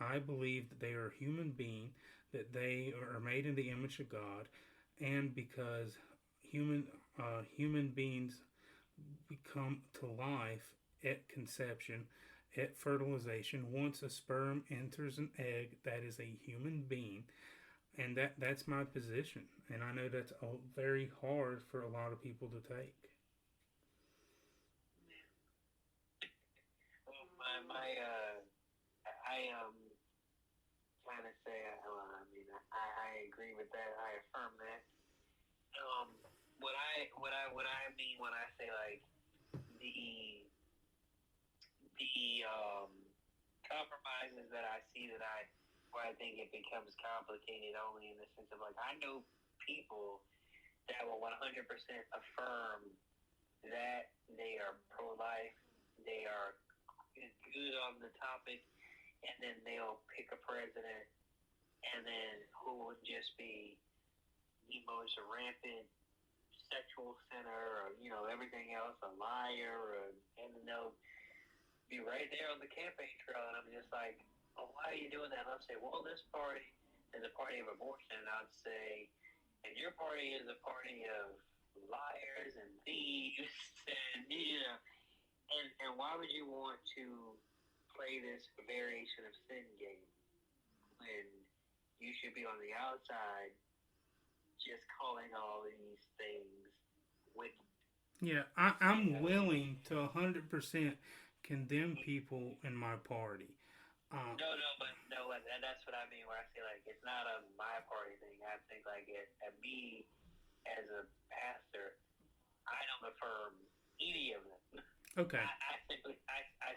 I believe that they are a human being, that they are made in the image of God, and because human beings become to life at conception, at fertilization. Once a sperm enters an egg, that is a human being, and that's my position. And I know that's very hard for a lot of people to take. Well, I kind of say, I agree with that. I affirm that. Um, what I mean when I say like the compromises that I see where I think it becomes complicated only in the sense of like I know people that will 100% affirm that they are pro-life, they are good on the topic, and then they'll pick a president, and then who would just be the most rampant sexual sinner, or everything else, a liar, and then they'll be right there on the campaign trail, and I'm just like, oh, why are you doing that? And I'll say, well, this party is a party of abortion, and I'd say, and your party is a party of liars and thieves, and why would you want to play this variation of sin game when you should be on the outside just calling all these things wicked? Yeah, I'm willing to 100% condemn people in my party. But that's what I mean. Where I say like it's not a my party thing. I think like at me as a pastor, I don't affirm any of them. Okay. I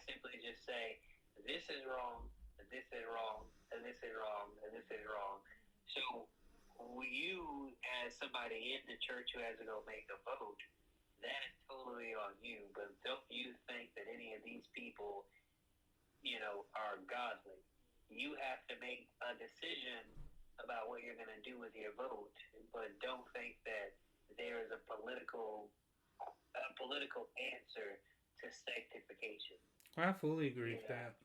simply just say this is wrong, this is wrong, and this is wrong, and this is wrong. So you, as somebody in the church who has to go make a vote, that is totally on you. But don't you think that any of these people, are godly? You have to make a decision about what you're going to do with your vote, but don't think that there is a political answer to sanctification. I fully agree with that.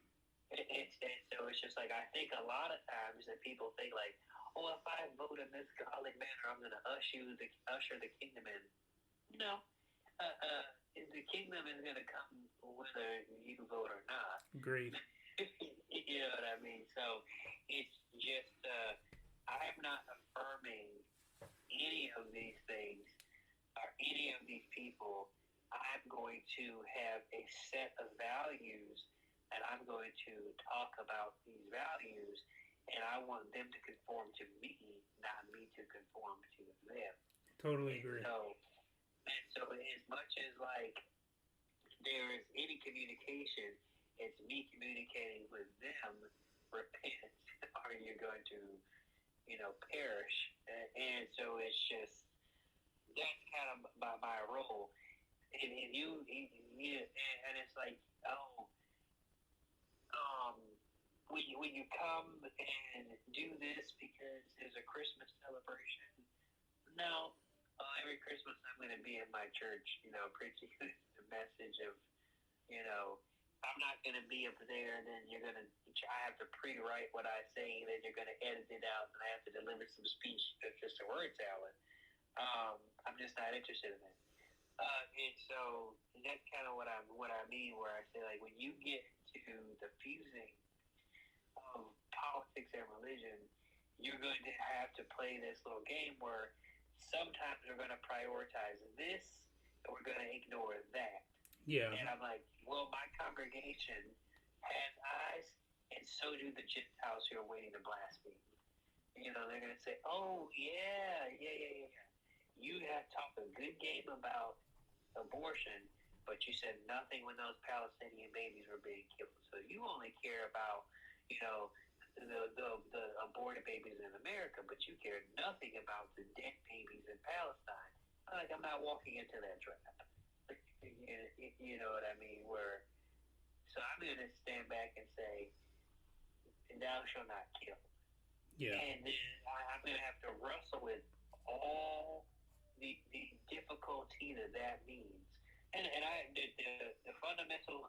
it's just like, I think a lot of times that people think like, oh, if I vote in this godly manner, I'm going to usher the kingdom in. No. The kingdom is going to come whether you vote or not. Agreed. You know what I mean? So it's just, I'm not affirming any of these things or any of these people. I'm going to have a set of values, and I'm going to talk about these values, and I want them to conform to me, not me to conform to them. Totally agree. So as much as like there is any communication, it's me communicating with them, repent, or you're going to, perish. And so it's just, that's kind of my role. And and it's like, when you come and do this because there's a Christmas celebration, no. Every Christmas I'm going to be in my church, preaching the message of, I'm not going to be up there, and then I have to pre-write what I say, and then you're going to edit it out, and I have to deliver some speech that's just a word salad. I'm just not interested in that. And so that's kind of what I mean, where I say, like, when you get to the fusing of politics and religion, you're going to have to play this little game where sometimes we're going to prioritize this, and we're going to ignore that. Yeah. And I'm like, well, my congregation has eyes, and so do the Gentiles who are waiting to blaspheme. They're going to say, oh, yeah. You have talked a good game about abortion, but you said nothing when those Palestinian babies were being killed. So you only care about, the aborted babies in America, but you care nothing about the dead babies in Palestine. I'm not walking into that trap. You know what I mean? So I'm going to stand back and say, thou shalt not kill. Yeah. And then I'm going to have to wrestle with all the difficulty that means. And the fundamental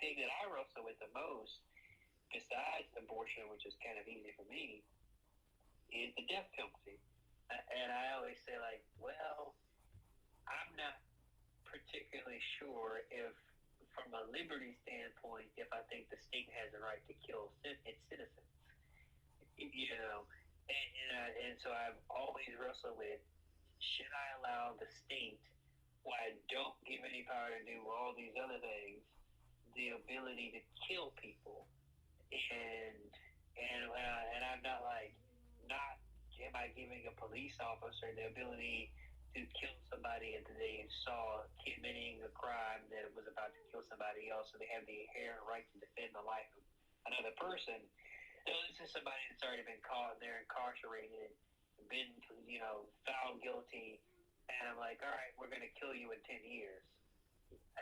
thing that I wrestle with the most, besides abortion, which is kind of easy for me, is the death penalty. And I always say, like, well, I'm not particularly sure if, from a liberty standpoint, if I think the state has the right to kill its citizens. And so I've always wrestled with, should I allow the state, while I don't give any power to do all these other things, the ability to kill people? And I'm not am I giving a police officer the ability to kill somebody and they saw committing a crime that was about to kill somebody else, so they have the inherent right to defend the life of another person? So this is somebody that's already been caught, they're incarcerated, been, found guilty, and I'm like, all right, we're going to kill you in 10 years.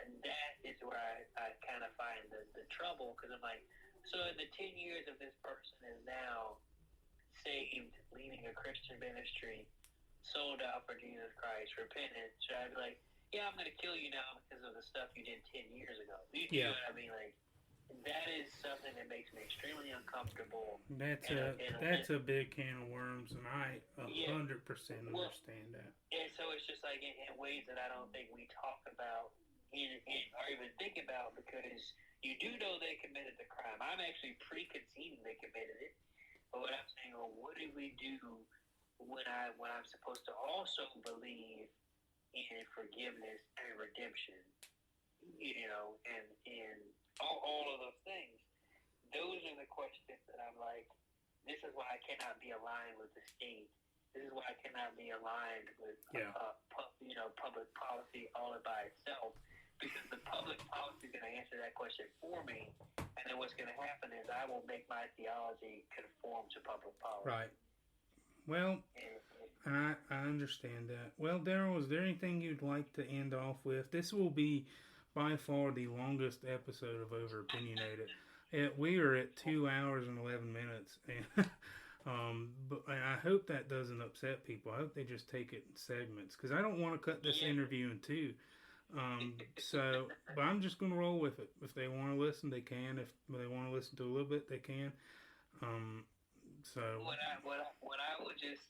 And that is where I kind of find the trouble, because I'm like, so in the 10 years of this person is now saved, leading a Christian ministry, sold out for Jesus Christ, repentant, should I be like, yeah, I'm going to kill you now because of the stuff you did 10 years ago? You know what I mean? Like, that is something that makes me extremely uncomfortable. That's a big can of worms, and I 100% understand that. And so it's just like in ways that I don't think we talk about or even think about, because you do know they committed the crime. I'm actually preconceding they committed it. But what I'm saying, well, what do we do when I'm supposed to also believe in forgiveness and redemption? And all of those things. Those are the questions that I'm like, this is why I cannot be aligned with the state. This is why I cannot be aligned with public policy all by itself, because the public policy is going to answer that question for me, and then what's going to happen is I will make my theology conform to public policy. Right. Well, I understand that. Well, Darrell, is there anything you'd like to end off with? This will be by far the longest episode of Over Opinionated. We are at 2 hours and 11 minutes, and but I hope that doesn't upset people. I hope they just take it in segments, because I don't want to cut this interview in two. But I'm just going to roll with it. If they want to listen, they can. If they want to listen to a little bit, they can. So what I would just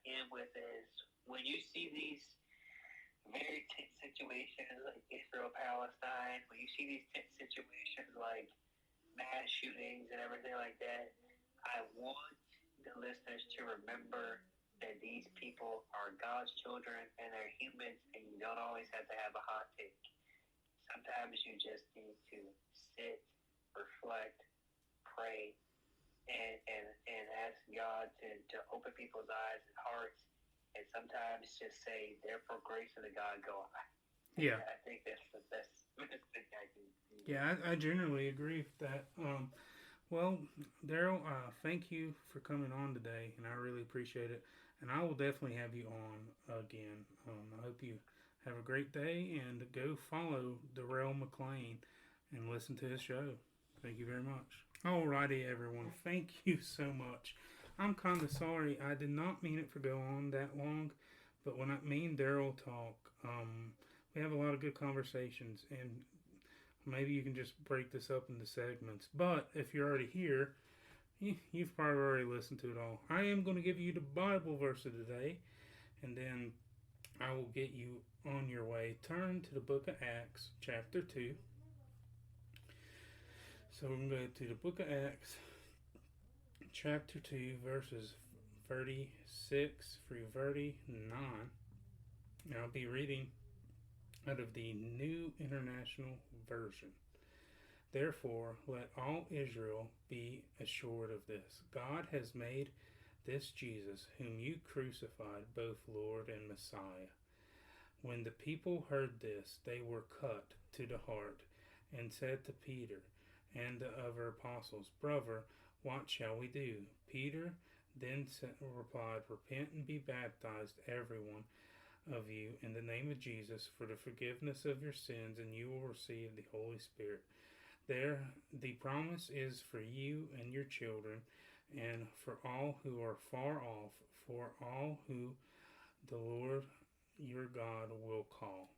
end with is when you see these very tense situations like Israel Palestine, when you see these tense situations like mass shootings and everything like that, I want the listeners to remember that these people are God's children and they're humans, and you don't always have to have a hot take. Sometimes you just need to sit, reflect, pray, and ask God to open people's eyes and hearts, and sometimes just say, therefore, grace of the God go on. yeah, I think that's the best thing I can do. yeah, I generally agree with that. Well, Darrell, thank you for coming on today, and I really appreciate it. And I will definitely have you on again. I hope you have a great day, and go follow Darrell McCain and listen to his show. Thank you very much. Alrighty, everyone. Thank you so much. I'm kind of sorry. I did not mean it to go on that long, but when me and Darrell talk, we have a lot of good conversations, and maybe you can just break this up into segments. But if you're already here, you've probably already listened to it all. I am going to give you the Bible verse of the day, and then I will get you on your way. Turn to the book of Acts, chapter 2. So we're going to go to the book of Acts, chapter 2, verses 36 through 39. And I'll be reading out of the New International Version. Therefore, let all Israel be assured of this. God has made this Jesus, whom you crucified, both Lord and Messiah. When the people heard this, they were cut to the heart, and said to Peter and the other apostles, Brother, what shall we do? Peter then replied, Repent and be baptized, everyone of you, in the name of Jesus, for the forgiveness of your sins, and you will receive the Holy Spirit. There, the promise is for you and your children, and for all who are far off, for all who the Lord your God will call.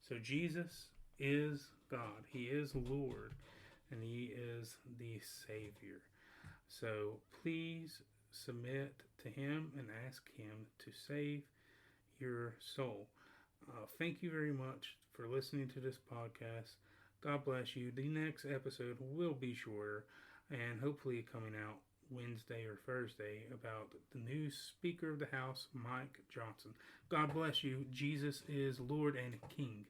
So Jesus is God. He is Lord, and He is the Savior. So please submit to Him and ask Him to save your soul. Thank you very much for listening to this podcast. God bless you. The next episode will be shorter and hopefully coming out Wednesday or Thursday about the new Speaker of the House, Mike Johnson. God bless you. Jesus is Lord and King.